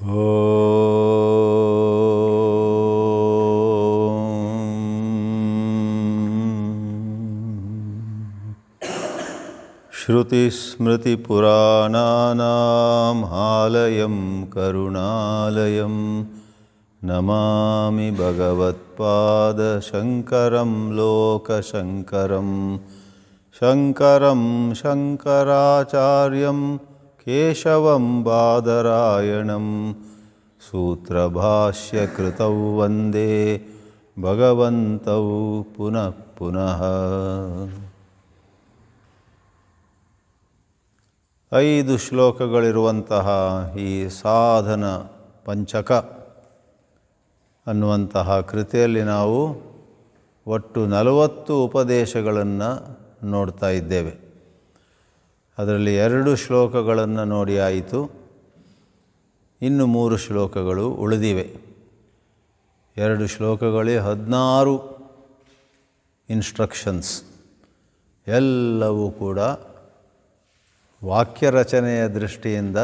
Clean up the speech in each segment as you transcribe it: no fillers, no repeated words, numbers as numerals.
ಶ್ರುತಿಸ್ಮೃತಿಪುರಾಣಾನಾಂ ಆಲಯಂ ಕರುಣಾಲಯಂ ನಮಾಮಿ ಭಗವತ್ಪಾದಶಂಕರಂ ಲೋಕಶಂಕರಂ ಶಂಕರಂ ಶಂಕರಾಚಾರ್ಯಂ ಕೇಶವಂ ಬಾದರಾಯಣಂ ಸೂತ್ರಭಾಷ್ಯಕೃತೌ ವಂದೇ ಭಗವಂತೌ ಪುನಃ ಪುನಃ. 5 ಶ್ಲೋಕಗಳಿರುವಂತಹ ಈ ಸಾಧನ ಪಂಚಕ ಅನ್ನುವಂತಹ ಕೃತಿಯಲ್ಲಿ ನಾವು ಒಟ್ಟು 40 ಉಪದೇಶಗಳನ್ನು ನೋಡ್ತಾ ಇದ್ದೇವೆ. ಅದರಲ್ಲಿ 2 ಶ್ಲೋಕಗಳನ್ನು ನೋಡಿ ಆಯಿತು, ಇನ್ನು 3 ಶ್ಲೋಕಗಳು ಉಳಿದಿವೆ. 2 ಶ್ಲೋಕಗಳೇ 16 ಇನ್ಸ್ಟ್ರಕ್ಷನ್ಸ್. ಎಲ್ಲವೂ ಕೂಡ ವಾಕ್ಯ ರಚನೆಯ ದೃಷ್ಟಿಯಿಂದ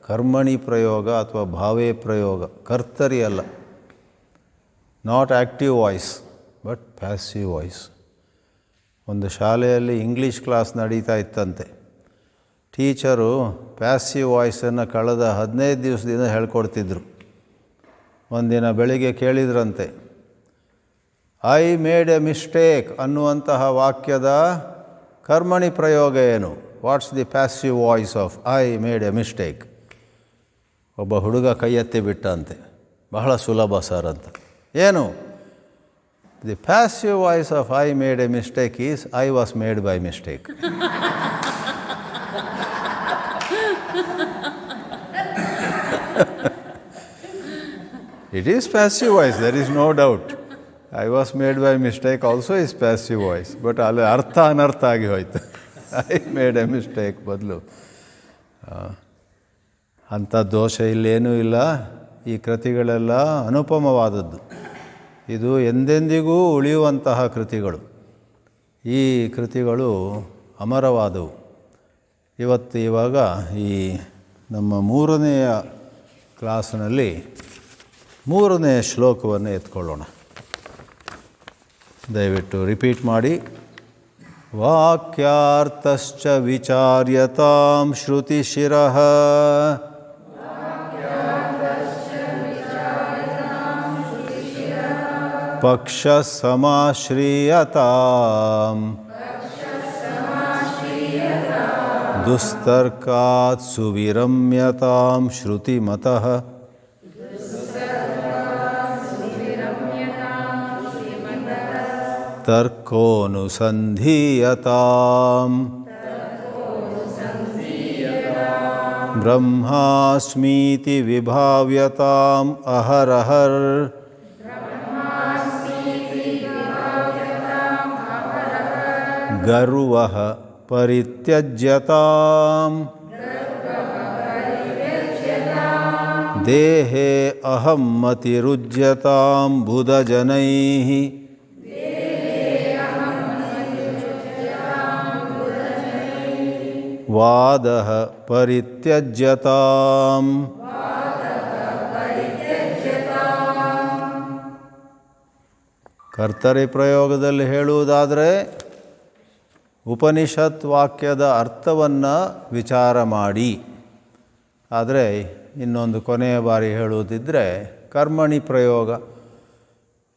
ಕರ್ಮಣಿ ಪ್ರಯೋಗ ಅಥವಾ ಭಾವೇ ಪ್ರಯೋಗ, ಕರ್ತರಿ ಅಲ್ಲ. Not active voice but passive voice. ಒಂದು ಶಾಲೆಯಲ್ಲಿ ಇಂಗ್ಲೀಷ್ ಕ್ಲಾಸ್ ನಡೀತಾ ಇತ್ತಂತೆ. ಟೀಚರು ಪ್ಯಾಸಿವ್ ವಾಯ್ಸನ್ನು ಕಳೆದ 15 ದಿವಸದಿಂದ ಹೇಳ್ಕೊಡ್ತಿದ್ರು. ಒಂದಿನ ಬೆಳಿಗ್ಗೆ ಕೇಳಿದ್ರಂತೆ, ಐ ಮೇಡ್ ಎ ಮಿಸ್ಟೇಕ್ ಅನ್ನುವಂತಹ ವಾಕ್ಯದ ಕರ್ಮಣಿ ಪ್ರಯೋಗ ಏನು? What's the passive voice of I made A mistake? ಒಬ್ಬ ಹುಡುಗ ಕೈ ಎತ್ತಿ ಬಿಟ್ಟಂತೆ, ಬಹಳ ಸುಲಭ ಸರ್ ಅಂತ. ಏನು? The passive voice of I made A mistake is I was made by mistake. It is passive voice, there is no doubt. I was made by mistake also is passive voice. But ಅಲ್ಲಿ ಅರ್ಥ ಅನರ್ಥ ಆಗಿ ಹೋಯ್ತು. I made a mistake ಬದಲು ಅಂಥ ದೋಷ ಇಲ್ಲೇನೂ ಇಲ್ಲ. ಈ ಕೃತಿಗಳೆಲ್ಲ ಅನುಪಮವಾದದ್ದು. ಇದು ಎಂದೆಂದಿಗೂ ಉಳಿಯುವಂತಹ ಕೃತಿಗಳು. ಈ ಕೃತಿಗಳು ಅಮರವಾದವು. ಇವಾಗ ಈ ನಮ್ಮ 3ನೆಯ ಕ್ಲಾಸಿನಲ್ಲಿ 3ನೇ ಶ್ಲೋಕವನ್ನು ಎತ್ಕೊಳ್ಳೋಣ. ದಯವಿಟ್ಟು ರಿಪೀಟ್ ಮಾಡಿ. ವಾಕ್ಯಾರ್ಥಶ್ಚ ವಿಚಾರ್ಯತಾಂ ಶ್ರುತಿಶಿರಃ ಪಕ್ಷಸಮಾಶ್ರೀಯತಾಂ ದುಸ್ತರ್ಕಾತ್ ಸುವಿರಮ್ಯತಾಂ ಶ್ರುತಿಮತಃ ತರ್ಕೋನುಸಂಧೀಯತಾಂ ಬ್ರಹ್ಮಾಸ್ಮೀತಿ ವಿಭಾವ್ಯತಾಂ ಅಹರಹರ್ ಗರ್ವಃ ಪರಿತ್ಯಜ್ಯತಾಂ ದೇಹೇ ಅಹಂ ಮತಿರುಜ್ಯತಾಂ ಬುಧಜನೈಃ ವಾದಃ ಪರಿತ್ಯಜ್ಯತಾಂ. ಕರ್ತರಿ ಪ್ರಯೋಗದಲ್ಲಿ ಹೇಳುವುದಾದರೆ ಉಪನಿಷತ್ ವಾಕ್ಯದ ಅರ್ಥವನ್ನು ವಿಚಾರ ಮಾಡಿ. ಆದರೆ ಇನ್ನೊಂದು ಕೊನೆಯ ಬಾರಿ ಹೇಳುವುದಿದ್ದರೆ ಕರ್ಮಣಿ ಪ್ರಯೋಗ,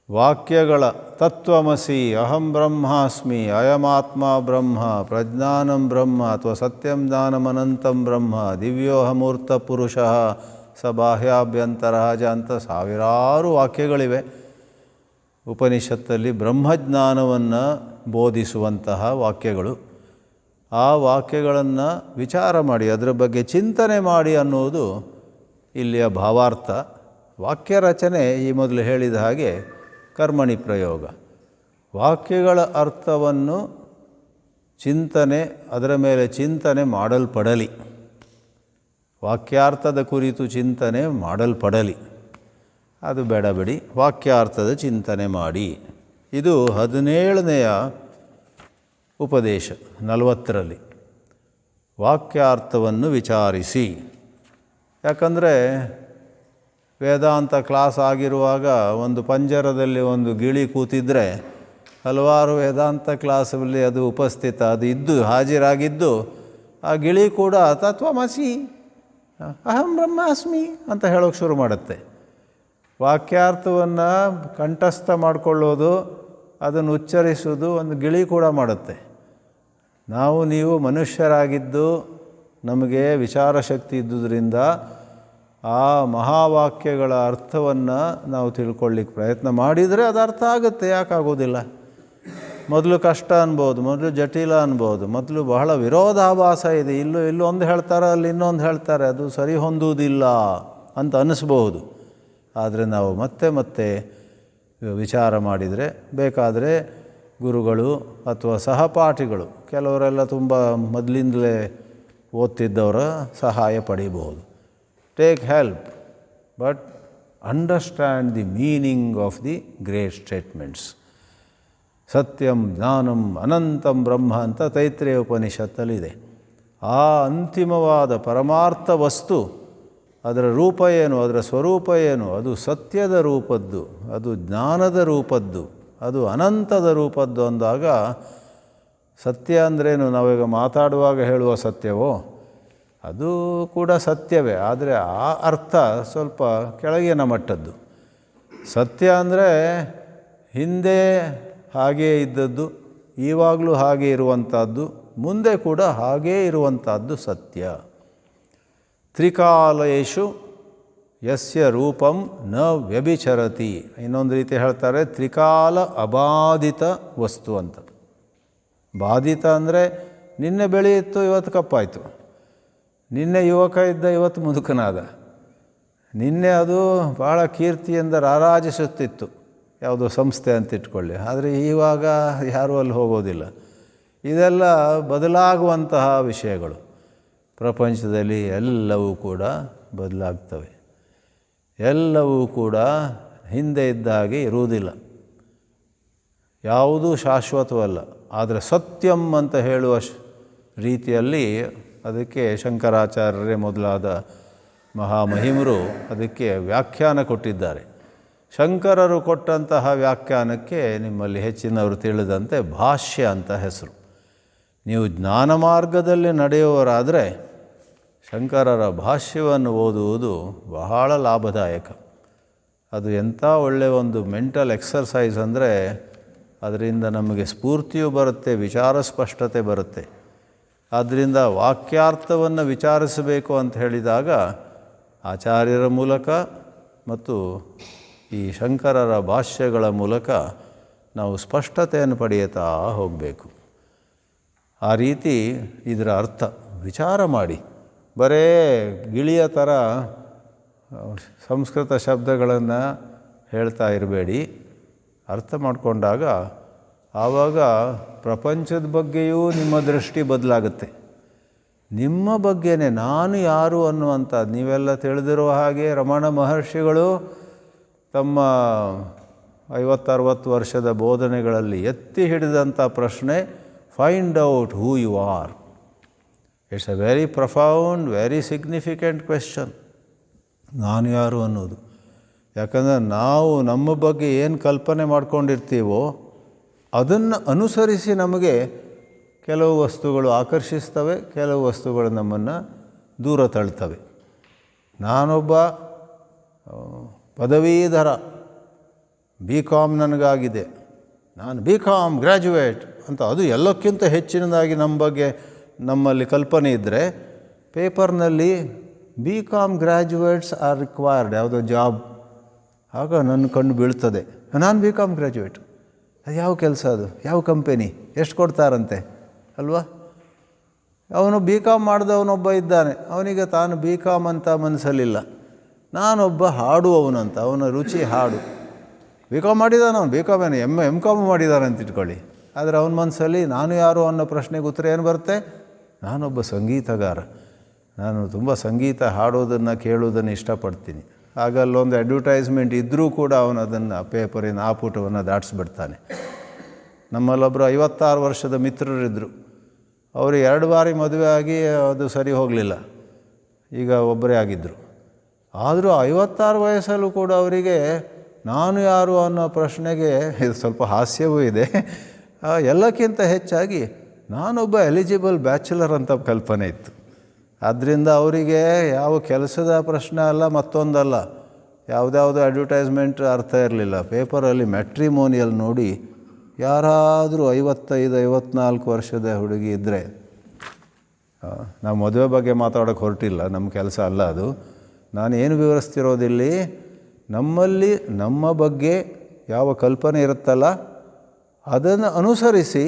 ವಾಕ್ಯಗಳ ತತ್ವಮಸಿ, ಅಹಂ ಬ್ರಹ್ಮಾಸ್ಮಿ, ಅಯಮಾತ್ಮ ಬ್ರಹ್ಮ, ಪ್ರಜ್ಞಾನಂ ಬ್ರಹ್ಮ ಅಥವಾ ಸತ್ಯಂ ಜ್ಞಾನಮನಂತಂ ಬ್ರಹ್ಮ, ದಿವ್ಯೋಹಮೂರ್ತ ಪುರುಷಃ ಸ ಬಾಹ್ಯಾಭ್ಯಂತರಃ ಅಂತ ಸಾವಿರಾರು ವಾಕ್ಯಗಳಿವೆ. ಉಪನಿಷತ್ತಲ್ಲಿ ಬ್ರಹ್ಮಜ್ಞಾನವನ್ನು ಬೋಧಿಸುವಂತಹ ವಾಕ್ಯಗಳು. ಆ ವಾಕ್ಯಗಳನ್ನು ವಿಚಾರ ಮಾಡಿ, ಅದರ ಬಗ್ಗೆ ಚಿಂತನೆ ಮಾಡಿ ಅನ್ನುವುದು ಇಲ್ಲಿಯ ಭಾವಾರ್ಥ. ವಾಕ್ಯ ರಚನೆ ಈ ಮೊದಲು ಹೇಳಿದ ಹಾಗೆ ಕರ್ಮಣಿ ಪ್ರಯೋಗ. ವಾಕ್ಯಗಳ ಅರ್ಥವನ್ನು ಚಿಂತನೆ, ಅದರ ಮೇಲೆ ಚಿಂತನೆ ಮಾಡಲ್ಪಡಲಿ. ವಾಕ್ಯಾರ್ಥದ ಕುರಿತು ಚಿಂತನೆ ಮಾಡಲ್ಪಡಲಿ, ಅದು ಬೇಡ ಬಿಡಿ. ವಾಕ್ಯಾರ್ಥದ ಚಿಂತನೆ ಮಾಡಿ. ಇದು 17ನೆಯ ಉಪದೇಶ 40ರಲ್ಲಿ. ವಾಕ್ಯಾರ್ಥವನ್ನು ವಿಚಾರಿಸಿ. ಯಾಕಂದರೆ ವೇದಾಂತ ಕ್ಲಾಸ್ ಆಗಿರುವಾಗ ಒಂದು ಪಂಜರದಲ್ಲಿ ಒಂದು ಗಿಳಿ ಕೂತಿದ್ದರೆ ಹಲವಾರು ವೇದಾಂತ ಕ್ಲಾಸಲ್ಲಿ ಅದು ಉಪಸ್ಥಿತ, ಅದು ಇದ್ದು ಹಾಜರಾಗಿದ್ದು, ಆ ಗಿಳಿ ಕೂಡ ತತ್ವಮಸಿ ಅಹಂ ಬ್ರಹ್ಮಾಸ್ಮಿ ಅಂತ ಹೇಳೋಕ್ಕೆ ಶುರು ಮಾಡುತ್ತೆ. ವಾಕ್ಯಾರ್ಥವನ್ನು ಕಂಠಸ್ಥ ಮಾಡಿಕೊಳ್ಳೋದು, ಅದನ್ನು ಉಚ್ಚರಿಸೋದು ಒಂದು ಗಿಳಿ ಕೂಡ ಮಾಡುತ್ತೆ. ನೀವು ಮನುಷ್ಯರಾಗಿದ್ದು ನಮಗೆ ವಿಚಾರಶಕ್ತಿ ಇದ್ದುದರಿಂದ ಆ ಮಹಾವಾಕ್ಯಗಳ ಅರ್ಥವನ್ನು ನಾವು ತಿಳ್ಕೊಳ್ಳಿಕ್ಕೆ ಪ್ರಯತ್ನ ಮಾಡಿದರೆ ಅದು ಅರ್ಥ ಆಗುತ್ತೆ. ಯಾಕಾಗೋದಿಲ್ಲ? ಮೊದಲು ಕಷ್ಟ ಅನ್ಬೋದು, ಮೊದಲು ಜಟಿಲ ಅನ್ಬೋದು, ಮೊದಲು ಬಹಳ ವಿರೋಧಾಭಾಸ ಇದೆ, ಇಲ್ಲೂ ಒಂದು ಹೇಳ್ತಾರೆ, ಅಲ್ಲಿ ಇನ್ನೊಂದು ಹೇಳ್ತಾರೆ, ಅದು ಸರಿ ಹೊಂದುವುದಿಲ್ಲ ಅಂತ ಅನ್ನಿಸ್ಬಹುದು. ಆದರೆ ನಾವು ಮತ್ತೆ ವಿಚಾರ ಮಾಡಿದರೆ, ಬೇಕಾದರೆ ಗುರುಗಳು ಅಥವಾ ಸಹಪಾಠಿಗಳು, ಕೆಲವರೆಲ್ಲ ತುಂಬ ಮೊದಲಿಂದಲೇ ಓದ್ತಿದ್ದವರ ಸಹಾಯ ಪಡೀಬಹುದು. Take help, but understand the meaning of the great statements. ಸತ್ಯಂ ಜ್ಞಾನಂ ಅನಂತಂ ಬ್ರಹ್ಮ ಅಂತ ತೈತ್ರೇಯ ಉಪನಿಷತ್ತಲ್ಲಿದೆ. ಆ ಅಂತಿಮವಾದ ಪರಮಾರ್ಥ ವಸ್ತು, ಅದರ ರೂಪ ಏನು, ಅದರ ಸ್ವರೂಪ ಏನು, ಅದು ಸತ್ಯದ ರೂಪದ್ದು, ಅದು ಜ್ಞಾನದ ರೂಪದ್ದು, ಅದು ಅನಂತದ ರೂಪದ್ದು ಅಂದಾಗ, ಸತ್ಯ ಅಂದ್ರೇನು? ನಾವೀಗ ಮಾತಾಡುವಾಗ ಹೇಳುವ ಸತ್ಯವೋ? ಅದು ಕೂಡ ಸತ್ಯವೇ, ಆದರೆ ಆ ಅರ್ಥ ಸ್ವಲ್ಪ ಕೆಳಗಿನ ಮಟ್ಟದ್ದು. ಸತ್ಯ ಅಂದರೆ ಹಿಂದೆ ಹಾಗೇ ಇದ್ದದ್ದು, ಈವಾಗಲೂ ಹಾಗೇ ಇರುವಂಥದ್ದು, ಮುಂದೆ ಕೂಡ ಹಾಗೇ ಇರುವಂಥದ್ದು ಸತ್ಯ. ತ್ರಿಕಾಲೇಶು ಯಸ್ಯ ರೂಪಂ ನ ವ್ಯಭಿಚರತಿ. ಇನ್ನೊಂದು ರೀತಿ ಹೇಳ್ತಾರೆ, ತ್ರಿಕಾಲ ಅಬಾಧಿತ ವಸ್ತು ಅಂತ. ಬಾಧಿತ ಅಂದರೆ ನಿನ್ನೆ ಬೆಳೆಯಿತ್ತು, ಇವತ್ತು ಕಪ್ಪಾಯಿತು. ನಿನ್ನೆ ಯುವಕ ಇದ್ದ, ಇವತ್ತು ಮುದುಕನಾದ. ನಿನ್ನೆ ಅದು ಭಾಳ ಕೀರ್ತಿಯಿಂದ ರಾರಾಜಿಸುತ್ತಿತ್ತು, ಯಾವುದೋ ಸಂಸ್ಥೆ ಅಂತ ಇಟ್ಕೊಳ್ಳಿ, ಆದರೆ ಇವಾಗ ಯಾರೂ ಅಲ್ಲಿ ಹೋಗೋದಿಲ್ಲ. ಇದೆಲ್ಲ ಬದಲಾಗುವಂತಹ ವಿಷಯಗಳು. ಪ್ರಪಂಚದಲ್ಲಿ ಎಲ್ಲವೂ ಕೂಡ ಬದಲಾಗ್ತವೆ, ಎಲ್ಲವೂ ಕೂಡ ಹಿಂದೆ ಇದ್ದ ಹಾಗೆ ಇರುವುದಿಲ್ಲ, ಯಾವುದೂ ಶಾಶ್ವತವಲ್ಲ. ಆದರೆ ಸತ್ಯಂ ಅಂತ ಹೇಳುವ ರೀತಿಯಲ್ಲಿ ಅದಕ್ಕೆ ಶಂಕರಾಚಾರ್ಯರೇ ಮೊದಲಾದ ಮಹಾಮಹಿಮರು ಅದಕ್ಕೆ ವ್ಯಾಖ್ಯಾನ ಕೊಟ್ಟಿದ್ದಾರೆ. ಶಂಕರರು ಕೊಟ್ಟಂತಹ ವ್ಯಾಖ್ಯಾನಕ್ಕೆ ನಿಮ್ಮಲ್ಲಿ ಹೆಚ್ಚಿನವರು ತಿಳಿದಂತೆ ಭಾಷ್ಯ ಅಂತ ಹೆಸರು. ನೀವು ಜ್ಞಾನ ಮಾರ್ಗದಲ್ಲಿ ನಡೆಯುವವರಾದರೆ ಶಂಕರರ ಭಾಷ್ಯವನ್ನು ಓದುವುದು ಬಹಳ ಲಾಭದಾಯಕ. ಅದು ಎಂಥ ಒಳ್ಳೆಯ ಒಂದು ಮೆಂಟಲ್ ಎಕ್ಸರ್ಸೈಸ್ ಅಂದರೆ, ಅದರಿಂದ ನಮಗೆ ಸ್ಫೂರ್ತಿಯೂ ಬರುತ್ತೆ, ವಿಚಾರ ಸ್ಪಷ್ಟತೆ ಬರುತ್ತೆ. ಆದ್ದರಿಂದ ವಾಕ್ಯಾರ್ಥವನ್ನು ವಿಚಾರಿಸಬೇಕು ಅಂತ ಹೇಳಿದಾಗ ಆಚಾರ್ಯರ ಮೂಲಕ ಮತ್ತು ಈ ಶಂಕರರ ಭಾಷ್ಯಗಳ ಮೂಲಕ ನಾವು ಸ್ಪಷ್ಟತೆಯನ್ನು ಪಡೆಯುತ್ತಾ ಹೋಗಬೇಕು. ಆ ರೀತಿ ಇದರ ಅರ್ಥ ವಿಚಾರ ಮಾಡಿ. ಬರೇ ಗಿಳಿಯ ಥರ ಸಂಸ್ಕೃತ ಶಬ್ದಗಳನ್ನು ಹೇಳ್ತಾ ಇರಬೇಡಿ. ಅರ್ಥ ಮಾಡಿಕೊಂಡಾಗ ಆವಾಗ ಪ್ರಪಂಚದ ಬಗ್ಗೆಯೂ ನಿಮ್ಮ ದೃಷ್ಟಿ ಬದಲಾಗುತ್ತೆ. ನಿಮ್ಮ ಬಗ್ಗೆನೇ ನಾನು ಯಾರು ಅನ್ನುವಂಥ, ನೀವೆಲ್ಲ ತಿಳಿದಿರುವ ಹಾಗೆ ರಮಣ ಮಹರ್ಷಿಗಳು ತಮ್ಮ 50-60 ವರ್ಷದ ಬೋಧನೆಗಳಲ್ಲಿ ಎತ್ತಿ ಹಿಡಿದಂಥ ಪ್ರಶ್ನೆ, find out who you are. It's a very profound, very significant question, ನಾನು ಯಾರು ಅನ್ನೋದು. ಯಾಕಂದರೆ ನಾವು ನಮ್ಮ ಬಗ್ಗೆ ಏನು ಕಲ್ಪನೆ ಮಾಡ್ಕೊಂಡಿರ್ತೀವೋ ಅದನ್ನು ಅನುಸರಿಸಿ ನಮಗೆ ಕೆಲವು ವಸ್ತುಗಳು ಆಕರ್ಷಿಸ್ತವೆ, ಕೆಲವು ವಸ್ತುಗಳು ನಮ್ಮನ್ನು ದೂರ ತಳ್ತವೆ. ನಾನೊಬ್ಬ ಪದವೀಧರ, BCom ನನಗಾಗಿದೆ, ನಾನು BCom ಗ್ರ್ಯಾಜುಯೇಟ್ ಅಂತ ಅದು ಎಲ್ಲಕ್ಕಿಂತ ಹೆಚ್ಚಿನದಾಗಿ ನಮ್ಮ ಬಗ್ಗೆ ನಮ್ಮಲ್ಲಿ ಕಲ್ಪನೆ ಇದ್ದರೆ, ಪೇಪರ್ನಲ್ಲಿ BCom ಗ್ರ್ಯಾಜುಯೇಟ್ಸ್ ಆರ್ ರಿಕ್ವೈರ್ಡ್ ಯಾವುದೋ ಜಾಬ್, ಆಗ ನನ್ನ ಕಣ್ಣು ಬೀಳ್ತದೆ, ನಾನು BCom ಗ್ರ್ಯಾಜುಯೇಟ್, ಅದು ಯಾವ ಕೆಲಸ, ಅದು ಯಾವ ಕಂಪೆನಿ, ಎಷ್ಟು ಕೊಡ್ತಾರಂತೆ ಅಲ್ವಾ? ಅವನು BCom ಮಾಡಿದವನೊಬ್ಬ ಇದ್ದಾನೆ, ಅವನಿಗೆ ತಾನು BCom ಅಂತ ಮನಸ್ಸಲ್ಲಿಲ್ಲ, ನಾನೊಬ್ಬ ಹಾಡುವವನಂತ, ಅವನ ರುಚಿ ಹಾಡು. BCom ಮಾಡಿದಾನೆ ಅವನು, BCom ಏನು MCom ಮಾಡಿದಾನೆ ಅಂತ ಇಟ್ಕೊಳ್ಳಿ. ಆದರೆ ಅವನ ಮನಸ್ಸಲ್ಲಿ ನಾನು ಯಾರು ಅನ್ನೋ ಪ್ರಶ್ನೆಗೆ ಉತ್ತರ ಏನು ಬರುತ್ತೆ? ನಾನೊಬ್ಬ ಸಂಗೀತಗಾರ, ನಾನು ತುಂಬ ಸಂಗೀತ ಹಾಡೋದನ್ನು ಕೇಳೋದನ್ನು ಇಷ್ಟಪಡ್ತೀನಿ. ಆಗ ಅಲ್ಲೊಂದು ಅಡ್ವರ್ಟೈಸ್ಮೆಂಟ್ ಇದ್ದರೂ ಕೂಡ ಅವನು ಅದನ್ನು ಪೇಪರಿನ ಆ ಪುಟವನ್ನು ದಾಟಿಸ್ಬಿಡ್ತಾನೆ. ನಮ್ಮಲ್ಲೊಬ್ಬರು 56 ವರ್ಷದ ಮಿತ್ರರಿದ್ದರು. ಅವರು 2 ಬಾರಿ ಮದುವೆ ಆಗಿ ಅದು ಸರಿ ಹೋಗಲಿಲ್ಲ, ಈಗ ಒಬ್ಬರೇ ಆಗಿದ್ದರು. ಆದರೂ 56 ವಯಸ್ಸಲ್ಲೂ ಕೂಡ ಅವರಿಗೆ ನಾನು ಯಾರು ಅನ್ನೋ ಪ್ರಶ್ನೆಗೆ ಇದು ಸ್ವಲ್ಪ ಹಾಸ್ಯವೂ ಇದೆ. ಎಲ್ಲಕ್ಕಿಂತ ಹೆಚ್ಚಾಗಿ ನಾನೊಬ್ಬ ಎಲಿಜಿಬಲ್ ಬ್ಯಾಚುಲರ್ ಅಂತ ಕಲ್ಪನೆ ಇತ್ತು. ಆದ್ದರಿಂದ ಅವರಿಗೆ ಯಾವ ಕೆಲಸದ ಪ್ರಶ್ನೆ ಅಲ್ಲ, ಮತ್ತೊಂದಲ್ಲ, ಯಾವುದ್ಯಾವುದೋ ಅಡ್ವರ್ಟೈಸ್ಮೆಂಟ್ ಅರ್ಥ ಇರಲಿಲ್ಲ. ಪೇಪರಲ್ಲಿ ಮ್ಯಾಟ್ರಿಮೋನಿಯಲ್ ನೋಡಿ ಯಾರಾದರೂ 55-54 ವರ್ಷದ ಹುಡುಗಿ ಇದ್ದರೆ, ನಾವು ಮದುವೆ ಬಗ್ಗೆ ಮಾತಾಡೋಕ್ಕೆ ಹೊರಟಿಲ್ಲ, ನಮ್ಮ ಕೆಲಸ ಅಲ್ಲ ಅದು. ನಾನು ಏನು ವಿವರಿಸ್ತಿರೋದಿಲ್ಲಿ, ನಮ್ಮಲ್ಲಿ ನಮ್ಮ ಬಗ್ಗೆ ಯಾವ ಕಲ್ಪನೆ ಇರುತ್ತಲ್ಲ ಅದನ್ನು ಅನುಸರಿಸಿ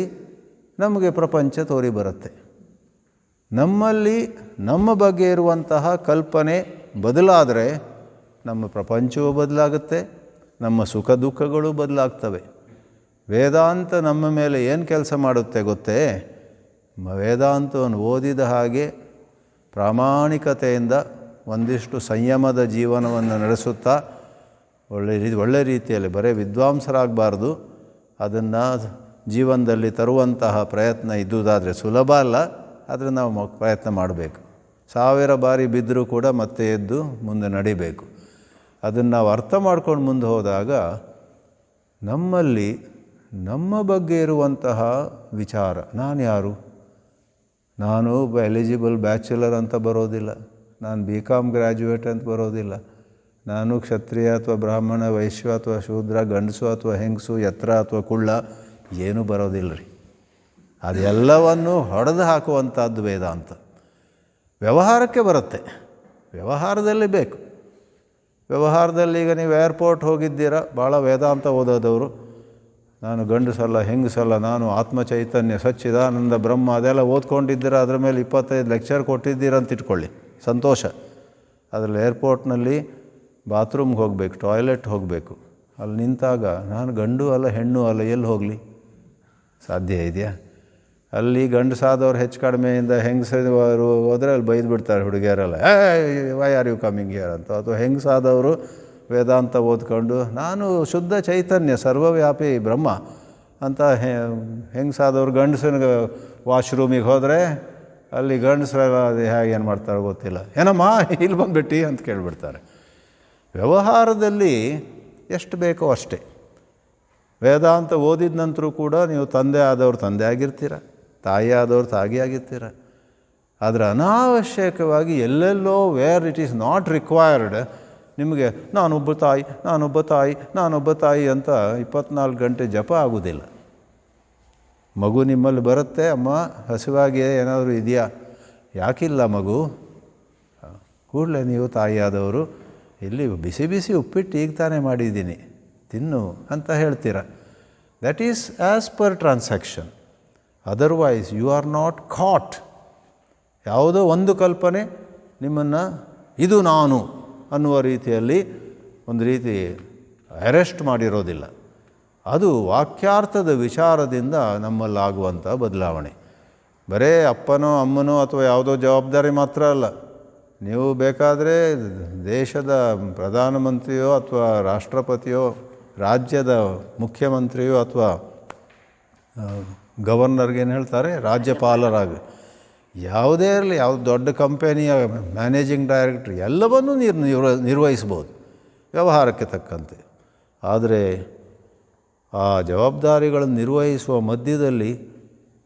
ನಮಗೆ ಪ್ರಪಂಚ ತೋರಿ ಬರುತ್ತೆ. ನಮ್ಮಲ್ಲಿ ನಮ್ಮ ಬಗ್ಗೆ ಇರುವಂತಹ ಕಲ್ಪನೆ ಬದಲಾದರೆ ನಮ್ಮ ಪ್ರಪಂಚವೂ ಬದಲಾಗುತ್ತೆ, ನಮ್ಮ ಸುಖ ದುಃಖಗಳು ಬದಲಾಗ್ತವೆ. ವೇದಾಂತ ನಮ್ಮ ಮೇಲೆ ಏನು ಕೆಲಸ ಮಾಡುತ್ತೆ ಗೊತ್ತೇ? ವೇದಾಂತವನ್ನು ಓದಿದ ಹಾಗೆ ಪ್ರಾಮಾಣಿಕತೆಯಿಂದ ಒಂದಿಷ್ಟು ಸಂಯಮದ ಜೀವನವನ್ನು ನಡೆಸುತ್ತಾ ಒಳ್ಳೆ ರೀತಿಯಲ್ಲಿ, ಬರೀ ವಿದ್ವಾಂಸರಾಗಬಾರ್ದು, ಅದನ್ನು ಜೀವನದಲ್ಲಿ ತರುವಂತಹ ಪ್ರಯತ್ನ ಇದ್ದುದಾದರೆ ಸುಲಭ ಅಲ್ಲ, ಆದರೆ ನಾವು ಪ್ರಯತ್ನ ಮಾಡಬೇಕು. 1000 ಬಾರಿ ಬಿದ್ದರೂ ಕೂಡ ಮತ್ತೆ ಎದ್ದು ಮುಂದೆ ನಡಿಬೇಕು. ಅದನ್ನು ನಾವು ಅರ್ಥ ಮಾಡ್ಕೊಂಡು ಮುಂದೆ ಹೋದಾಗ ನಮ್ಮಲ್ಲಿ ನಮ್ಮ ಬಗ್ಗೆ ಇರುವಂತಹ ವಿಚಾರ, ನಾನು ಯಾರು, ನಾನು ಒಬ್ಬ ಎಲಿಜಿಬಲ್ ಬ್ಯಾಚುಲರ್ ಅಂತ ಬರೋದಿಲ್ಲ, ನಾನು BCom ಗ್ರ್ಯಾಜುಯೇಟ್ ಅಂತ ಬರೋದಿಲ್ಲ, ನಾನು ಕ್ಷತ್ರಿಯ ಅಥವಾ ಬ್ರಾಹ್ಮಣ, ವೈಶ್ಯ ಅಥವಾ ಶೂದ್ರ, ಗಂಡಸು ಅಥವಾ ಹೆಂಗಸು, ಎತ್ತರ ಅಥವಾ ಕುಳ್ಳ, ಏನೂ ಬರೋದಿಲ್ಲ ರೀ. ಅದೆಲ್ಲವನ್ನು ಹೊಡೆದು ಹಾಕುವಂಥದ್ದು ವೇದಾಂತ. ವ್ಯವಹಾರಕ್ಕೆ ಬರುತ್ತೆ, ವ್ಯವಹಾರದಲ್ಲಿ ಬೇಕು. ವ್ಯವಹಾರದಲ್ಲಿ ಈಗ ನೀವು ಏರ್ಪೋರ್ಟ್ ಹೋಗಿದ್ದೀರಾ, ಭಾಳ ವೇದಾಂತ ಓದೋದವರು, ನಾನು ಗಂಡಸಲ್ಲ ಹೆಂಗಸಲ್ಲ, ನಾನು ಆತ್ಮಚೈತನ್ಯ ಸಚ್ಚಿದಾನಂದ ಬ್ರಹ್ಮ, ಅದೆಲ್ಲ ಓದ್ಕೊಂಡಿದ್ದೀರ, ಅದರ ಮೇಲೆ 25 ಲೆಕ್ಚರ್ ಕೊಟ್ಟಿದ್ದೀರ ಅಂತ ಇಟ್ಕೊಳ್ಳಿ, ಸಂತೋಷ. ಅದರಲ್ಲಿ ಏರ್ಪೋರ್ಟ್ನಲ್ಲಿ ಬಾತ್ರೂಮ್ಗೆ ಹೋಗಬೇಕು, ಟಾಯ್ಲೆಟ್ ಹೋಗಬೇಕು, ಅಲ್ಲಿ ನಿಂತಾಗ ನಾನು ಗಂಡು ಅಲ್ಲ ಹೆಣ್ಣು ಅಲ್ಲ, ಎಲ್ಲಿ ಹೋಗಲಿ, ಸಾಧ್ಯ ಇದೆಯಾ? ಅಲ್ಲಿ ಗಂಡಸಾದವ್ರು ಹೆಚ್ಚು ಕಡಿಮೆಯಿಂದ ಹೆಂಗಸವರು ಹೋದರೆ ಅಲ್ಲಿ ಬೈದು ಬಿಡ್ತಾರೆ ಹುಡುಗಿಯರೆಲ್ಲ, why are you coming here ಅಂತ. ಅಥವಾ ಹೆಂಗಸಾದವರು ವೇದಾಂತ ಓದ್ಕೊಂಡು ನಾನು ಶುದ್ಧ ಚೈತನ್ಯ ಸರ್ವವ್ಯಾಪಿ ಬ್ರಹ್ಮ ಅಂತ ಹೆಂಗಸಾದವ್ರು ಗಂಡಸನ ವಾಶ್ರೂಮಿಗೆ ಹೋದರೆ ಅಲ್ಲಿ ಗಂಡಸರ ಹೇಗೆ ಏನು ಮಾಡ್ತಾರೆ ಗೊತ್ತಿಲ್ಲ, ಏನಮ್ಮ ಇಲ್ಲಿ ಬಂದುಬಿಟ್ಟು ಅಂತ ಕೇಳಿಬಿಡ್ತಾರೆ. ವ್ಯವಹಾರದಲ್ಲಿ ಎಷ್ಟು ಬೇಕೋ ಅಷ್ಟೇ. ವೇದಾಂತ ಓದಿದ ನಂತರ ಕೂಡ ನೀವು ತಂದೆ ಆದವ್ರು ತಂದೆ ಆಗಿರ್ತೀರ, ತಾಯಿ ಆದವ್ರು ತಾಯಿ ಆಗಿರ್ತೀರ. ಆದರೆ ಅನಾವಶ್ಯಕವಾಗಿ ಎಲ್ಲೆಲ್ಲೋ where it is not required ನಿಮಗೆ ನಾನೊಬ್ಬ ತಾಯಿ ಅಂತ 24 ಗಂಟೆ ಜಪ ಆಗೋದಿಲ್ಲ. ಮಗು ನಿಮ್ಮಲ್ಲಿ ಬರುತ್ತೆ, ಅಮ್ಮ ಹಸಿವಾಗಿ ಏನಾದರೂ ಇದೆಯಾ, ಯಾಕಿಲ್ಲ ಮಗು, ಕೂಡಲೇ ನೀವು ತಾಯಿಯಾದವರು ಇಲ್ಲಿ ಬಿಸಿ ಬಿಸಿ ಉಪ್ಪಿಟ್ಟು ಈಗ ತಾನೇ ಮಾಡಿದ್ದೀನಿ ತಿನ್ನು ಅಂತ ಹೇಳ್ತೀರ. That is as per transaction. Otherwise you are not caught. ಯಾವುದೋ ಒಂದು ಕಲ್ಪನೆ ನಿಮ್ಮನ್ನು ಇದು ನಾನು ಅನ್ನುವ ರೀತಿಯಲ್ಲಿ ಒಂದು ರೀತಿ ಅರೆಸ್ಟ್ ಮಾಡಿರೋದಿಲ್ಲ. ಅದು ವಾಕ್ಯಾರ್ಥದ ವಿಚಾರದಿಂದ ನಮ್ಮಲ್ಲಾಗುವಂಥ ಬದಲಾವಣೆ. ಬರೇ ಅಪ್ಪನೋ ಅಮ್ಮನೋ ಅಥವಾ ಯಾವುದೋ ಜವಾಬ್ದಾರಿ ಮಾತ್ರ ಅಲ್ಲ. ನೀವು ಬೇಕಾದರೆ ದೇಶದ ಪ್ರಧಾನಮಂತ್ರಿಯೋ ಅಥವಾ ರಾಷ್ಟ್ರಪತಿಯೋ, ರಾಜ್ಯದ ಮುಖ್ಯಮಂತ್ರಿಯೋ ಅಥವಾ ಗವರ್ನರ್ಗೇನು ಹೇಳ್ತಾರೆ, ರಾಜ್ಯಪಾಲರಾಗಿ, ಯಾವುದೇ ಇರಲಿ, ಯಾವುದು ದೊಡ್ಡ ಕಂಪನಿಯ ಮ್ಯಾನೇಜಿಂಗ್ ಡೈರೆಕ್ಟ್ರ್, ಎಲ್ಲವನ್ನೂ ನಿರ್ವಹಿಸ್ಬೋದು ವ್ಯವಹಾರಕ್ಕೆ ತಕ್ಕಂತೆ. ಆದರೆ ಆ ಜವಾಬ್ದಾರಿಗಳನ್ನು ನಿರ್ವಹಿಸುವ ಮಧ್ಯದಲ್ಲಿ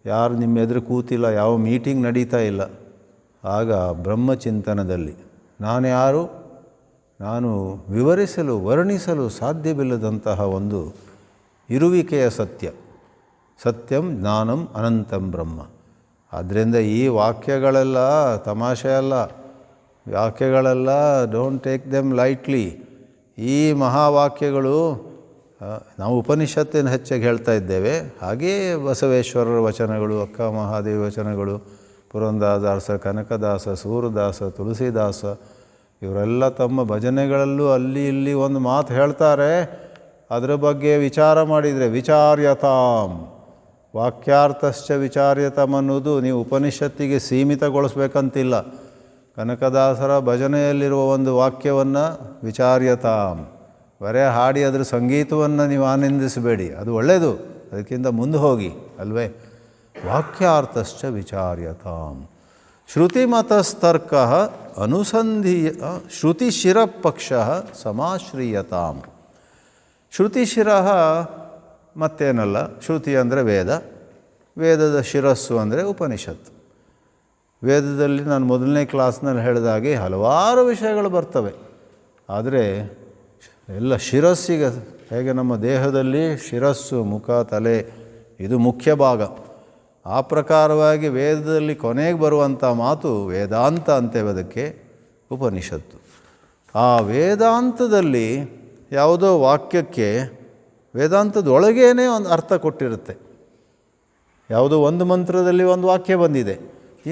ಯಾರು ನಿಮ್ಮ ಎದುರು ಕೂತಿಲ್ಲ, ಯಾವ ಮೀಟಿಂಗ್ ನಡೀತಾ ಇಲ್ಲ, ಆಗ ಬ್ರಹ್ಮಚಿಂತನದಲ್ಲಿ ನಾನು ಯಾರು, ನಾನು ವಿವರಿಸಲು ವರ್ಣಿಸಲು ಸಾಧ್ಯವಿಲ್ಲದಂತಹ ಒಂದು ಇರುವಿಕೆಯ ಸತ್ಯ. ಸತ್ಯಂ ಜ್ಞಾನಂ ಅನಂತಂ ಬ್ರಹ್ಮ. ಆದ್ದರಿಂದ ಈ ವಾಕ್ಯಗಳೆಲ್ಲ ತಮಾಷೆ ಅಲ್ಲ, ವಾಕ್ಯಗಳೆಲ್ಲ ಡೋಂಟ್ ಟೇಕ್ ದೆಮ್ ಲೈಟ್ಲಿ. ಈ ಮಹಾವಾಕ್ಯಗಳು ನಾವು ಉಪನಿಷತ್ತಿನ ಹೆಚ್ಚಾಗಿ ಹೇಳ್ತಾ ಇದ್ದೇವೆ, ಹಾಗೆಯೇ ಬಸವೇಶ್ವರರ ವಚನಗಳು, ಅಕ್ಕ ಮಹಾದೇವಿ ವಚನಗಳು, ಪುರಂದರದಾಸ, ಕನಕದಾಸ, ಸೂರದಾಸ, ತುಳಸಿದಾಸ, ಇವರೆಲ್ಲ ತಮ್ಮ ಭಜನೆಗಳಲ್ಲೂ ಅಲ್ಲಿ ಇಲ್ಲಿ ಒಂದು ಮಾತು ಹೇಳ್ತಾರೆ. ಅದರ ಬಗ್ಗೆ ವಿಚಾರ ಮಾಡಿದರೆ ವಿಚಾರ್ಯತಾಂ, ವಾಕ್ಯಾರ್ಥಶ್ಚ ವಿಚಾರ್ಯತಾಂ ಅನ್ನೋದು ನೀವು ಉಪನಿಷತ್ತಿಗೆ ಸೀಮಿತಗೊಳಿಸ್ಬೇಕಂತಿಲ್ಲ. ಕನಕದಾಸರ ಭಜನೆಯಲ್ಲಿರುವ ಒಂದು ವಾಕ್ಯವನ್ನು ವಿಚಾರ್ಯತಾಂ, ಬರೇ ಹಾಡಿ ಅದರ ಸಂಗೀತವನ್ನು ನೀವು ಆನಂದಿಸಬೇಡಿ, ಅದು ಒಳ್ಳೆಯದು, ಅದಕ್ಕಿಂತ ಮುಂದೆ ಹೋಗಿ ಅಲ್ವೇ. ವಾಕ್ಯಾರ್ಥಶ್ಚ ವಿಚಾರ್ಯತಾಂ. ಶ್ರುತಿಮತಸ್ತರ್ಕ ಅನುಸಂಧೀಯ ಶ್ರುತಿಶಿರಪಕ್ಷ ಸಮಾಶ್ರೀಯತಾಂ. ಶ್ರುತಿಶಿರ ಮತ್ತೇನಲ್ಲ, ಶ್ರುತಿ ಅಂದರೆ ವೇದ, ವೇದದ ಶಿರಸ್ಸು ಅಂದರೆ ಉಪನಿಷತ್ತು. ವೇದದಲ್ಲಿ ನಾನು ಮೊದಲನೇ ಕ್ಲಾಸ್ನಲ್ಲಿ ಹೇಳಿದಾಗೆ ಹಲವಾರು ವಿಷಯಗಳು ಬರ್ತವೆ. ಆದರೆ ಎಲ್ಲ ಶಿರಸ್ಸಿಗೆ, ಹೇಗೆ ನಮ್ಮ ದೇಹದಲ್ಲಿ ಶಿರಸ್ಸು, ಮುಖ, ತಲೆ ಇದು ಮುಖ್ಯ ಭಾಗ, ಆ ಪ್ರಕಾರವಾಗಿ ವೇದದಲ್ಲಿ ಕೊನೆಗೆ ಬರುವಂಥ ಮಾತು ವೇದಾಂತ ಅಂತೇವೆ ಅದಕ್ಕೆ, ಉಪನಿಷತ್ತು. ಆ ವೇದಾಂತದಲ್ಲಿ ಯಾವುದೋ ವಾಕ್ಯಕ್ಕೆ ವೇದಾಂತದೊಳಗೇನೆ ಒಂದು ಅರ್ಥ ಕೊಟ್ಟಿರುತ್ತೆ. ಯಾವುದೋ ಒಂದು ಮಂತ್ರದಲ್ಲಿ ಒಂದು ವಾಕ್ಯ ಬಂದಿದೆ,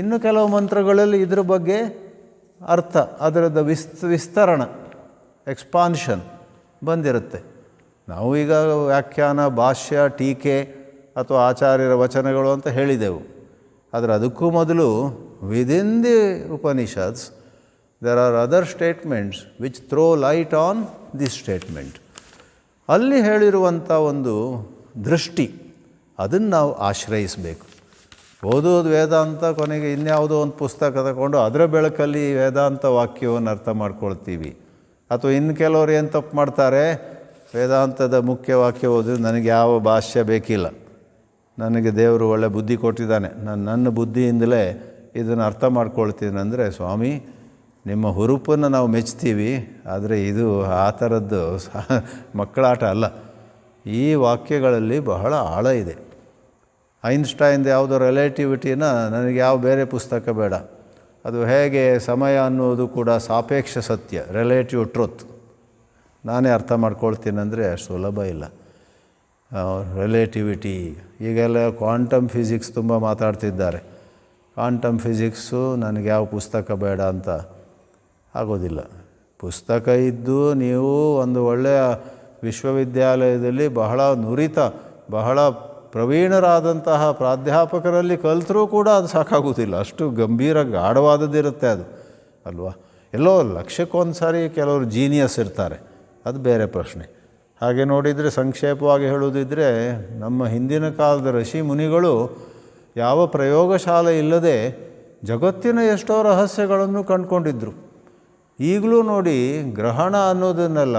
ಇನ್ನು ಕೆಲವು ಮಂತ್ರಗಳಲ್ಲಿ ಇದ್ರ ಬಗ್ಗೆ ಅರ್ಥ, ಅದರದ್ದು ವಿಸ್ತರಣ, ಎಕ್ಸ್ಪಾನ್ಷನ್ ಬಂದಿರುತ್ತೆ. ನಾವು ಈಗ ವ್ಯಾಖ್ಯಾನ, ಭಾಷ್ಯ, ಟೀಕೆ ಅಥವಾ ಆಚಾರ್ಯರ ವಚನಗಳು ಅಂತ ಹೇಳಿದೆವು. ಆದರೆ ಅದಕ್ಕೂ ಮೊದಲು within the Upanishads there are other statements which throw light on this statement. ಅಲ್ಲಿ ಹೇಳಿರುವಂಥ ಒಂದು ದೃಷ್ಟಿ, ಅದನ್ನು ನಾವು ಆಶ್ರಯಿಸಬೇಕು. ಓದೋದು ವೇದಾಂತ, ಕೊನೆಗೆ ಇನ್ಯಾವುದೋ ಒಂದು ಪುಸ್ತಕ ತಗೊಂಡು ಅದರ ಬೆಳಕಲ್ಲಿ ವೇದಾಂತ ವಾಕ್ಯವನ್ನು ಅರ್ಥ ಮಾಡ್ಕೊಳ್ತೀವಿ. ಅಥವಾ ಇನ್ನು ಕೆಲವರು ಏನು ತಪ್ಪು ಮಾಡ್ತಾರೆ, ವೇದಾಂತದ ಮುಖ್ಯ ವಾಕ್ಯ ಓದಿದ್ರೆ ನನಗೆ ಯಾವ ಭಾಷ್ಯ ಬೇಕಿಲ್ಲ, ನನಗೆ ದೇವರು ಒಳ್ಳೆ ಬುದ್ಧಿ ಕೊಟ್ಟಿದ್ದಾನೆ, ನನ್ನ ಬುದ್ಧಿಯಿಂದಲೇ ಇದನ್ನು ಅರ್ಥ ಮಾಡ್ಕೊಳ್ತೀನಿ ಅಂದರೆ, ಸ್ವಾಮಿ ನಿಮ್ಮ ಹುರುಪನ್ನು ನಾವು ಮೆಚ್ತೀವಿ, ಆದರೆ ಇದು ಆ ಥರದ್ದು ಮಕ್ಕಳಾಟ ಅಲ್ಲ. ಈ ವಾಕ್ಯಗಳಲ್ಲಿ ಬಹಳ ಆಳ ಇದೆ. ಐನ್ಸ್ಟೈನ್ದು ಯಾವುದೋ ರಿಲೇಟಿವಿಟಿನ ನನಗೆ ಯಾವ ಬೇರೆ ಪುಸ್ತಕ ಬೇಡ, ಅದು ಹೇಗೆ ಸಮಯ ಅನ್ನೋದು ಕೂಡ ಸಾಪೇಕ್ಷ ಸತ್ಯ, ರಿಲೇಟಿವ್ ಟ್ರುತ್, ನಾನೇ ಅರ್ಥ ಮಾಡ್ಕೊಳ್ತೀನಿ ಅಂದರೆ ಅಷ್ಟು ಸುಲಭ ಇಲ್ಲ. ರಿಲೇಟಿವಿಟಿ, ಈಗೆಲ್ಲ ಕ್ವಾಂಟಮ್ ಫಿಸಿಕ್ಸ್ ತುಂಬ ಮಾತಾಡ್ತಿದ್ದಾರೆ. ಕ್ವಾಂಟಮ್ ಫಿಸಿಕ್ಸು ನನಗೆ ಯಾವ ಪುಸ್ತಕ ಬೇಡ ಅಂತ ಆಗೋದಿಲ್ಲ. ಪುಸ್ತಕ ಇದ್ದು ನೀವು ಒಂದು ಒಳ್ಳೆಯ ವಿಶ್ವವಿದ್ಯಾಲಯದಲ್ಲಿ ಬಹಳ ನುರಿತ, ಬಹಳ ಪ್ರವೀಣರಾದಂತಹ ಪ್ರಾಧ್ಯಾಪಕರಲ್ಲಿ ಕಲಿತರೂ ಕೂಡ ಅದು ಸಾಕಾಗೋದಿಲ್ಲ, ಅಷ್ಟು ಗಂಭೀರ ಗಾಢವಾದದ್ದಿರುತ್ತೆ ಅದು ಅಲ್ವಾ. ಎಲ್ಲೋ ಲಕ್ಷಕ್ಕೊಂದು ಸಾರಿ ಕೆಲವರು ಜೀನಿಯಸ್ ಇರ್ತಾರೆ, ಅದು ಬೇರೆ ಪ್ರಶ್ನೆ. ಹಾಗೆ ನೋಡಿದರೆ ಸಂಕ್ಷೇಪವಾಗಿ ಹೇಳುವುದಿದ್ದರೆ, ನಮ್ಮ ಹಿಂದಿನ ಕಾಲದ ಋಷಿ ಮುನಿಗಳು ಯಾವ ಪ್ರಯೋಗಶಾಲೆ ಇಲ್ಲದೆ ಜಗತ್ತಿನ ಎಷ್ಟೋ ರಹಸ್ಯಗಳನ್ನು ಕಂಡುಕೊಂಡಿದ್ದರು. ಈಗಲೂ ನೋಡಿ, ಗ್ರಹಣ ಅನ್ನೋದನ್ನೆಲ್ಲ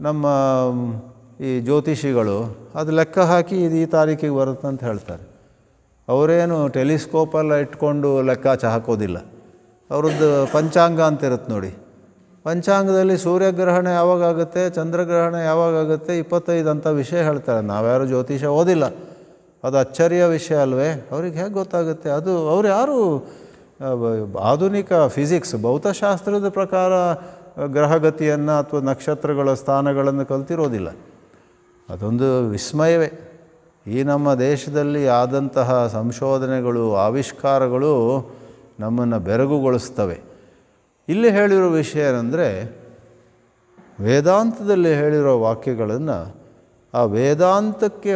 ನಮ್ಮ ಈ ಜ್ಯೋತಿಷಿಗಳು ಅದು ಲೆಕ್ಕ ಹಾಕಿ ಇದು ಈ ತಾರೀಕಿಗೆ ಬರುತ್ತೆ ಅಂತ ಹೇಳ್ತಾರೆ. ಅವರೇನು ಟೆಲಿಸ್ಕೋಪೆಲ್ಲ ಇಟ್ಕೊಂಡು ಲೆಕ್ಕಾಚಾರ ಹಾಕೋದಿಲ್ಲ. ಅವ್ರದ್ದು ಪಂಚಾಂಗ ಅಂತ ಇರುತ್ತೆ ನೋಡಿ, ಪಂಚಾಂಗದಲ್ಲಿ ಸೂರ್ಯಗ್ರಹಣ ಯಾವಾಗಾಗುತ್ತೆ, ಚಂದ್ರಗ್ರಹಣ ಯಾವಾಗಾಗುತ್ತೆ, 25 ಅಂತ ವಿಷಯ ಹೇಳ್ತಾರೆ. ನಾವ್ಯಾರು ಜ್ಯೋತಿಷ ಓದಿಲ್ಲ, ಅದು ಅಚ್ಚರಿಯ ವಿಷಯ ಅಲ್ವೇ, ಅವ್ರಿಗೆ ಹೇಗೆ ಗೊತ್ತಾಗುತ್ತೆ? ಅದು ಅವ್ರು ಯಾರು ಆಧುನಿಕ ಫಿಸಿಕ್ಸ್, ಭೌತಶಾಸ್ತ್ರದ ಪ್ರಕಾರ ಗ್ರಹಗತಿಯನ್ನು ಅಥವಾ ನಕ್ಷತ್ರಗಳ ಸ್ಥಾನಗಳನ್ನು ಕಲ್ತಿರೋದಿಲ್ಲ. ಅದೊಂದು ವಿಸ್ಮಯವೇ. ಈ ನಮ್ಮ ದೇಶದಲ್ಲಿ ಆದಂತಹ ಸಂಶೋಧನೆಗಳು, ಆವಿಷ್ಕಾರಗಳು ನಮ್ಮನ್ನು ಬೆರಗುಗೊಳಿಸ್ತವೆ. ಇಲ್ಲಿ ಹೇಳಿರೋ ವಿಷಯ ಏನಂದರೆ, ವೇದಾಂತದಲ್ಲಿ ಹೇಳಿರೋ ವಾಕ್ಯಗಳನ್ನು ಆ ವೇದಾಂತಕ್ಕೆ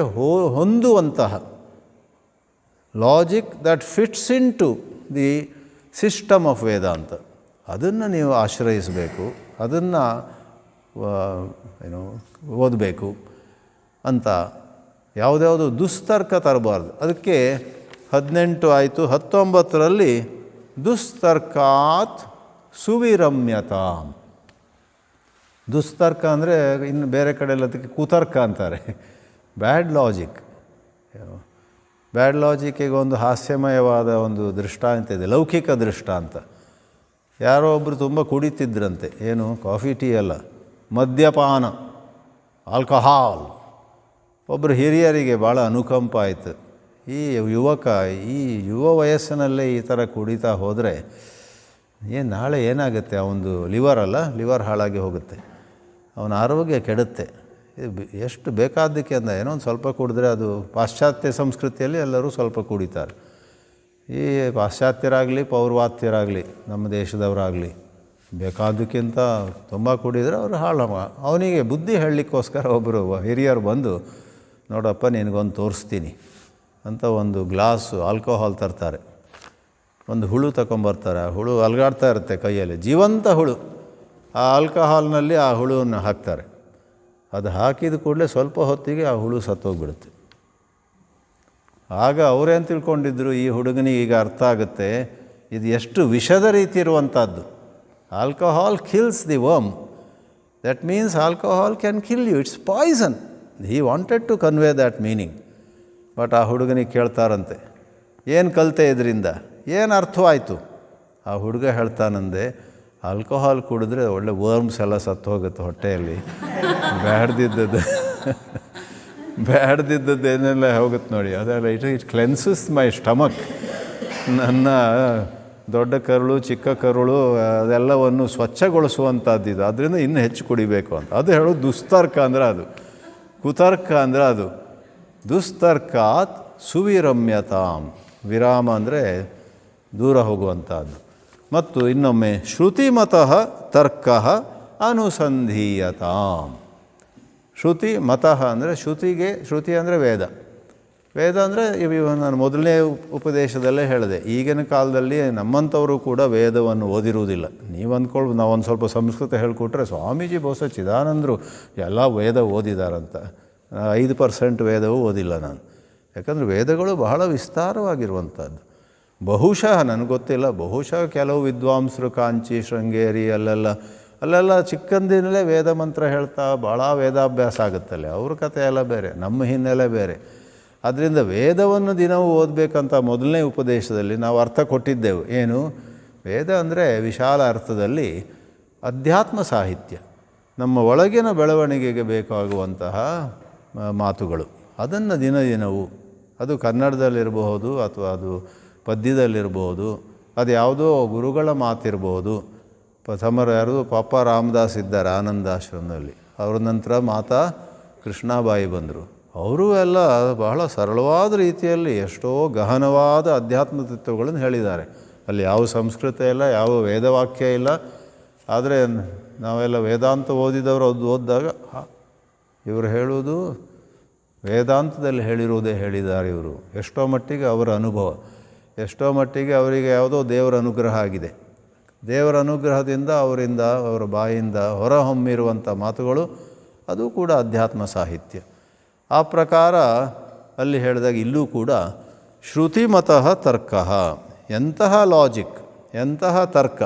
ಹೊಂದುವಂತಹ logic that fits into the system of Vedanta, ಅದನ್ನು ನೀವು ಆಶ್ರಯಿಸಬೇಕು, ಅದನ್ನು ಓದಬೇಕು ಅಂತ. ಯಾವುದ್ಯಾವುದು ದುಸ್ತರ್ಕ ತರಬಾರ್ದು. ಅದಕ್ಕೆ 18 ಆಯಿತು. 19ರಲ್ಲಿ ದುಸ್ತರ್ಕಾತ್ ಸುವಿರಮ್ಯತಾಂ. ದುಸ್ತರ್ಕ ಅಂದರೆ ಇನ್ನು ಬೇರೆ ಕಡೆಯಲ್ಲಿ ಅದಕ್ಕೆ ಕುತರ್ಕ ಅಂತಾರೆ, ಬ್ಯಾಡ್ ಲಾಜಿಕ್. ಬ್ಯಾಡ್ ಲಾಜಿಕ್ಕಿಗೆ ಒಂದು ಹಾಸ್ಯಮಯವಾದ ಒಂದು ದೃಷ್ಟಾಂತ ಇದೆ, ಲೌಕಿಕ ದೃಷ್ಟಾಂತ. ಯಾರೋ ಒಬ್ಬರು ತುಂಬ ಕುಡಿತಿದ್ರಂತೆ, ಏನು ಕಾಫಿ ಟೀ ಅಲ್ಲ, ಮದ್ಯಪಾನ, ಆಲ್ಕಹಾಲ್. ಒಬ್ಬರು ಹಿರಿಯರಿಗೆ ಭಾಳ ಅನುಕಂಪ ಆಯಿತು. ಈ ಯುವ ವಯಸ್ಸಿನಲ್ಲೇ ಈ ಥರ ಕುಡಿತಾ ಹೋದರೆ ನಾಳೆ ಏನಾಗುತ್ತೆ, ಅವನದು ಲಿವರ್ ಹಾಳಾಗಿ ಹೋಗುತ್ತೆ, ಅವನ ಆರೋಗ್ಯ ಕೆಡುತ್ತೆ. ಎಷ್ಟು ಬೇಕಾದ್ದಕ್ಕೆ ಅಂದ ಏನೋ ಒಂದು ಸ್ವಲ್ಪ ಕುಡಿದ್ರೆ, ಅದು ಪಾಶ್ಚಾತ್ಯ ಸಂಸ್ಕೃತಿಯಲ್ಲಿ ಎಲ್ಲರೂ ಸ್ವಲ್ಪ ಕುಡಿತಾರೆ. ಈ ಪಾಶ್ಚಾತ್ಯರಾಗಲಿ ಪೌರ್ವಾತ್ಯರಾಗಲಿ ನಮ್ಮ ದೇಶದವರಾಗಲಿ ಬೇಕಾದಕ್ಕಿಂತ ತುಂಬ ಕುಡಿದರೆ ಅವರು ಅವನಿಗೆ ಬುದ್ಧಿ ಹೇಳಲಿಕ್ಕೋಸ್ಕರ ಒಬ್ಬರು ಹಿರಿಯರು ಬಂದು, ನೋಡಪ್ಪ ನಿನಗೊಂದು ತೋರಿಸ್ತೀನಿ ಅಂತ ಒಂದು ಗ್ಲಾಸು ಆಲ್ಕೋಹಾಲ್ ತರ್ತಾರೆ. ಒಂದು ಹುಳು ತಗೊಂಬರ್ತಾರೆ. ಆ ಹುಳು ಅಲಗಾಡ್ತಾ ಇರುತ್ತೆ ಕೈಯಲ್ಲಿ, ಜೀವಂತ ಹುಳು. ಆ ಆಲ್ಕೋಹಾಲ್ನಲ್ಲಿ ಆ ಹುಳುವನ್ನು ಹಾಕ್ತಾರೆ. ಅದು ಹಾಕಿದ ಕೂಡಲೇ ಸ್ವಲ್ಪ ಹೊತ್ತಿಗೆ ಆ ಹುಳು ಸತ್ತೋಗ್ಬಿಡುತ್ತೆ. ಆಗ ಅವರೇನು ತಿಳ್ಕೊಂಡಿದ್ರು, ಈ ಹುಡುಗನಿಗೆ ಈಗ ಅರ್ಥ ಆಗುತ್ತೆ, ಇದು ಎಷ್ಟು ವಿಷದ ರೀತಿ ಇರುವಂಥದ್ದು. Alcohol kills the worm. That means alcohol can kill you, it's poison. He wanted to convey that meaning. But ಆ ಹುಡುಗನಿಗೆ ಕೇಳ್ತಾರಂತೆ, ಏನು ಕಲಿತೆ ಇದರಿಂದ, ಏನು ಅರ್ಥವಾಯಿತು? ಆ ಹುಡುಗ ಹೇಳ್ತಾನಂದೆ, ಆಲ್ಕೋಹಾಲ್ ಕುಡಿದ್ರೆ ಒಳ್ಳೆ ವರ್ಮ್ಸ್ ಎಲ್ಲ ಸತ್ತು ಹೋಗುತ್ತೆ ಹೊಟ್ಟೆಯಲ್ಲಿ, ಬ್ಯಾಡ್ದಿದ್ದದ್ದು ಏನೆಲ್ಲ ಹೋಗುತ್ತೆ ನೋಡಿ, ಅದೆಲ್ಲ ಇಟ್ ಕ್ಲೆನ್ಸಸ್ ಮೈ ಸ್ಟಮಕ್. ನನ್ನ ದೊಡ್ಡ ಕರುಳು ಚಿಕ್ಕ ಕರುಳು ಅದೆಲ್ಲವನ್ನು ಸ್ವಚ್ಛಗೊಳಿಸುವಂಥದ್ದಿದು, ಅದರಿಂದ ಇನ್ನೂ ಹೆಚ್ಚು ಕುಡಿಬೇಕು ಅಂತ. ಅದು ಹೇಳೋದು ದುಸ್ತರ್ಕ ಅಂದರೆ ಅದು, ಕುತರ್ಕ ಅಂದರೆ ಅದು. ದುಸ್ತರ್ಕಾತ್ ಸುವಿರಮ್ಯತಾಂ, ವಿರಾಮ ಅಂದರೆ ದೂರ ಹೋಗುವಂಥದ್ದು. ಮತ್ತು ಇನ್ನೊಮ್ಮೆ ಶ್ರುತಿಮತಃ ತರ್ಕಃ ಅನುಸಂಧೀಯತಾಂ. ಶ್ರುತಿ ಮತಃ ಅಂದರೆ ಶ್ರುತಿ ಅಂದರೆ ವೇದ. ವೇದ ಅಂದರೆ ನಾನು ಮೊದಲನೇ ಉಪದೇಶದಲ್ಲೇ ಹೇಳಿದೆ, ಈಗಿನ ಕಾಲದಲ್ಲಿ ನಮ್ಮಂಥವರು ಕೂಡ ವೇದವನ್ನು ಓದಿರುವುದಿಲ್ಲ. ನೀವು ಅಂದ್ಕೊಂಡು ನಾವು ಒಂದು ಸ್ವಲ್ಪ ಸಂಸ್ಕೃತ ಹೇಳಿಕೊಟ್ರೆ ಸ್ವಾಮೀಜಿ ಬಹುಶಃ ಚಿದಾನಂದರು ಎಲ್ಲ ವೇದ ಓದಿದಾರಂತ. 5% ವೇದವೂ ಓದಿಲ್ಲ ನಾನು. ಯಾಕಂದರೆ ವೇದಗಳು ಬಹಳ ವಿಸ್ತಾರವಾಗಿರುವಂಥದ್ದು. ಬಹುಶಃ ನನಗೆ ಗೊತ್ತಿಲ್ಲ, ಬಹುಶಃ ಕೆಲವು ವಿದ್ವಾಂಸರು ಕಾಂಚಿ ಶೃಂಗೇರಿ ಅಲ್ಲೆಲ್ಲ ಚಿಕ್ಕಂದಿನಲ್ಲೇ ವೇದ ಮಂತ್ರ ಹೇಳ್ತಾ ಭಾಳ ವೇದಾಭ್ಯಾಸ ಆಗುತ್ತಲ್ಲ, ಅವ್ರ ಕಥೆ ಎಲ್ಲ ಬೇರೆ, ನಮ್ಮ ಹಿನ್ನೆಲೆ ಬೇರೆ. ಆದ್ದರಿಂದ ವೇದವನ್ನು ದಿನವೂ ಓದಬೇಕಂತ ಮೊದಲನೇ ಉಪದೇಶದಲ್ಲಿ ನಾವು ಅರ್ಥ ಕೊಟ್ಟಿದ್ದೆವು. ಏನು? ವೇದ ಅಂದರೆ ವಿಶಾಲ ಅರ್ಥದಲ್ಲಿ ಅಧ್ಯಾತ್ಮ ಸಾಹಿತ್ಯ, ನಮ್ಮ ಒಳಗಿನ ಬೆಳವಣಿಗೆಗೆ ಬೇಕಾಗುವಂತಹ ಮಾತುಗಳು. ಅದನ್ನು ದಿನವೂ, ಅದು ಕನ್ನಡದಲ್ಲಿರಬಹುದು ಅಥವಾ ಅದು ಪದ್ಯದಲ್ಲಿರ್ಬೋದು, ಅದು ಯಾವುದೋ ಗುರುಗಳ ಮಾತಿರ್ಬೋದು. ಯಾರು ಪಾಪ ರಾಮದಾಸ್ ಇದ್ದಾರೆ ಆನಂದಾಶ್ರಮದಲ್ಲಿ, ಅವ್ರ ನಂತರ ಮಾತಾ ಕೃಷ್ಣಾಬಾಯಿ ಬಂದರು. ಅವರು ಎಲ್ಲ ಬಹಳ ಸರಳವಾದ ರೀತಿಯಲ್ಲಿ ಎಷ್ಟೋ ಗಹನವಾದ ಅಧ್ಯಾತ್ಮ ತತ್ವಗಳನ್ನು ಹೇಳಿದ್ದಾರೆ. ಅಲ್ಲಿ ಯಾವ ಸಂಸ್ಕೃತ ಇಲ್ಲ, ಯಾವ ವೇದವಾಕ್ಯ ಇಲ್ಲ. ಆದರೆ ನಾವೆಲ್ಲ ವೇದಾಂತ ಓದಿದವರು ಅದು ಓದಿದಾಗ ಇವರು ಹೇಳುವುದು ವೇದಾಂತದಲ್ಲಿ ಹೇಳಿರುವುದೇ ಹೇಳಿದ್ದಾರೆ ಇವರು. ಎಷ್ಟೋ ಮಟ್ಟಿಗೆ ಅವರ ಅನುಭವ, ಎಷ್ಟೋ ಮಟ್ಟಿಗೆ ಅವರಿಗೆ ಯಾವುದೋ ದೇವರ ಅನುಗ್ರಹ ಆಗಿದೆ. ದೇವರ ಅನುಗ್ರಹದಿಂದ ಅವರ ಬಾಯಿಂದ ಹೊರಹೊಮ್ಮಿರುವಂಥ ಮಾತುಗಳು, ಅದು ಕೂಡ ಅಧ್ಯಾತ್ಮ ಸಾಹಿತ್ಯ. ಆ ಪ್ರಕಾರ ಅಲ್ಲಿ ಹೇಳಿದಾಗ ಇಲ್ಲೂ ಕೂಡ ಶ್ರುತಿಮತಃ ತರ್ಕಃ. ಎಂತಹ ಲಾಜಿಕ್, ಎಂತಹ ತರ್ಕ!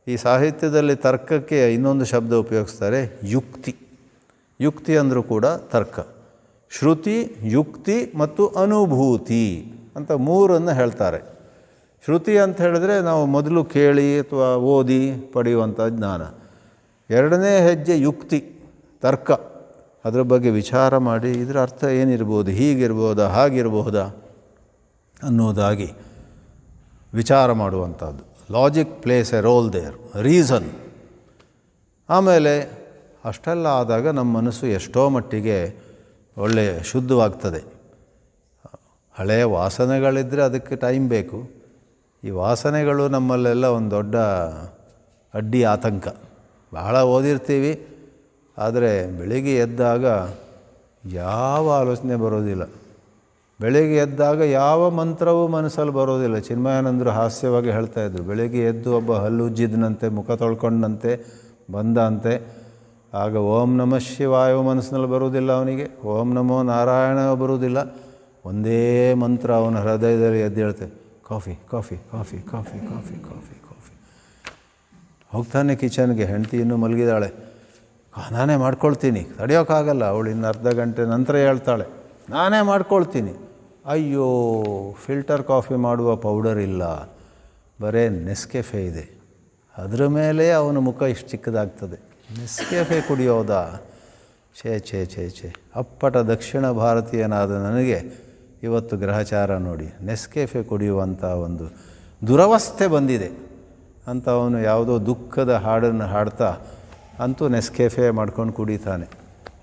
ಈ ಸಾಹಿತ್ಯದಲ್ಲಿ ತರ್ಕಕ್ಕೆ ಇನ್ನೊಂದು ಶಬ್ದ ಉಪಯೋಗಿಸ್ತಾರೆ, ಯುಕ್ತಿ. ಯುಕ್ತಿ ಅಂದರೂ ಕೂಡ ತರ್ಕ. ಶ್ರುತಿ, ಯುಕ್ತಿ ಮತ್ತು ಅನುಭೂತಿ ಅಂತ ಮೂರನ್ನು ಹೇಳ್ತಾರೆ. ಶ್ರುತಿ ಅಂತ ಹೇಳಿದ್ರೆ ನಾವು ಮೊದಲು ಕೇಳಿ ಅಥವಾ ಓದಿ ಪಡೆಯುವಂಥ ಜ್ಞಾನ. ಎರಡನೇ ಹೆಜ್ಜೆ ಯುಕ್ತಿ, ತರ್ಕ. ಅದರ ಬಗ್ಗೆ ವಿಚಾರ ಮಾಡಿ ಇದರ ಅರ್ಥ ಏನಿರ್ಬೋದು, ಹೀಗಿರ್ಬೋದಾ ಹಾಗಿರ್ಬೋದಾ ಅನ್ನೋದಾಗಿ ವಿಚಾರ ಮಾಡುವಂಥದ್ದು. Logic plays a role there, reason. ಆಮೇಲೆ ಅಷ್ಟೆಲ್ಲ ಆದಾಗ ನಮ್ಮ ಮನಸ್ಸು ಎಷ್ಟೋ ಮಟ್ಟಿಗೆ ಒಳ್ಳೆಯ ಶುದ್ಧವಾಗ್ತದೆ. ಹಳೆಯ ವಾಸನೆಗಳಿದ್ದರೆ ಅದಕ್ಕೆ ಟೈಮ್ ಬೇಕು. ಈ ವಾಸನೆಗಳು ನಮ್ಮಲ್ಲೆಲ್ಲ ಒಂದು ದೊಡ್ಡ ಅಡ್ಡಿ, ಆತಂಕ. ಬಹಳ ಓದಿರ್ತೀವಿ, ಆದರೆ ಬೆಳಿಗ್ಗೆ ಎದ್ದಾಗ ಯಾವ ಆಲೋಚನೆ ಬರೋದಿಲ್ಲ. ಬೆಳಿಗ್ಗೆ ಎದ್ದಾಗ ಯಾವ ಮಂತ್ರವೂ ಮನಸ್ಸಲ್ಲಿ ಬರೋದಿಲ್ಲ. ಚಿನ್ಮಯಾನಂದರು ಹಾಸ್ಯವಾಗಿ ಹೇಳ್ತಾಯಿದ್ರು, ಬೆಳಿಗ್ಗೆ ಎದ್ದು ಒಬ್ಬ ಹಲ್ಲುಜ್ಜಿದನಂತೆ, ಮುಖ ತೊಳ್ಕೊಂಡಂತೆ ಬಂದ ಅಂತೆ. ಆಗ ಓಂ ನಮಃ ಶಿವಾಯ ಮನಸ್ಸಿನಲ್ಲಿ ಬರುವುದಿಲ್ಲ ಅವನಿಗೆ, ಓಂ ನಮೋ ನಾರಾಯಣ ಬರುವುದಿಲ್ಲ. ಒಂದೇ ಮಂತ್ರ ಅವನ ಹೃದಯದಲ್ಲಿ ಎದ್ದು ಹೇಳ್ತೇವೆ, coffee coffee coffee coffee coffee coffee coffee. ಹೋಗ್ತಾನೆ ಕಿಚನ್ಗೆ, ಹೆಂಡತಿ ಇನ್ನೂ ಮಲಗಿದಾಳೆ. ನಾನೇ ಮಾಡ್ಕೊಳ್ತೀನಿ, ತಡೆಯೋಕ್ಕಾಗಲ್ಲ. ಅವಳು ಇನ್ನು ಅರ್ಧ ಗಂಟೆ ನಂತರ ಹೇಳ್ತಾಳೆ, ನಾನೇ ಮಾಡ್ಕೊಳ್ತೀನಿ. ಅಯ್ಯೋ, ಫಿಲ್ಟರ್ ಕಾಫಿ ಮಾಡುವ ಪೌಡರ್ ಇಲ್ಲ, ಬರೇ ನೆಸ್ಕೆಫೆ ಇದೆ. ಅದರ ಮೇಲೆ ಅವನ ಮುಖ ಇಷ್ಟು ಚಿಕ್ಕದಾಗ್ತದೆ. ನೆಸ್ಕೆಫೆ ಕುಡಿಯೋದಾ? ಛೇ ಛೇ ಛೇ ಛೇ. ಅಪ್ಪಟ ದಕ್ಷಿಣ ಭಾರತೀಯನಾದ ನನಗೆ ಇವತ್ತು ಗ್ರಹಚಾರ ನೋಡಿ, ನೆಸ್ಕೆಫೆ ಕುಡಿಯುವಂಥ ಒಂದು ದುರವಸ್ಥೆ ಬಂದಿದೆ ಅಂತ ಅವನು ಯಾವುದೋ ದುಃಖದ ಹಾಡನ್ನು ಹಾಡ್ತಾ ಅಂತೂ ನೆಸ್ಕೆಫೆ ಮಾಡ್ಕೊಂಡು ಕುಡಿತಾನೆ.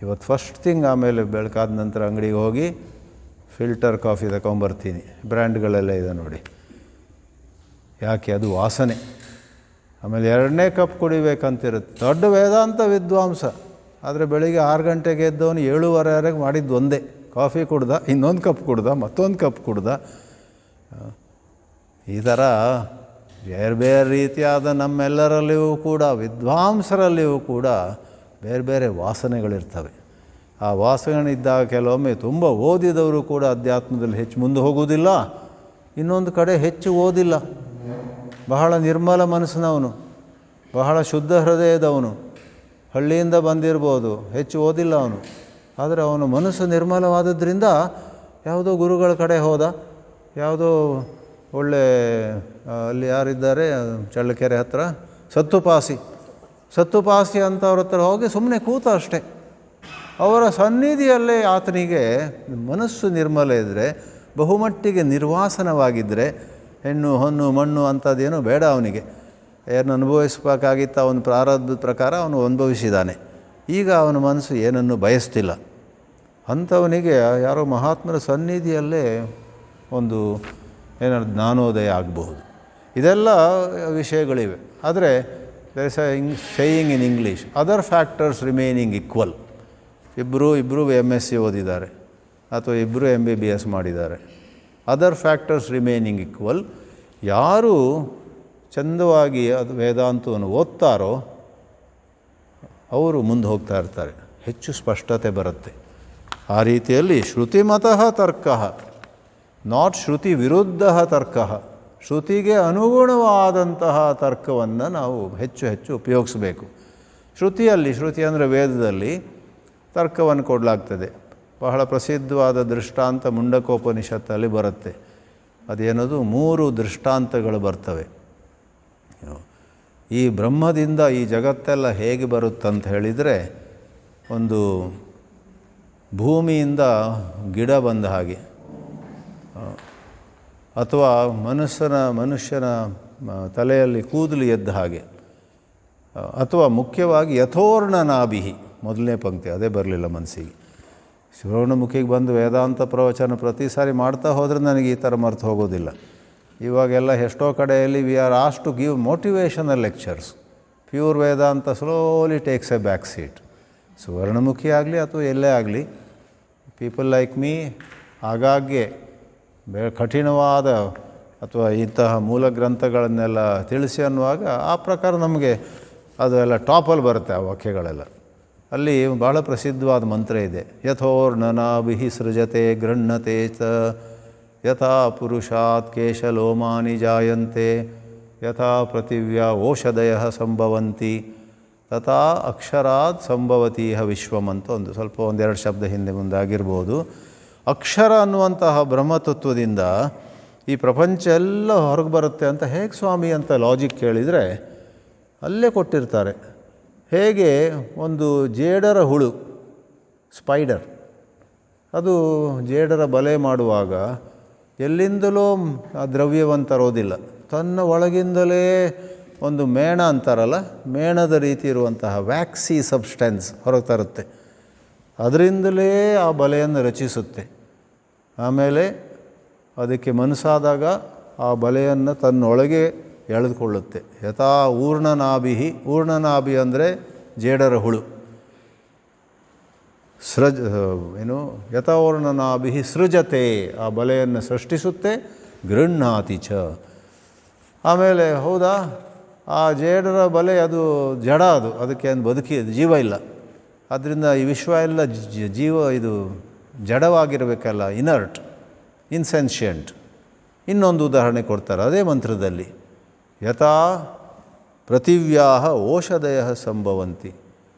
ಇವತ್ತು ಫಸ್ಟ್ ಥಿಂಗ್, ಆಮೇಲೆ ಬೆಳಕಾದ ನಂತರ ಅಂಗಡಿಗೆ ಹೋಗಿ ಫಿಲ್ಟರ್ ಕಾಫಿ ತಗೊಂಬರ್ತೀನಿ. ಬ್ರ್ಯಾಂಡ್ಗಳೆಲ್ಲ ಇದೆ ನೋಡಿ. ಯಾಕೆ? ಅದು ವಾಸನೆ. ಆಮೇಲೆ 2ನೇ ಕಪ್ ಕುಡಿಬೇಕಂತಿರುತ್ತೆ. ದೊಡ್ಡ ವೇದಾಂತ ವಿದ್ವಾಂಸ, ಆದರೆ ಬೆಳಿಗ್ಗೆ 6 ಗಂಟೆಗೆ ಎದ್ದವನು 7:30ವರೆಗೆ ಮಾಡಿದ್ದು ಒಂದೇ. ಕಾಫಿ ಕುಡ್ದ, ಇನ್ನೊಂದು ಕಪ್ ಕುಡ್ದ, ಮತ್ತೊಂದು ಕಪ್ ಕುಡ್ದ. ಈ ಥರ ಬೇರೆ ಬೇರೆ ರೀತಿಯಾದ ನಮ್ಮೆಲ್ಲರಲ್ಲಿಯೂ ಕೂಡ, ವಿದ್ವಾಂಸರಲ್ಲಿಯೂ ಕೂಡ ಬೇರೆ ಬೇರೆ ವಾಸನೆಗಳಿರ್ತವೆ. ಆ ವಾಸನೆಗಳಿದ್ದಾಗ ಕೆಲವೊಮ್ಮೆ ತುಂಬ ಓದಿದವರು ಕೂಡ ಅಧ್ಯಾತ್ಮದಲ್ಲಿ ಹೆಚ್ಚು ಮುಂದೆ ಹೋಗುವುದಿಲ್ಲ, ಇನ್ನೊಂದು ಕಡೆ ಹೆಚ್ಚು ಓದಿಲ್ಲ. ಬಹಳ ನಿರ್ಮಲ ಮನಸ್ಸಿನವನು, ಬಹಳ ಶುದ್ಧ ಹೃದಯದವನು, ಹಳ್ಳಿಯಿಂದ ಬಂದಿರ್ಬೋದು, ಹೆಚ್ಚು ಓದಿಲ್ಲ ಅವನು, ಆದರೆ ಅವನ ಮನಸ್ಸು ನಿರ್ಮಲವಾದದ್ರಿಂದ ಯಾವುದೋ ಗುರುಗಳ ಕಡೆ ಹೋದ, ಯಾವುದೋ ಒಳ್ಳೆ ಅಲ್ಲಿ ಯಾರಿದ್ದಾರೆ ಚಳ್ಳಕೆರೆ ಹತ್ರ ಸತ್ತುಪಾಸಿ ಅಂತವ್ರ ಹತ್ರ ಹೋಗಿ ಸುಮ್ಮನೆ ಕೂತ ಅಷ್ಟೆ. ಅವರ ಸನ್ನಿಧಿಯಲ್ಲೇ ಆತನಿಗೆ ಮನಸ್ಸು ನಿರ್ಮಲ ಇದ್ದರೆ, ಬಹುಮಟ್ಟಿಗೆ ನಿರ್ವಾಸನವಾಗಿದ್ದರೆ, ಹೆಣ್ಣು ಹೊನ್ನು ಮಣ್ಣು ಅಂಥದ್ದೇನೂ ಬೇಡ ಅವನಿಗೆ. ಏನು ಅನುಭವಿಸಬೇಕಾಗಿತ್ತು ಅವನ ಪ್ರಾರಬ್ಧದ ಪ್ರಕಾರ ಅವನು ಅನುಭವಿಸಿದ್ದಾನೆ. ಈಗ ಅವನ ಮನಸ್ಸು ಏನನ್ನು ಬಯಸ್ತಿಲ್ಲ. ಅಂಥವನಿಗೆ ಯಾರೋ ಮಹಾತ್ಮರ ಸನ್ನಿಧಿಯಲ್ಲೇ ಒಂದು ಏನಾದ್ರು ಜ್ಞಾನೋದಯ ಆಗಬಹುದು. ಇದೆಲ್ಲ ವಿಷಯಗಳಿವೆ. ಆದರೆ there is a saying in English, other factors remaining equal. ಇಬ್ಬರು MSc ಓದಿದ್ದಾರೆ ಅಥವಾ ಇಬ್ಬರು MBBS ಮಾಡಿದ್ದಾರೆ. Other factors remaining equal. ಯಾರು ಚಂದವಾಗಿ ಅದು ವೇದಾಂತವನ್ನು ಓದ್ತಾರೋ ಅವರು ಮುಂದೆ ಹೋಗ್ತಾ ಇರ್ತಾರೆ, ಹೆಚ್ಚು ಸ್ಪಷ್ಟತೆ ಬರುತ್ತೆ. ಆ ರೀತಿಯಲ್ಲಿ ಶ್ರುತಿಮತಃ ತರ್ಕಃ, ನಾಟ್ ಶ್ರುತಿ ವಿರುದ್ಧ ತರ್ಕಃ. ಶ್ರುತಿಗೆ ಅನುಗುಣವಾದಂತಹ ತರ್ಕವನ್ನು ನಾವು ಹೆಚ್ಚು ಉಪಯೋಗಿಸಬೇಕು. ಶ್ರುತಿ ಅಂದರೆ ವೇದದಲ್ಲಿ ತರ್ಕವನ್ನು ಕೊಡಲಾಗ್ತದೆ. ಬಹಳ ಪ್ರಸಿದ್ಧವಾದ ದೃಷ್ಟಾಂತ ಮುಂಡಕೋಪನಿಷತ್ತಲ್ಲಿ ಬರುತ್ತೆ. ಅದೇನದು 3 ದೃಷ್ಟಾಂತಗಳು ಬರ್ತವೆ. ಈ ಬ್ರಹ್ಮದಿಂದ ಈ ಜಗತ್ತೆಲ್ಲ ಹೇಗೆ ಬರುತ್ತಂತ ಹೇಳಿದರೆ, ಒಂದು ಭೂಮಿಯಿಂದ ಗಿಡ ಬಂದ ಹಾಗೆ, ಅಥವಾ ಮನುಷ್ಯನ ತಲೆಯಲ್ಲಿ ಕೂದಲು ಎದ್ದ ಹಾಗೆ, ಅಥವಾ ಮುಖ್ಯವಾಗಿ ಯಥೋರ್ಣನಾಭಿಹಿ, ಮೊದಲನೇ ಪಂಕ್ತಿ ಅದೇ ಬರಲಿಲ್ಲ ಮನಸ್ಸಿಗೆ. ಶ್ರವಣಮುಖಿಗೆ ಬಂದು ವೇದಾಂತ ಪ್ರವಚನ ಪ್ರತಿ ಸಾರಿ ಮಾಡ್ತಾ ಹೋದರೆ ನನಗೆ ಈ ಥರ ಮರ್ತು ಹೋಗೋದಿಲ್ಲ. ಇವಾಗೆಲ್ಲ ಎಷ್ಟೋ ಕಡೆಯಲ್ಲಿ we are asked to give motivational lectures. Pure Vedanta slowly takes a back seat. Suvarnamukhi ಆಗಲಿ ಅಥವಾ ಎಲ್ಲೇ ಆಗಲಿ, ಪೀಪಲ್ ಲೈಕ್ ಮೀ ಆಗಾಗ್ಗೆ ಕಠಿಣವಾದ ಅಥವಾ ಇಂತಹ ಮೂಲ ಗ್ರಂಥಗಳನ್ನೆಲ್ಲ ತಿಳಿಸಿ ಅನ್ನುವಾಗ ಆ ಪ್ರಕಾರ ನಮಗೆ ಅದು ಎಲ್ಲ ಟಾಪಲ್ಲಿ ಬರುತ್ತೆ ಆ ವಾಕ್ಯಗಳೆಲ್ಲ. ಅಲ್ಲಿ ಭಾಳ ಪ್ರಸಿದ್ಧವಾದ ಮಂತ್ರ ಇದೆ, ಯಥೋರ್ಣನಾಭಿಹಿ ಸೃಜತೆ ಗೃಹ್ಣತೆ ಚ ಯಥಾ ಪುರುಷಾತ್ ಕೇಶಲೋಮಾನಿ ಜಾಯಂತೆ ಯಥಾ ಪೃಥಿವ್ಯಾ ಓಷಧಯಃ ಸಂಭವಂತಿ ತಥಾ ಅಕ್ಷರಾತ್ ಸಂಭವತೀಹ ವಿಶ್ವಂ ಅಂತ ಒಂದೆರಡು ಶಬ್ದ ಹಿಂದೆ ಮುಂದಾಗಿರ್ಬೋದು. ಅಕ್ಷರ ಅನ್ನುವಂತಹ ಬ್ರಹ್ಮತತ್ವದಿಂದ ಈ ಪ್ರಪಂಚ ಎಲ್ಲ ಹೊರಗೆ ಬರುತ್ತೆ ಅಂತ ಹೇಗೆ ಸ್ವಾಮಿ ಅಂತ ಲಾಜಿಕ್ ಕೇಳಿದರೆ ಅಲ್ಲೇ ಕೊಟ್ಟಿರ್ತಾರೆ. ಹೇಗೆ ಒಂದು ಜೇಡರ ಹುಳು, ಸ್ಪೈಡರ್, ಅದು ಜೇಡರ ಬಲೆ ಮಾಡುವಾಗ ಎಲ್ಲಿಂದಲೂ ಆ ದ್ರವ್ಯವನ್ನು ತರೋದಿಲ್ಲ, ತನ್ನ ಒಳಗಿಂದಲೇ ಒಂದು ಮೇಣ ಅಂತಾರಲ್ಲ, ಮೇಣದ ರೀತಿ ಇರುವಂತಹ ವ್ಯಾಕ್ಸಿ ಸಬ್ಸ್ಟೆನ್ಸ್ ಹೊರಗೆ ತರುತ್ತೆ. ಅದರಿಂದಲೇ ಆ ಬಲೆಯನ್ನು ರಚಿಸುತ್ತೆ. ಆಮೇಲೆ ಅದಕ್ಕೆ ಮನಸ್ಸಾದಾಗ ಆ ಬಲೆಯನ್ನು ತನ್ನೊಳಗೆ ಎಳೆದುಕೊಳ್ಳುತ್ತೆ. ಯಥಾ ಊರ್ಣನಾಭಿಹಿ, ಊರ್ಣನಾಭಿ ಅಂದರೆ ಜೇಡರ ಹುಳು, ಯಥಾ ಊರ್ಣನಾಭಿ ಸೃಜತೆ, ಆ ಬಲೆಯನ್ನು ಸೃಷ್ಟಿಸುತ್ತೆ, ಗೃಹ್ಣಾತಿ ಚ. ಆಮೇಲೆ ಹೌದಾ, ಆ ಜೇಡರ ಬಲೆ ಅದು ಜಡ, ಅದಕ್ಕೆ ಬದುಕಿ ಜೀವ ಇಲ್ಲ. ಆದ್ದರಿಂದ ಈ ವಿಶ್ವ ಎಲ್ಲ ಇದು ಜಡವಾಗಿರಬೇಕಲ್ಲ, ಇನರ್ಟ್, ಇನ್ಸೆನ್ಷಿಯಂಟ್. ಇನ್ನೊಂದು ಉದಾಹರಣೆ ಕೊಡ್ತಾರೆ ಅದೇ ಮಂತ್ರದಲ್ಲಿ, ಯಥಾ ಪೃಥಿವ್ಯಾಹ ಓಷಧಯ ಸಂಭವಂತಿ.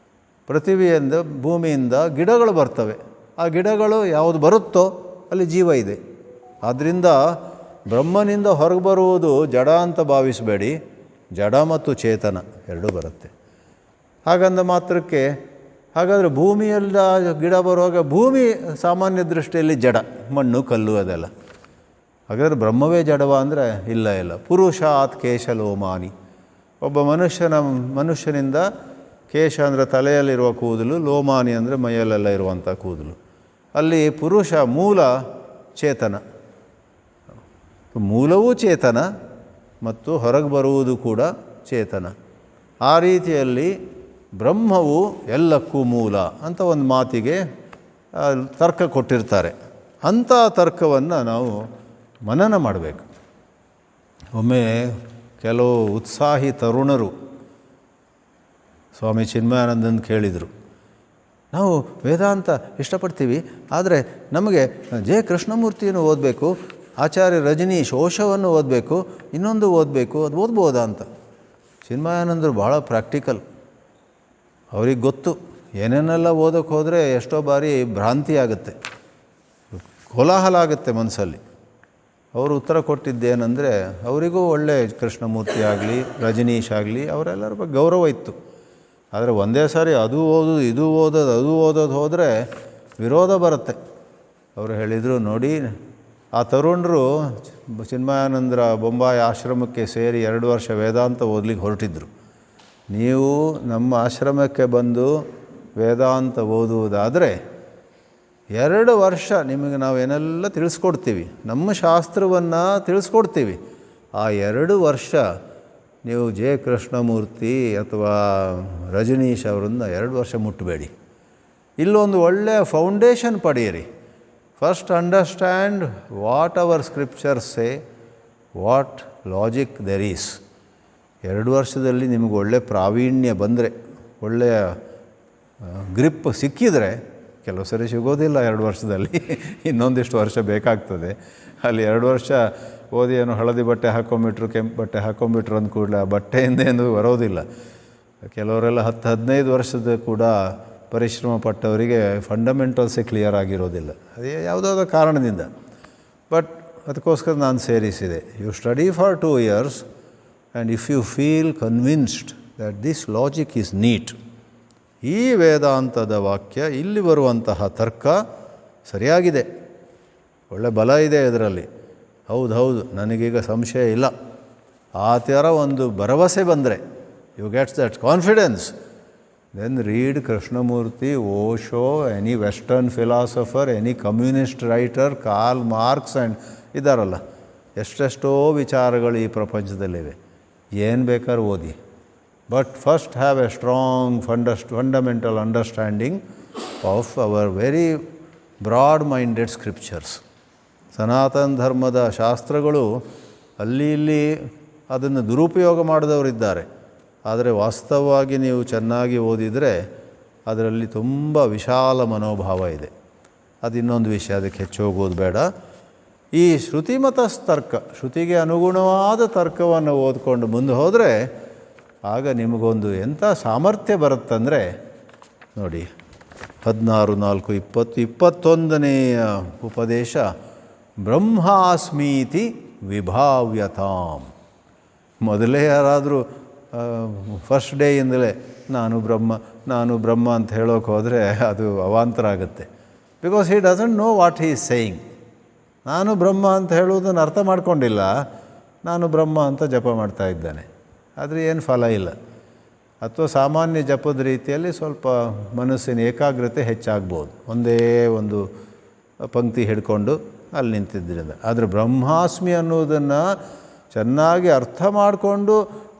ಪೃಥಿವಿಯಿಂದ, ಭೂಮಿಯಿಂದ ಗಿಡಗಳು ಬರ್ತವೆ. ಆ ಗಿಡಗಳು ಯಾವುದು ಬರುತ್ತೋ ಅಲ್ಲಿ ಜೀವ ಇದೆ. ಆದ್ದರಿಂದ ಬ್ರಹ್ಮನಿಂದ ಹೊರಗೆ ಬರುವುದು ಜಡ ಅಂತ ಭಾವಿಸಬೇಡಿ, ಜಡ ಮತ್ತು ಚೇತನ ಎರಡೂ ಬರುತ್ತೆ. ಹಾಗಂದ ಮಾತ್ರಕ್ಕೆ ಹಾಗಾದರೆ ಭೂಮಿಯೆಲ್ಲ ಗಿಡ ಬರುವಾಗ ಭೂಮಿ ಸಾಮಾನ್ಯ ದೃಷ್ಟಿಯಲ್ಲಿ ಜಡ, ಮಣ್ಣು ಕಲ್ಲು ಅದೆಲ್ಲ. ಹಾಗಾದರೆ ಬ್ರಹ್ಮವೇ ಜಡವ ಅಂದರೆ ಇಲ್ಲ. ಪುರುಷಾತ್ ಕೇಶಲೋಮಾನಿ, ಒಬ್ಬ ಮನುಷ್ಯನಿಂದ ಕೇಶ ಅಂದರೆ ತಲೆಯಲ್ಲಿರುವ ಕೂದಲು, ಲೋಮಾನಿ ಅಂದರೆ ಮೈಯಲ್ಲೆಲ್ಲ ಇರುವಂಥ ಕೂದಲು. ಅಲ್ಲಿ ಪುರುಷ ಮೂಲ ಚೇತನ, ಮೂಲವೂ ಚೇತನ ಮತ್ತು ಹೊರಗೆ ಬರುವುದು ಕೂಡ ಚೇತನ. ಆ ರೀತಿಯಲ್ಲಿ ಬ್ರಹ್ಮವು ಎಲ್ಲಕ್ಕೂ ಮೂಲ ಅಂತ ಒಂದು ಮಾತಿಗೆ ತರ್ಕ ಕೊಟ್ಟಿರ್ತಾರೆ. ಅಂಥ ತರ್ಕವನ್ನು ನಾವು ಮನನ ಮಾಡಬೇಕು. ಒಮ್ಮೆ ಕೆಲವು ಉತ್ಸಾಹಿ ತರುಣರು ಸ್ವಾಮಿ ಚಿನ್ಮಯಾನಂದನ್ ಕೇಳಿದರು, ನಾವು ವೇದಾಂತ ಇಷ್ಟಪಡ್ತೀವಿ, ಆದರೆ ನಮಗೆ ಜೆ ಕೃಷ್ಣಮೂರ್ತಿಯನ್ನು ಓದಬೇಕು, ಆಚಾರ್ಯ ರಜನೀಶ್ ಓಶೋವನ್ನು ಓದಬೇಕು, ಇನ್ನೊಂದು ಓದಬೇಕು, ಅದು ಓದ್ಬೋದಾ ಅಂತ. ಚಿನ್ಮಯಾನಂದರು ಭಾಳ ಪ್ರಾಕ್ಟಿಕಲ್. ಅವ್ರಿಗೆ ಗೊತ್ತು ಏನೇನೆಲ್ಲ ಓದೋಕ್ಕೆ ಹೋದರೆ ಎಷ್ಟೋ ಬಾರಿ ಭ್ರಾಂತಿ ಆಗುತ್ತೆ, ಕೋಲಾಹಲ ಆಗುತ್ತೆ ಮನಸ್ಸಲ್ಲಿ. ಅವರು ಉತ್ತರ ಕೊಟ್ಟಿದ್ದೇನೆಂದರೆ, ಅವರಿಗೂ ಒಳ್ಳೆ ಕೃಷ್ಣಮೂರ್ತಿ ಆಗಲಿ ರಜನೀಶ್ ಆಗಲಿ ಅವರೆಲ್ಲರ ಬಗ್ಗೆ ಗೌರವ ಇತ್ತು. ಆದರೆ ಒಂದೇ ಸಾರಿ ಅದು ಓದೋದು ಇದು ಓದೋದು ಅದು ಓದೋದು ಹೋದರೆ ವಿರೋಧ ಬರುತ್ತೆ. ಅವರು ಹೇಳಿದರು, ನೋಡಿ ಆ ತರುಣರು ಚಿನ್ಮಯಾನಂದರ ಬೊಂಬಾಯಿ ಆಶ್ರಮಕ್ಕೆ ಸೇರಿ 2 ವರ್ಷ ವೇದಾಂತ ಓದಲಿಕ್ಕೆ ಹೊರಟಿದ್ರು. ನೀವು ನಮ್ಮ ಆಶ್ರಮಕ್ಕೆ ಬಂದು ವೇದಾಂತ ಓದುವುದಾದರೆ 2 ವರ್ಷ ನಿಮಗೆ ನಾವು ಏನೆಲ್ಲ ತಿಳಿಸ್ಕೊಡ್ತೀವಿ, ನಮ್ಮ ಶಾಸ್ತ್ರವನ್ನು ತಿಳಿಸ್ಕೊಡ್ತೀವಿ. ಆ 2 ವರ್ಷ ನೀವು ಜೆ ಕೃಷ್ಣಮೂರ್ತಿ ಅಥವಾ ರಜನೀಶ್ ಅವರನ್ನು 2 ವರ್ಷ ಮುಟ್ಟಬೇಡಿ. ಇಲ್ಲೊಂದು ಒಳ್ಳೆಯ ಫೌಂಡೇಶನ್ ಪಡೆಯಿರಿ. First understand what our scriptures say, what logic there is. 2 ವರ್ಷದಲ್ಲಿ ನಿಮಗೆ ಒಳ್ಳೆ ಪ್ರಾವೀಣ್ಯ ಬಂದರೆ, ಒಳ್ಳೆಯ ಗ್ರಿಪ್ ಸಿಕ್ಕಿದರೆ, ಕೆಲವು ಸರಿ ಸಿಗೋದಿಲ್ಲ 2 ವರ್ಷದಲ್ಲಿ, ಇನ್ನೊಂದಿಷ್ಟು ವರ್ಷ ಬೇಕಾಗ್ತದೆ. ಅಲ್ಲಿ 2 ವರ್ಷ ಓದಿ ಏನೋ ಹಳದಿ ಬಟ್ಟೆ ಹಾಕ್ಕೊಂಬಿಟ್ರು, ಕೆಂಪು ಬಟ್ಟೆ ಹಾಕ್ಕೊಂಬಿಟ್ರು ಅಂದ ಕೂಡಲೇ ಆ ಬಟ್ಟೆಯಿಂದ ಏನು ಬರೋದಿಲ್ಲ. ಕೆಲವರೆಲ್ಲ 10-15 ವರ್ಷದ ಕೂಡ ಪರಿಶ್ರಮ ಪಟ್ಟವರಿಗೆ ಫಂಡಮೆಂಟಲ್ಸೇ ಕ್ಲಿಯರ್ ಆಗಿರೋದಿಲ್ಲ, ಅದೇ ಯಾವುದಾದ್ರೂ ಕಾರಣದಿಂದ. ಬಟ್ ಅದಕ್ಕೋಸ್ಕರ ನಾನು ಸೇರಿಸಿದೆ, you study for 2 years and if you feel convinced that this logic is neat, ಈ ವೇದಾಂತದ ವಾಕ್ಯ, ಇಲ್ಲಿ ಬರುವಂತಹ ತರ್ಕ ಸರಿಯಾಗಿದೆ, ಒಳ್ಳೆ ಬಲ ಇದೆ ಇದರಲ್ಲಿ, ಹೌದು ನನಗೀಗ ಸಂಶಯ ಇಲ್ಲ, ಆ ಥರ ಒಂದು ಭರವಸೆ ಬಂದರೆ, you gets that confidence, then read Krishnamurti, Osho, any western philosopher, any communist writer, Karl Marx and ಇದ್ದಾರಲ್ಲ, ಎಷ್ಟೆಷ್ಟೋ ವಿಚಾರಗಳು ಈ ಪ್ರಪಂಚದಲ್ಲಿವೆ, ಏನು ಬೇಕಾದ್ರೂ ಓದಿ. But first have a strong fundamental understanding of our very broad minded scriptures. ಸನಾತನ ಧರ್ಮದ ಶಾಸ್ತ್ರಗಳು ಅಲ್ಲಿ ಇಲ್ಲಿ ಅದನ್ನು ದುರುಪಯೋಗ ಮಾಡಿದವರಿದ್ದಾರೆ, ಆದರೆ ವಾಸ್ತವವಾಗಿ ನೀವು ಚೆನ್ನಾಗಿ ಓದಿದರೆ ಅದರಲ್ಲಿ ತುಂಬ ವಿಶಾಲ ಮನೋಭಾವ ಇದೆ. ಅದು ಇನ್ನೊಂದು ವಿಷಯ, ಅದಕ್ಕೆ ಹೆಚ್ಚು ಹೋಗೋದು ಬೇಡ. ಈ ಶ್ರುತಿಮತ ತರ್ಕ, ಶ್ರುತಿಗೆ ಅನುಗುಣವಾದ ತರ್ಕವನ್ನು ಓದ್ಕೊಂಡು ಮುಂದೆ ಹೋದರೆ ಆಗ ನಿಮಗೊಂದು ಎಂಥ ಸಾಮರ್ಥ್ಯ ಬರುತ್ತಂದರೆ, ನೋಡಿ 16:4, 21ನೇಯ ಉಪದೇಶ, ಬ್ರಹ್ಮಾಸ್ಮೀತಿ ವಿಭಾವ್ಯತಾಂ. ಮೊದಲೇ ಯಾರಾದರೂ ಫಸ್ಟ್ ಡೇಯಿಂದಲೇ ನಾನು ಬ್ರಹ್ಮ ಅಂತ ಹೇಳೋಕೆ ಹೋದರೆ ಅದು ಅವಾಂತರ ಆಗುತ್ತೆ. Because he doesn't know what he is saying. ನಾನು ಬ್ರಹ್ಮ ಅಂತ ಹೇಳುವುದನ್ನು ಅರ್ಥ ಮಾಡ್ಕೊಂಡಿಲ್ಲ, ನಾನು ಬ್ರಹ್ಮ ಅಂತ ಜಪ ಮಾಡ್ತಾ ಇದ್ದಾನೆ, ಆದರೆ ಏನು ಫಲ ಇಲ್ಲ. ಅಥವಾ ಸಾಮಾನ್ಯ ಜಪದ ರೀತಿಯಲ್ಲಿ ಸ್ವಲ್ಪ ಮನಸ್ಸಿನ ಏಕಾಗ್ರತೆ ಹೆಚ್ಚಾಗ್ಬೋದು, ಒಂದೇ ಒಂದು ಪಂಕ್ತಿ ಹಿಡ್ಕೊಂಡು ಅಲ್ಲಿ ನಿಂತಿದ್ದರಿಂದ. ಆದರೆ ಬ್ರಹ್ಮಾಸ್ಮಿ ಅನ್ನೋದನ್ನು ಚೆನ್ನಾಗಿ ಅರ್ಥ ಮಾಡಿಕೊಂಡು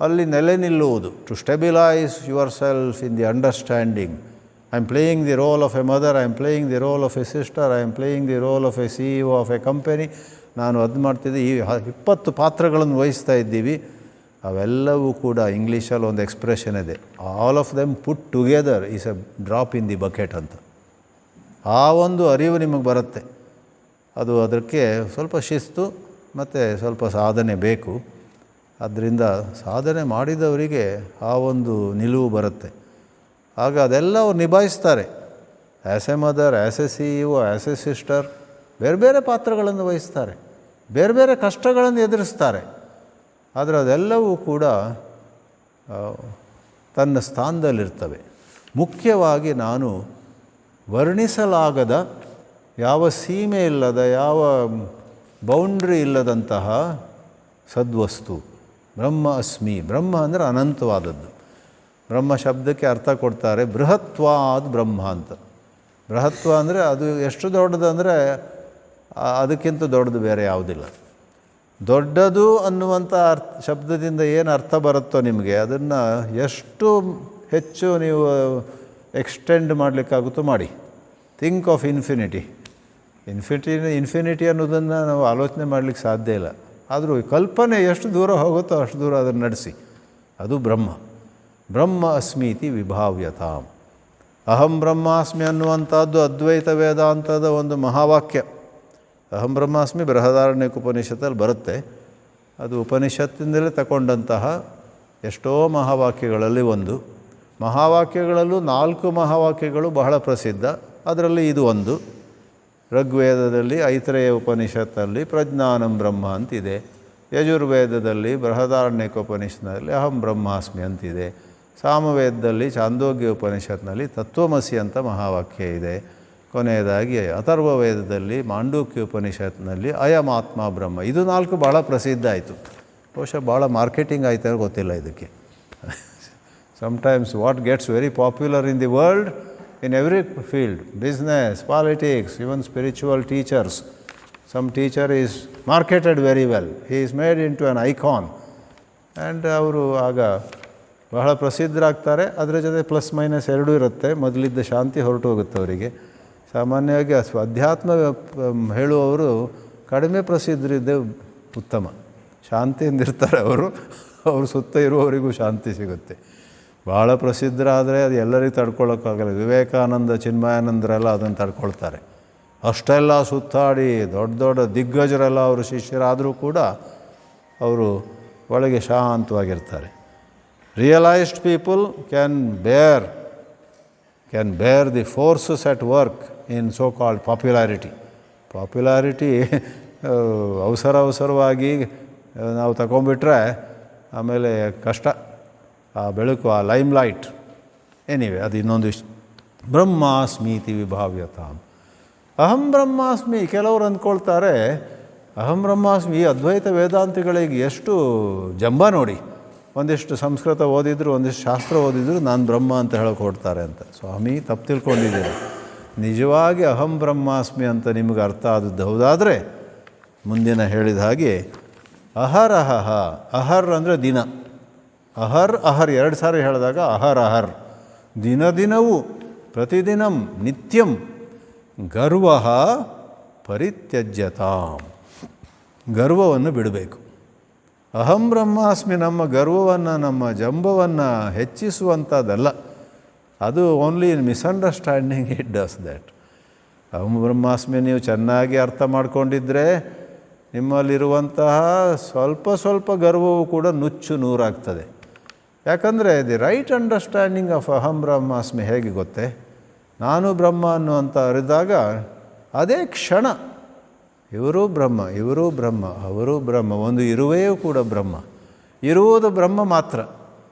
ಅಲ್ಲಿ ನೆಲೆ ನಿಲ್ಲುವುದು, to stabilise yourself in the understanding. I am playing the role of a mother, I am playing the role of a sister, I am playing the role of a CEO of a company. ನಾನು ಅದು ಮಾಡ್ತಿದ್ದೆ, ಈ 20 ಪಾತ್ರಗಳನ್ನು ವಹಿಸ್ತಾ ಇದ್ದೀವಿ. ಅವೆಲ್ಲವೂ ಕೂಡ ಇಂಗ್ಲೀಷಲ್ಲಿ ಒಂದು ಎಕ್ಸ್ಪ್ರೆಷನ್ ಇದೆ, all of them put together is A drop in the bucket ಅಂತ. ಆ ಒಂದು ಅರಿವು ನಿಮಗೆ ಬರುತ್ತೆ. ಅದು ಅದಕ್ಕೆ ಸ್ವಲ್ಪ ಶಿಸ್ತು ಮತ್ತು ಸ್ವಲ್ಪ ಸಾಧನೆ ಬೇಕು. ಆದ್ದರಿಂದ ಸಾಧನೆ ಮಾಡಿದವರಿಗೆ ಆ ಒಂದು ನಿಲುವು ಬರುತ್ತೆ. ಆಗ ಅದೆಲ್ಲ ಅವ್ರು ನಿಭಾಯಿಸ್ತಾರೆ. As a mother, as a CEO, as a sister, ಬೇರೆ ಬೇರೆ ಪಾತ್ರಗಳನ್ನು ವಹಿಸ್ತಾರೆ, ಬೇರೆ ಬೇರೆ ಕಷ್ಟಗಳನ್ನು ಎದುರಿಸ್ತಾರೆ. ಆದರೆ ಅದೆಲ್ಲವೂ ಕೂಡ ತನ್ನ ಸ್ಥಾನದಲ್ಲಿರ್ತವೆ. ಮುಖ್ಯವಾಗಿ ನಾನು ವರ್ಣಿಸಲಾಗದ, ಯಾವ ಸೀಮೆ ಇಲ್ಲದ, ಯಾವ ಬೌಂಡ್ರಿ ಇಲ್ಲದಂತಹ ಸದ್ವಸ್ತು ಬ್ರಹ್ಮ ಅಸ್ಮಿ. ಬ್ರಹ್ಮ ಅಂದರೆ ಅನಂತವಾದದ್ದು. ಬ್ರಹ್ಮ ಶಬ್ದಕ್ಕೆ ಅರ್ಥ ಕೊಡ್ತಾರೆ ಬೃಹತ್ವಾದ್ ಬ್ರಹ್ಮ ಅಂತ. ಬೃಹತ್ವ ಅಂದರೆ ಅದು ಎಷ್ಟು ದೊಡ್ಡದು ಅಂದರೆ ಅದಕ್ಕಿಂತ ದೊಡ್ಡದು ಬೇರೆ ಯಾವುದಿಲ್ಲ. ದೊಡ್ಡದು ಅನ್ನುವಂಥ ಶಬ್ದದಿಂದ ಏನು ಅರ್ಥ ಬರುತ್ತೋ ನಿಮಗೆ, ಅದನ್ನು ಎಷ್ಟು ಹೆಚ್ಚು ನೀವು ಎಕ್ಸ್ಟೆಂಡ್ ಮಾಡಲಿಕ್ಕಾಗುತ್ತೋ ಮಾಡಿ. Think of infinity. ಇನ್ಫಿನಿಟಿ ಅನ್ನೋದನ್ನು ನಾವು ಆಲೋಚನೆ ಮಾಡಲಿಕ್ಕೆ ಸಾಧ್ಯ ಇಲ್ಲ. ಆದರೂ ಕಲ್ಪನೆ ಎಷ್ಟು ದೂರ ಹೋಗುತ್ತೋ ಅಷ್ಟು ದೂರ ಅದನ್ನು ನಡೆಸಿ. ಅದು ಬ್ರಹ್ಮ. ಬ್ರಹ್ಮ ಅಸ್ಮೀತಿ ವಿಭಾವ್ಯತಾಂ. ಅಹಂ ಬ್ರಹ್ಮಾಸ್ಮಿ ಅನ್ನುವಂಥದ್ದು ಅದ್ವೈತ ವೇದಾಂತದ ಒಂದು ಮಹಾವಾಕ್ಯ. ಅಹಂ ಬ್ರಹ್ಮಾಸ್ಮಿ ಬೃಹದಾರಣ್ಯಕ ಉಪನಿಷತ್ತಲ್ಲಿ ಬರುತ್ತೆ. ಅದು ಉಪನಿಷತ್ತಿಂದಲೇ ತಗೊಂಡಂತಹ ಎಷ್ಟೋ ಮಹಾವಾಕ್ಯಗಳಲ್ಲಿ ಒಂದು. ಮಹಾವಾಕ್ಯಗಳಲ್ಲೂ 4 ಮಹಾವಾಕ್ಯಗಳು ಬಹಳ ಪ್ರಸಿದ್ಧ. ಅದರಲ್ಲಿ ಇದು ಒಂದು. ಋಗ್ವೇದದಲ್ಲಿ ಐತರೇಯ ಉಪನಿಷತ್ತಲ್ಲಿ ಪ್ರಜ್ಞಾನಂ ಬ್ರಹ್ಮ ಅಂತಿದೆ. ಯಜುರ್ವೇದದಲ್ಲಿ ಬೃಹದಾರಣ್ಯಕ ಉಪನಿಷತ್ನಲ್ಲಿ ಅಹಂ ಬ್ರಹ್ಮಾಸ್ಮಿ ಅಂತಿದೆ. ಸಾಮವೇದದಲ್ಲಿ ಛಾಂದೋಗ್ಯ ಉಪನಿಷತ್ನಲ್ಲಿ ತತ್ವಮಸಿ ಅಂತ ಮಹಾವಾಕ್ಯ ಇದೆ. ಕೊನೆಯದಾಗಿ ಅಥರ್ವವೇದದಲ್ಲಿ ಮಾಂಡೂಕ್ಯ ಉಪನಿಷತ್ನಲ್ಲಿ ಅಯಮಾತ್ಮ ಬ್ರಹ್ಮ. ಇದು 4 ಭಾಳ ಪ್ರಸಿದ್ಧ ಆಯಿತು. ಬಹುಶಃ ಭಾಳ ಮಾರ್ಕೆಟಿಂಗ್ ಆಯ್ತು ಅಂತ ಗೊತ್ತಿಲ್ಲ ಇದಕ್ಕೆ. Sometimes what gets very popular in the world, in every field, business, politics, even spiritual teachers. Some teacher is marketed very well, he is made into an icon and ಅವರು ಆಗ ಬಹಳ ಪ್ರಸಿದ್ಧರಾಗ್ತಾರೆ. ಅದರ ಜೊತೆ plus minus ಎರಡೂ ಇರುತ್ತೆ. ಮೊದಲಿದ್ದ ಶಾಂತಿ ಹೊರಟು ಹೋಗುತ್ತೆ ಅವರಿಗೆ. ಸಾಮಾನ್ಯವಾಗಿ ಅಧ್ಯಾತ್ಮ ಹೇಳುವವರು ಕಡಿಮೆ ಪ್ರಸಿದ್ಧರಿದ್ದೇ ಉತ್ತಮ. ಶಾಂತಿಯಿಂದಿರ್ತಾರೆ ಅವರು, ಅವ್ರ ಸುತ್ತ ಇರುವವರಿಗೂ ಶಾಂತಿ ಸಿಗುತ್ತೆ. ಭಾಳ ಪ್ರಸಿದ್ಧರಾದರೆ ಅದು ಎಲ್ಲರಿಗೂ ತಡ್ಕೊಳ್ಳೋಕ್ಕಾಗಲ್ಲ. ವಿವೇಕಾನಂದ, ಚಿನ್ಮಯಾನಂದರೆಲ್ಲ ಅದನ್ನು ತಡ್ಕೊಳ್ತಾರೆ. ಅಷ್ಟೆಲ್ಲ ಸುತ್ತಾಡಿ ದೊಡ್ಡ ದೊಡ್ಡ ದಿಗ್ಗಜರೆಲ್ಲ ಅವರು ಶಿಷ್ಯರಾದರೂ ಕೂಡ ಅವರು ಒಳಗೆ ಶಾಂತವಾಗಿರ್ತಾರೆ. Realised people can bear the forces at work in so called popularity ಅವಸರವಾಗಿ ನಾವು ತಗೊಂಬಿಟ್ರೆ ಆಮೇಲೆ ಕಷ್ಟ. ಆ ಬೆಳಕು, ಆ ಲೈಮ್ ಲೈಟ್. ಎನಿವೆ, ಅದು ಇನ್ನೊಂದು ವಿಷಯ. ಬ್ರಹ್ಮಾಸ್ಮೀತಿ ವಿಭಾವ್ಯತಾಂ. ಅಹಂ ಬ್ರಹ್ಮಾಸ್ಮಿ. ಕೆಲವರು ಅಂದ್ಕೊಳ್ತಾರೆ ಅಹಂ ಬ್ರಹ್ಮಾಸ್ಮಿ. ಈ ಅದ್ವೈತ ವೇದಾಂತಿಗಳಿಗೆ ಎಷ್ಟು ಜಂಬ ನೋಡಿ. ಒಂದಿಷ್ಟು ಸಂಸ್ಕೃತ ಓದಿದ್ರು, ಒಂದಿಷ್ಟು ಶಾಸ್ತ್ರ ಓದಿದ್ರು, ನಾನು ಬ್ರಹ್ಮ ಅಂತ ಹೇಳೋಕೆ ಹೊಡ್ತಾರೆ ಅಂತ. ಸ್ವಾಮಿ, ತಪ್ಪು ತಿಳ್ಕೊಂಡಿದ್ದೀರಿ. ನಿಜವಾಗಿ ಅಹಂ ಬ್ರಹ್ಮಾಸ್ಮಿ ಅಂತ ನಿಮಗೆ ಅರ್ಥ ಆದದ್ದು ಹೌದಾದರೆ ಮುಂದಿನ ಹೇಳಿದ ಹಾಗೆ ಅಹರಹಃ. ಅಹರ್ ಅಂದರೆ ದಿನ. ಅಹರ್ 2 ಸಾರಿ ಹೇಳಿದಾಗ ಅಹರ್ ದಿನದಿನವೂ, ಪ್ರತಿದಿನಂ, ನಿತ್ಯಂ ಗರ್ವ ಪರಿತ್ಯಜ್ಯತಾಂ. ಗರ್ವವನ್ನು ಬಿಡಬೇಕು. ಅಹಂ ಬ್ರಹ್ಮಾಸ್ಮಿ ನಮ್ಮ ಗರ್ವವನ್ನು, ನಮ್ಮ ಜಂಬವನ್ನು ಹೆಚ್ಚಿಸುವಂಥದ್ದಲ್ಲ. ಅದು only misunderstanding it does that. ಅಹಂ ಬ್ರಹ್ಮಾಸ್ಮಿ ನೀವು ಚೆನ್ನಾಗಿ ಅರ್ಥ ಮಾಡಿಕೊಂಡಿದ್ದರೆ ನಿಮ್ಮಲ್ಲಿರುವಂತಹ ಸ್ವಲ್ಪ ಗರ್ವವು ಕೂಡ ನುಚ್ಚು ನೂರಾಗ್ತದೆ. ಯಾಕಂದರೆ ದಿ ರೈಟ್ ಅಂಡರ್ಸ್ಟ್ಯಾಂಡಿಂಗ್ ಆಫ್ ಅಹಂ ಬ್ರಹ್ಮಾಸ್ಮಿ ಹೇಗೆ ಗೊತ್ತೇ? ನಾನು ಬ್ರಹ್ಮ ಅನ್ನುವಂಥ ಅರಿದಾಗ ಅದೇ ಕ್ಷಣ ಇವರೂ ಬ್ರಹ್ಮ, ಅವರೂ ಬ್ರಹ್ಮ, ಒಂದು ಇರುವೆಯೂ ಕೂಡ ಬ್ರಹ್ಮ, ಇರುವುದು ಬ್ರಹ್ಮ ಮಾತ್ರ.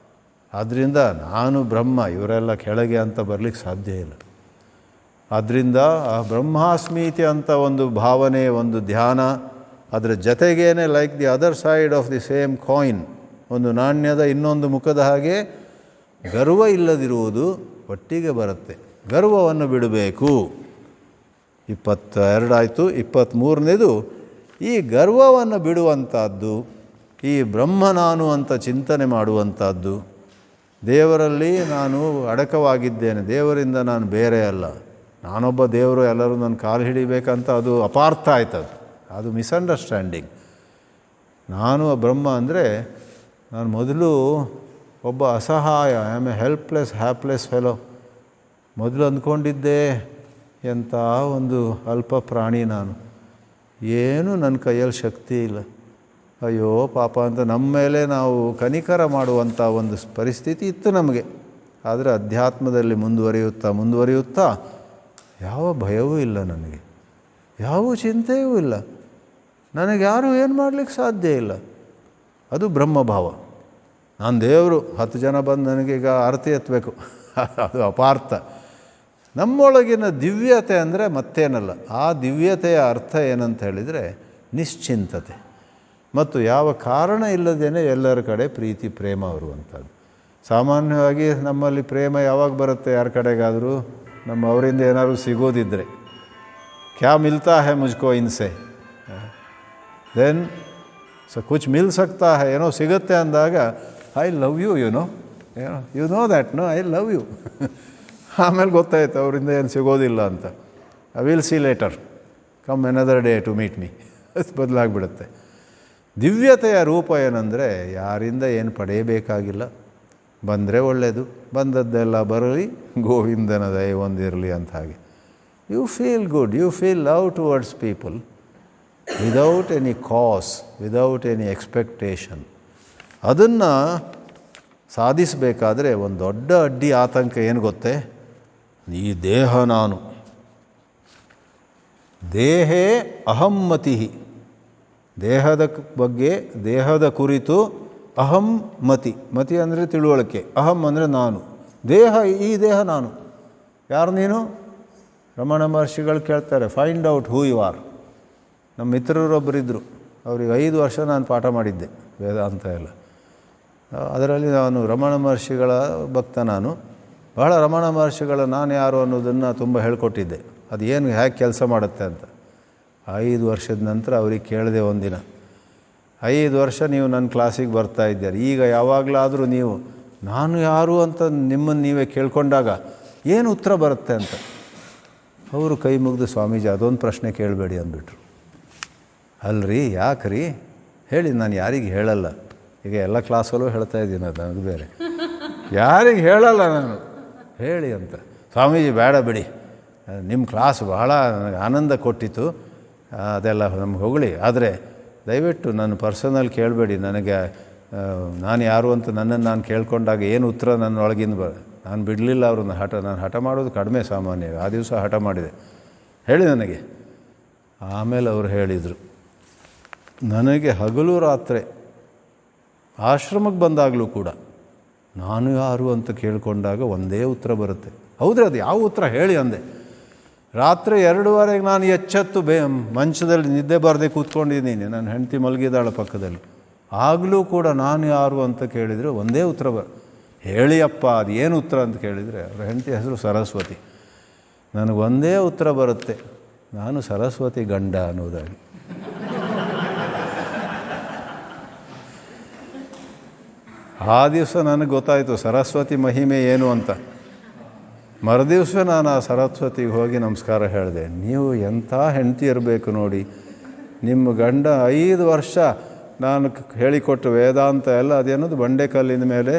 ಆದ್ದರಿಂದ ನಾನು ಬ್ರಹ್ಮ, ಇವರೆಲ್ಲ ಕೆಳಗೆ ಅಂತ ಬರಲಿಕ್ಕೆ ಸಾಧ್ಯ ಇಲ್ಲ. ಆದ್ದರಿಂದ ಆ ಬ್ರಹ್ಮಾಸ್ಮೀತಿ ಅಂತ ಒಂದು ಭಾವನೆ, ಒಂದು ಧ್ಯಾನ, ಅದರ ಜೊತೆಗೇನೆ like the other side of the same coin, ಒಂದು ನಾಣ್ಯದ ಇನ್ನೊಂದು ಮುಖದ ಹಾಗೆ ಗರ್ವ ಇಲ್ಲದಿರುವುದು ಒಟ್ಟಿಗೆ ಬರುತ್ತೆ. ಗರ್ವವನ್ನು ಬಿಡಬೇಕು. 22 ಆಯಿತು. 23ನೇದು ಈ ಗರ್ವವನ್ನು ಬಿಡುವಂಥದ್ದು, ಈ ಬ್ರಹ್ಮ ನಾನು ಅಂತ ಚಿಂತನೆ ಮಾಡುವಂಥದ್ದು. ದೇವರಲ್ಲಿ ನಾನು ಅಡಕವಾಗಿದ್ದೇನೆ, ದೇವರಿಂದ ನಾನು ಬೇರೆ ಅಲ್ಲ, ನಾನೊಬ್ಬ ದೇವರು, ಎಲ್ಲರೂ ನನ್ನ ಕಾಲು ಹಿಡಿಬೇಕಂತ ಅದು ಅಪಾರ್ಥ ಆಯ್ತದು. ಅದು ಮಿಸ್ಅಂಡರ್ಸ್ಟ್ಯಾಂಡಿಂಗ್. ನಾನು ಬ್ರಹ್ಮ ಅಂದರೆ ನಾನು ಮೊದಲು ಒಬ್ಬ ಅಸಹಾಯ, ಐ ಆಮ್ ಎ ಹ್ಯಾಪ್ಲೆಸ್ ಫೆಲೋ. ಮೊದಲು ಅಂದ್ಕೊಂಡಿದ್ದೆ ಎಂಥ ಒಂದು ಅಲ್ಪ ಪ್ರಾಣಿ ನಾನು, ಏನೂ ನನ್ನ ಕೈಯಲ್ಲಿ ಶಕ್ತಿ ಇಲ್ಲ, ಅಯ್ಯೋ ಪಾಪ ಅಂತ ನಮ್ಮ ಮೇಲೆ ನಾವು ಕನಿಕರ ಮಾಡುವಂಥ ಒಂದು ಪರಿಸ್ಥಿತಿ ಇತ್ತು ನಮಗೆ. ಆದರೆ ಅಧ್ಯಾತ್ಮದಲ್ಲಿ ಮುಂದುವರಿಯುತ್ತಾ ಯಾವ ಭಯವೂ ಇಲ್ಲ ನನಗೆ, ಯಾವ ಚಿಂತೆಯೂ ಇಲ್ಲ, ನನಗೆ ಯಾರೂ ಏನು ಮಾಡಲಿಕ್ಕೆ ಸಾಧ್ಯ ಇಲ್ಲ. ಅದು ಬ್ರಹ್ಮಭಾವ. ನಾನು ದೇವರು, 10 ಜನ ಬಂದು ನನಗೀಗ ಆರತಿ ಎತ್ತಬೇಕು, ಅದು ಅಪಾರ್ಥ. ನಮ್ಮೊಳಗಿನ ದಿವ್ಯತೆ ಅಂದರೆ ಮತ್ತೇನಲ್ಲ. ಆ ದಿವ್ಯತೆಯ ಅರ್ಥ ಏನಂತ ಹೇಳಿದರೆ ನಿಶ್ಚಿಂತತೆ ಮತ್ತು ಯಾವ ಕಾರಣ ಇಲ್ಲದೇನೆ ಎಲ್ಲರ ಕಡೆ ಪ್ರೀತಿ ಪ್ರೇಮ ಬರುವಂಥದ್ದು. ಸಾಮಾನ್ಯವಾಗಿ ನಮ್ಮಲ್ಲಿ ಪ್ರೇಮ ಯಾವಾಗ ಬರುತ್ತೆ ಯಾರ ಕಡೆಗಾದರೂ? ಅವರಿಂದ ಏನಾದರೂ ಸಿಗೋದಿದ್ದರೆ, ಕ್ಯಾ ಮಿಲ್ತಾ ಹೈ ಮುಜ್ಕೋ ಇನ್ಸೆ, ದೆನ್ ಕುಚ್ ಮಿಲ್ ಸಕ್ತಾ ಹೈ, ಏನೋ ಸಿಗುತ್ತೆ ಅಂದಾಗ I love you, you know that, no I love you. ಆಮೇಲೆ ಗೊತ್ತಾಯ್ತು ಅವರಿಂದ ಏನು ಸಿಗೋದಿಲ್ಲ ಅಂತ. I will see later, come another day to meet me. ಬದಲಾಗಿಬಿಡುತ್ತೆ. ದಿವ್ಯತೆಯ ರೂಪ ಏನಂದರೆ ಯಾರಿಂದ ಏನು ಪಡೆಯಬೇಕಾಗಿಲ್ಲ, ಬಂದರೆ ಒಳ್ಳೆಯದು, ಬಂದದ್ದೆಲ್ಲ ಬರಲಿ, ಗೋವಿಂದನ ದಯೆ ಒಂದಿರಲಿ ಅಂತ. ಹಾಗೆ you feel good, you feel love towards people, without any cause, without any expectation. ಅದನ್ನು ಸಾಧಿಸಬೇಕಾದ್ರೆ ಒಂದು ದೊಡ್ಡ ಅಡ್ಡಿ ಆತಂಕ ಏನು ಗೊತ್ತೇ? ಈ ದೇಹ ನಾನು, ದೇಹೇ ಅಹಮ್ಮತಿ, ದೇಹದ ಬಗ್ಗೆ, ದೇಹದ ಕುರಿತು ಅಹಂ ಮತಿ, ಮತಿ ಅಂದರೆ ತಿಳುವಳಿಕೆ, ಅಹಂ ಅಂದರೆ ನಾನು, ದೇಹ, ಈ ದೇಹ ನಾನು. ಯಾರು ನೀನು? ರಮಣ ಮಹರ್ಷಿಗಳು ಕೇಳ್ತಾರೆ, find out who you are. ನಮ್ಮ ಮಿತ್ರರೊಬ್ಬರಿದ್ದರು, ಅವ್ರಿಗೆ 5 ವರ್ಷ ನಾನು ಪಾಠ ಮಾಡಿದ್ದೆ ವೇದಾಂತ ಎಲ್ಲ. ಅದರಲ್ಲಿ ನಾನು ರಮಣ ಮಹರ್ಷಿಗಳ ಭಕ್ತ. ನಾನು ಬಹಳ ರಮಣ ಮಹರ್ಷಿಗಳ ನಾನು ಯಾರು ಅನ್ನೋದನ್ನು ತುಂಬ ಹೇಳ್ಕೊಟ್ಟಿದ್ದೆ, ಅದು ಏನು ಹೇಗೆ ಕೆಲಸ ಮಾಡುತ್ತೆ ಅಂತ. 5 ವರ್ಷದ ನಂತರ ಅವ್ರಿಗೆ ಕೇಳಿದೆ ಒಂದಿನ, 5 ವರ್ಷ ನೀವು ನನ್ನ ಕ್ಲಾಸಿಗೆ ಬರ್ತಾ ಇದ್ದೀರಿ, ಈಗ ಯಾವಾಗಲಾದರೂ ನೀವು ನಾನು ಯಾರು ಅಂತ ನಿಮ್ಮನ್ನು ನೀವೇ ಕೇಳ್ಕೊಂಡಾಗ ಏನು ಉತ್ತರ ಬರುತ್ತೆ ಅಂತ. ಅವರು ಕೈ ಮುಗಿದು, ಸ್ವಾಮೀಜಿ ಅದೊಂದು ಪ್ರಶ್ನೆ ಕೇಳಬೇಡಿ ಅಂದ್ಬಿಟ್ರು. ಅಲ್ರಿ ಯಾಕ್ರಿ ಹೇಳಿ, ನಾನು ಯಾರಿಗೆ ಹೇಳಲ್ಲ. ಈಗ ಎಲ್ಲ ಕ್ಲಾಸಲ್ಲೂ ಹೇಳ್ತಾ ಇದ್ದೀನಿ, ಅದು ಬೇರೆ, ಯಾರಿಗೆ ಹೇಳಲ್ಲ ನಾನು, ಹೇಳಿ ಅಂತ. ಸ್ವಾಮೀಜಿ ಬೇಡ ಬಿಡಿ, ನಿಮ್ಮ ಕ್ಲಾಸ್ ಬಹಳ ನನಗೆ ಆನಂದ ಕೊಟ್ಟಿತ್ತು, ಅದೆಲ್ಲ ನಮ್ಗೆ ಹೊಗಳಿ, ಆದರೆ ದಯವಿಟ್ಟು ನನ್ನ ಪರ್ಸನಲ್ ಕೇಳಬೇಡಿ. ನನಗೆ ನಾನು ಯಾರು ಅಂತ ನನ್ನನ್ನು ನಾನು ಕೇಳ್ಕೊಂಡಾಗ ಏನು ಉತ್ತರ ನನ್ನ ಒಳಗಿಂದ ನಾನು ಬಿಡಲಿಲ್ಲ ಅವ್ರನ್ನ. ನಾನು ಹಠ ಮಾಡೋದು ಕಡಿಮೆ ಸಾಮಾನ್ಯ, ಆ ದಿವಸ ಹಠ ಮಾಡಿದೆ, ಹೇಳಿ ನನಗೆ. ಆಮೇಲೆ ಅವರು ಹೇಳಿದರು, ನನಗೆ ಹಗಲು ರಾತ್ರಿ ಆಶ್ರಮಕ್ಕೆ ಬಂದಾಗಲೂ ಕೂಡ ನಾನು ಯಾರು ಅಂತ ಕೇಳಿಕೊಂಡಾಗ ಒಂದೇ ಉತ್ತರ ಬರುತ್ತೆ. ಹೌದ್ರಿ, ಅದು ಯಾವ ಉತ್ತರ ಹೇಳಿ ಅಂದೆ. ರಾತ್ರಿ 2:30ಗೆ ನಾನು ಎಚ್ಚೆತ್ತು ಮಂಚದಲ್ಲಿ ನಿದ್ದೆ ಬರದೆ ಕೂತ್ಕೊಂಡಿದ್ದೀನಿ, ನನ್ನ ಹೆಂಡತಿ ಮಲಗಿದಾಳ ಪಕ್ಕದಲ್ಲಿ. ಆಗಲೂ ಕೂಡ ನಾನು ಯಾರು ಅಂತ ಕೇಳಿದರೆ ಒಂದೇ ಉತ್ತರ ಹೇಳಿ ಅಪ್ಪ, ಅದು ಏನು ಉತ್ತರ ಅಂತ ಕೇಳಿದರೆ, ಅವ್ರ ಹೆಂಡತಿ ಹೆಸರು ಸರಸ್ವತಿ. ನನಗೊಂದೇ ಉತ್ತರ ಬರುತ್ತೆ, ನಾನು ಸರಸ್ವತಿ ಗಂಡ ಅನ್ನೋದಾಗಿ. ಆ ದಿವಸ ನನಗೆ ಗೊತ್ತಾಯಿತು ಸರಸ್ವತಿ ಮಹಿಮೆ ಏನು ಅಂತ. ಮರುದಿವಸ ನಾನು ಆ ಸರಸ್ವತಿಗೆ ಹೋಗಿ ನಮಸ್ಕಾರ ಹೇಳಿದೆ. ನೀವು ಎಂಥ ಹೆಂಡತಿ ಇರಬೇಕು ನೋಡಿ, ನಿಮ್ಮ ಗಂಡ 5 ವರ್ಷ ನಾನು ಹೇಳಿಕೊಟ್ಟು ವೇದಾಂತ ಎಲ್ಲ ಅದೇನದು ಬಂಡೆಕಲ್ಲಿನ ಮೇಲೆ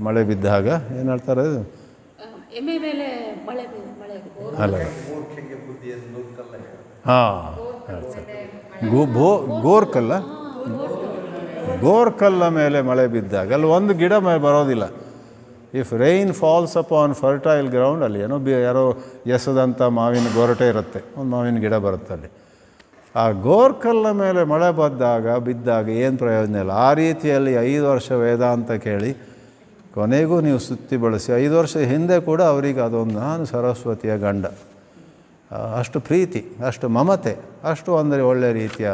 ಮಳೆ ಬಿದ್ದಾಗ ಏನು ಹೇಳ್ತಾರೆ ಅದು, ಅಲ್ಲ ಹಾಂ ಹೇಳ್ತಾರೆ, ಗೋರ್ಕಲ್ಲ, ಗೋರ್ಕಲ್ಲ ಮೇಲೆ ಮಳೆ ಬಿದ್ದಾಗ ಅಲ್ಲಿ ಒಂದು ಗಿಡ ಬರೋದಿಲ್ಲ. If rain falls upon fertile ground, ಅಲ್ಲಿ ಏನೋ ಯಾರೋ ಎಸದಂಥ ಮಾವಿನ ಗೊರಟೆ ಇರುತ್ತೆ, ಒಂದು ಮಾವಿನ ಗಿಡ ಬರುತ್ತೆ ಅಲ್ಲಿ. ಆ ಗೋರ್ಕಲ್ಲ ಮೇಲೆ ಮಳೆ ಬಿದ್ದಾಗ ಏನು ಪ್ರಯೋಜನ ಇಲ್ಲ. ಆ ರೀತಿಯಲ್ಲಿ 5 ವರ್ಷ ವೇದಾಂತ ಕೇಳಿ ಕೊನೆಗೂ ನೀವು ಸುತ್ತಿ ಬಳಸಿ 5 ವರ್ಷದ ಹಿಂದೆ ಕೂಡ ಅವರಿಗೆ ಅದೊಂದು ನಾನು ಸರಸ್ವತಿಯ ಗಂಡ, ಅಷ್ಟು ಪ್ರೀತಿ, ಅಷ್ಟು ಮಮತೆ, ಅಷ್ಟು ಅಂದರೆ ಒಳ್ಳೆಯ ರೀತಿಯ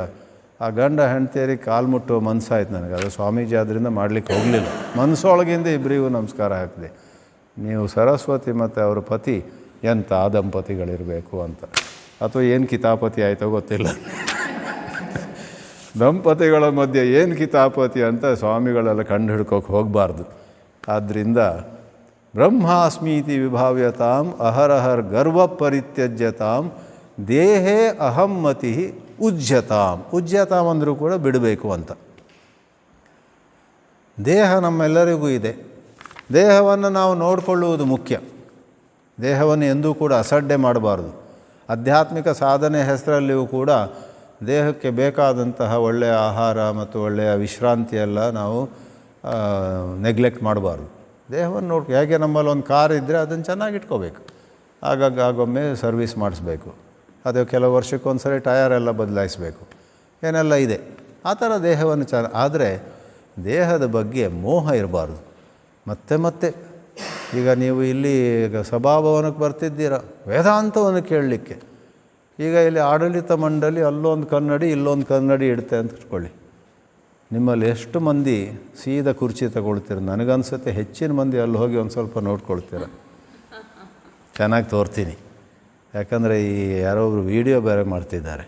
ಆ ಗಂಡ ಹೆಂಡತಿಯರಿಗೆ ಕಾಲು ಮುಟ್ಟುವ ಮನಸ್ಸಾಯ್ತು ನನಗೆ. ಅದು ಸ್ವಾಮೀಜಿ ಆದ್ದರಿಂದ ಮಾಡಲಿಕ್ಕೆ ಹೋಗಲಿಲ್ಲ, ಮನಸ್ಸೊಳಗಿಂದ ಇಬ್ಬರಿಗೂ ನಮಸ್ಕಾರ ಹಾಕಿದೆ. ನೀವು ಸರಸ್ವತಿ ಮತ್ತು ಅವರ ಪತಿ ಎಂಥ ದಂಪತಿಗಳಿರಬೇಕು ಅಂತ. ಅಥವಾ ಏನು ಕಿತಾಪತಿ ಆಯಿತೋ ಗೊತ್ತಿಲ್ಲ, ದಂಪತಿಗಳ ಮಧ್ಯೆ ಏನು ಕಿತಾಪತಿ ಅಂತ ಸ್ವಾಮಿಗಳೆಲ್ಲ ಕಂಡು ಹಿಡ್ಕೋಕೆ ಹೋಗಬಾರ್ದು. ಆದ್ದರಿಂದ ಬ್ರಹ್ಮಾಸ್ಮೀತಿ ವಿಭಾವ್ಯತಾಂ ಅಹರಹರ್ ಗರ್ವ ಪರಿತ್ಯಜ್ಯತಾಂ ದೇಹೇ ಅಹಮ್ಮತಿ ಉಜ್ಯತಾಂ. ಉಜ್ಯತಾಂ ಅಂದರೂ ಕೂಡ ಬಿಡಬೇಕು ಅಂತ. ದೇಹ ನಮ್ಮೆಲ್ಲರಿಗೂ ಇದೆ, ದೇಹವನ್ನು ನಾವು ನೋಡಿಕೊಳ್ಳುವುದು ಮುಖ್ಯ. ದೇಹವನ್ನು ಎಂದೂ ಕೂಡ ಅಸಡ್ಡೆ ಮಾಡಬಾರ್ದು. ಆಧ್ಯಾತ್ಮಿಕ ಸಾಧನೆ ಹೆಸರಲ್ಲಿಯೂ ಕೂಡ ದೇಹಕ್ಕೆ ಬೇಕಾದಂತಹ ಒಳ್ಳೆಯ ಆಹಾರ ಮತ್ತು ಒಳ್ಳೆಯ ವಿಶ್ರಾಂತಿಯೆಲ್ಲ ನಾವು ನೆಗ್ಲೆಕ್ಟ್ ಮಾಡಬಾರ್ದು. ದೇಹವನ್ನು ಹೇಗೆ ನಮ್ಮಲ್ಲಿ ಒಂದು ಕಾರ್ ಇದ್ದರೆ ಅದನ್ನು ಚೆನ್ನಾಗಿ ಇಟ್ಕೋಬೇಕು, ಆಗೊಮ್ಮೆ ಸರ್ವಿಸ್ ಮಾಡಿಸ್ಬೇಕು, ಅದು ಕೆಲವು ವರ್ಷಕ್ಕೊಂದು ಸರಿ ಟಯರ್ ಎಲ್ಲ ಬದಲಾಯಿಸಬೇಕು, ಏನೆಲ್ಲ ಇದೆ ಆ ಥರ ದೇಹವನ್ನು ಆದರೆ ದೇಹದ ಬಗ್ಗೆ ಮೋಹ ಇರಬಾರ್ದು. ಮತ್ತೆ ಈಗ ನೀವು ಇಲ್ಲಿ ಸಭಾಭವನಕ್ಕೆ ಬರ್ತಿದ್ದೀರ ವೇದಾಂತವನ್ನು ಕೇಳಲಿಕ್ಕೆ, ಈಗ ಇಲ್ಲಿ ಆಡಳಿತ ಮಂಡಳಿ ಅಲ್ಲೊಂದು ಕನ್ನಡಿ ಇಲ್ಲೊಂದು ಕನ್ನಡಿ ಇಡುತ್ತೆ ಅಂತ ಇಟ್ಕೊಳ್ಳಿ. ನಿಮ್ಮಲ್ಲಿ ಎಷ್ಟು ಮಂದಿ ಸೀದಾ ಕುರ್ಚಿ ತಗೊಳ್ತೀರ? ನನಗನ್ಸುತ್ತೆ ಹೆಚ್ಚಿನ ಮಂದಿ ಅಲ್ಲಿ ಹೋಗಿ ಒಂದು ಸ್ವಲ್ಪ ನೋಡ್ಕೊಳ್ತೀರ. ಚೆನ್ನಾಗಿ ತೋರ್ತೀನಿ, ಯಾಕಂದರೆ ಈ ಯಾರೋ ಒಬ್ರು ವೀಡಿಯೋ ಬೇರೆ ಮಾಡ್ತಿದ್ದಾರೆ,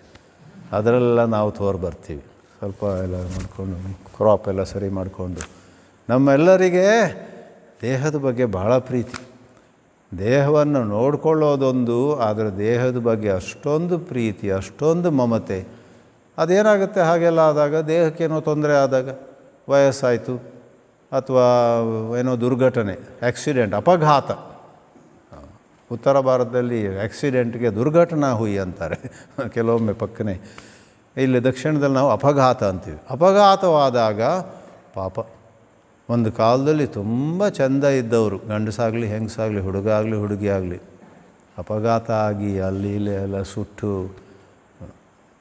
ಅದರಲ್ಲೆಲ್ಲ ನಾವು ಬರ್ತೀವಿ. ಸ್ವಲ್ಪ ಎಲ್ಲ ಮಾಡಿಕೊಂಡು ಕ್ರಾಪ್ ಎಲ್ಲ ಸರಿ ಮಾಡಿಕೊಂಡು. ನಮ್ಮೆಲ್ಲರಿಗೆ ದೇಹದ ಬಗ್ಗೆ ಬಹಳ ಪ್ರೀತಿ, ದೇಹವನ್ನು ನೋಡ್ಕೊಳ್ಳೋದೊಂದು, ಆದರೆ ದೇಹದ ಬಗ್ಗೆ ಅಷ್ಟೊಂದು ಪ್ರೀತಿ, ಅಷ್ಟೊಂದು ಮಮತೆ. ಅದೇನಾಗುತ್ತೆ ಹಾಗೆಲ್ಲ ಆದಾಗ, ದೇಹಕ್ಕೇನೋ ತೊಂದರೆ ಆದಾಗ, ವಯಸ್ಸಾಯಿತು ಅಥವಾ ಏನೋ ದುರ್ಘಟನೆ, ಆ್ಯಕ್ಸಿಡೆಂಟ್, ಅಪಘಾತ. ಉತ್ತರ ಭಾರತದಲ್ಲಿ ಆ್ಯಕ್ಸಿಡೆಂಟ್ಗೆ ದುರ್ಘಟನಾ ಹುಯಿ ಅಂತಾರೆ ಕೆಲವೊಮ್ಮೆ ಪಕ್ಕನೆ. ಇಲ್ಲಿ ದಕ್ಷಿಣದಲ್ಲಿ ನಾವು ಅಪಘಾತ ಅಂತೀವಿ. ಅಪಘಾತವಾದಾಗ ಪಾಪ ಒಂದು ಕಾಲದಲ್ಲಿ ತುಂಬ ಚೆಂದ ಇದ್ದವರು, ಗಂಡಸಾಗಲಿ ಹೆಂಗಸಾಗಲಿ, ಹುಡುಗ ಆಗಲಿ ಹುಡುಗಿ ಆಗಲಿ, ಅಪಘಾತ ಆಗಿ ಅಲ್ಲಿ ಇಲ್ಲಿ ಎಲ್ಲ ಸುಟ್ಟು.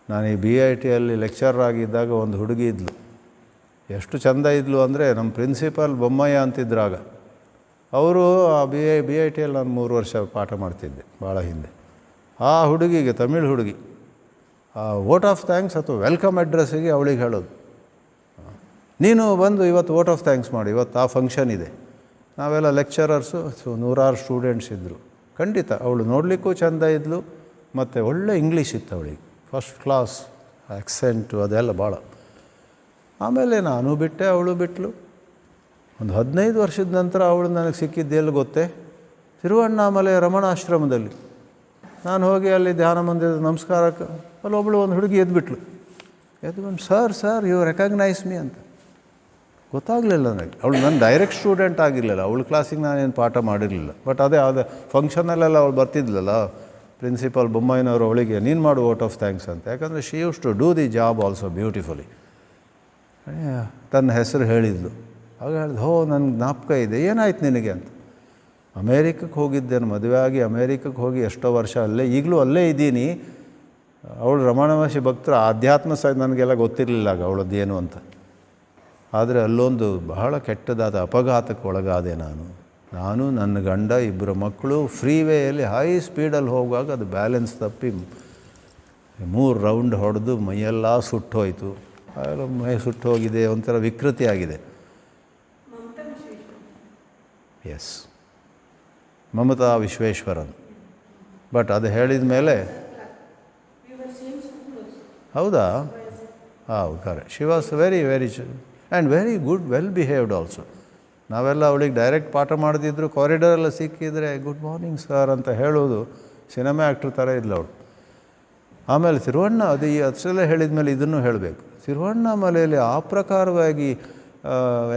ನಾನು ಈ BITಯಲ್ಲಿ ಲೆಕ್ಚರರ್ ಆಗಿದ್ದಾಗ ಒಂದು ಹುಡುಗಿ ಇದ್ಲು. ಎಷ್ಟು ಚೆಂದ ಇದ್ಲು ಅಂದರೆ ನಮ್ಮ ಪ್ರಿನ್ಸಿಪಾಲ್ ಬೊಮ್ಮಯ್ಯ ಅಂತಿದ್ರಾಗ. ಅವರು ಆ BITಯಲ್ಲಿ ನಾನು 3 ವರ್ಷ ಪಾಠ ಮಾಡ್ತಿದ್ದೆ ಭಾಳ ಹಿಂದೆ. ಆ ಹುಡುಗಿಗೆ, ತಮಿಳ್ ಹುಡುಗಿ, ಆ ವೋಟ್ ಆಫ್ ಥ್ಯಾಂಕ್ಸ್ ಅಥವಾ ವೆಲ್ಕಮ್ ಅಡ್ರೆಸ್ಸಿಗೆ ಅವಳಿಗೆ ಹೇಳೋದು, ನೀನು ಬಂದು ಇವತ್ತು ವೋಟ್ ಆಫ್ ಥ್ಯಾಂಕ್ಸ್ ಮಾಡಿ, ಇವತ್ತು ಆ ಫಂಕ್ಷನ್ ಇದೆ. ನಾವೆಲ್ಲ ಲೆಕ್ಚರರ್ಸು, ನೂರಾರು ಸ್ಟೂಡೆಂಟ್ಸ್ ಇದ್ದರು. ಖಂಡಿತ ಅವಳು ನೋಡಲಿಕ್ಕೂ ಚೆಂದ ಇದ್ಲು, ಮತ್ತು ಒಳ್ಳೆ ಇಂಗ್ಲೀಷ್ ಇತ್ತು ಅವಳಿಗೆ, ಫಸ್ಟ್ ಕ್ಲಾಸ್ ಆ್ಯಕ್ಸೆಂಟು ಅದೆಲ್ಲ ಭಾಳ. ಆಮೇಲೆ ನಾನು ಬಿಟ್ಟೆ, ಅವಳು ಬಿಟ್ಟಳು. ಒಂದು 15 ವರ್ಷದ ನಂತರ ಅವಳು ನನಗೆ ಸಿಕ್ಕಿದ್ದು ಎಲ್ಲಿ ಗೊತ್ತೇ? ತಿರುವಣ್ಣಾಮಲೆ ರಮಣಾಶ್ರಮದಲ್ಲಿ. ನಾನು ಹೋಗಿ ಅಲ್ಲಿ ಧ್ಯಾನ ಮಂದಿರದ ನಮಸ್ಕಾರಕ್ಕೆ ಅಲ್ಲೊಬ್ಬಳು ಒಂದು ಹುಡುಗಿ ಎದ್ಬಿಟ್ಲು. ಎದ್ದು ಬಂದು, ಸರ್ ಯು ರೆಕಗ್ನೈಸ್ ಮೀ ಅಂತ. ಗೊತ್ತಾಗಲಿಲ್ಲ ನನಗೆ. ಅವಳು ನನ್ನ ಡೈರೆಕ್ಟ್ ಸ್ಟೂಡೆಂಟ್ ಆಗಿರಲಿಲ್ಲ, ಅವಳ ಕ್ಲಾಸಿಗೆ ನಾನೇನು ಪಾಠ ಮಾಡಿರಲಿಲ್ಲ. ಬಟ್ ಅದೇ ಫಂಕ್ಷನಲ್ಲೆಲ್ಲ ಅವಳು ಬರ್ತಿದ್ಲಲ್ಲ, ಪ್ರಿನ್ಸಿಪಾಲ್ ಬೊಮ್ಮಾಯಿನವರು ಅವಳಿಗೆ ನೀನು ಮಾಡು ವೋಟ್ ಆಫ್ ಥ್ಯಾಂಕ್ಸ್ ಅಂತ. ಯಾಕಂದರೆ she used to do the job also beautifully. ತನ್ನ ಹೆಸರು ಹೇಳಿದ್ಲು. ಆಗ ಹೇಳಿದ್, ನನಗೆ ಜ್ಞಾಪಕ ಇದೆ, ಏನಾಯ್ತು ನಿನಗೆ ಅಂತ. ಅಮೇರಿಕಕ್ಕೆ ಹೋಗಿದ್ದೇನೆ, ಮದುವೆ ಆಗಿ ಅಮೇರಿಕಕ್ಕೆ ಹೋಗಿ ಎಷ್ಟೋ ವರ್ಷ ಅಲ್ಲೇ, ಈಗಲೂ ಅಲ್ಲೇ ಇದ್ದೀನಿ. ಅವಳು ರಮಣ ಮಹರ್ಷಿ ಭಕ್ತರು, ಆಧ್ಯಾತ್ಮ ನನಗೆಲ್ಲ ಗೊತ್ತಿರಲಿಲ್ಲ ಆಗ ಅವಳದ್ದೇನು ಅಂತ. ಆದರೆ ಅಲ್ಲೊಂದು ಬಹಳ ಕೆಟ್ಟದಾದ ಅಪಘಾತಕ್ಕೆ ಒಳಗಾದೆ ನಾನು ನನ್ನ ಗಂಡ, 2 ಮಕ್ಕಳು ಫ್ರೀವೇಯಲ್ಲಿ ಹೈ ಸ್ಪೀಡಲ್ಲಿ ಹೋಗುವಾಗ ಅದು ಬ್ಯಾಲೆನ್ಸ್ ತಪ್ಪಿ 3 ರೌಂಡ್ ಹೊಡೆದು ಮೈಯೆಲ್ಲ ಸುಟ್ಟೋಯ್ತು. ಮೈ ಸುಟ್ಟೋಗಿದೆ, ಒಂಥರ ವಿಕೃತಿ ಆಗಿದೆ. ಎಸ್, ಮಮತಾ ವಿಶ್ವೇಶ್ವರನ್. ಬಟ್ ಅದು ಹೇಳಿದ ಮೇಲೆ, ಹೌದಾ? ಹೌದು, ಕರೆ. She was very and very good, well behaved also. ನಾವೆಲ್ಲ ಅವಳಿಗೆ ಡೈರೆಕ್ಟ್ ಪಾಠ ಮಾಡ್ತಿದ್ರು, ಕಾರಿಡಾರೆಲ್ಲ ಸಿಕ್ಕಿದರೆ ಗುಡ್ ಮಾರ್ನಿಂಗ್ ಸರ್ ಅಂತ ಹೇಳೋದು. ಸಿನಿಮಾ ಆ್ಯಕ್ಟ್ರ್ ಥರ ಇದ್ಲು ಅವಳು. ಆಮೇಲೆ ಅದು ಅಷ್ಟೆಲ್ಲ ಹೇಳಿದ ಮೇಲೆ ಇದನ್ನು ಹೇಳಬೇಕು. ತಿರುವಣ್ಣಾಮಲೆಯಲ್ಲಿ ಆ ಪ್ರಕಾರವಾಗಿ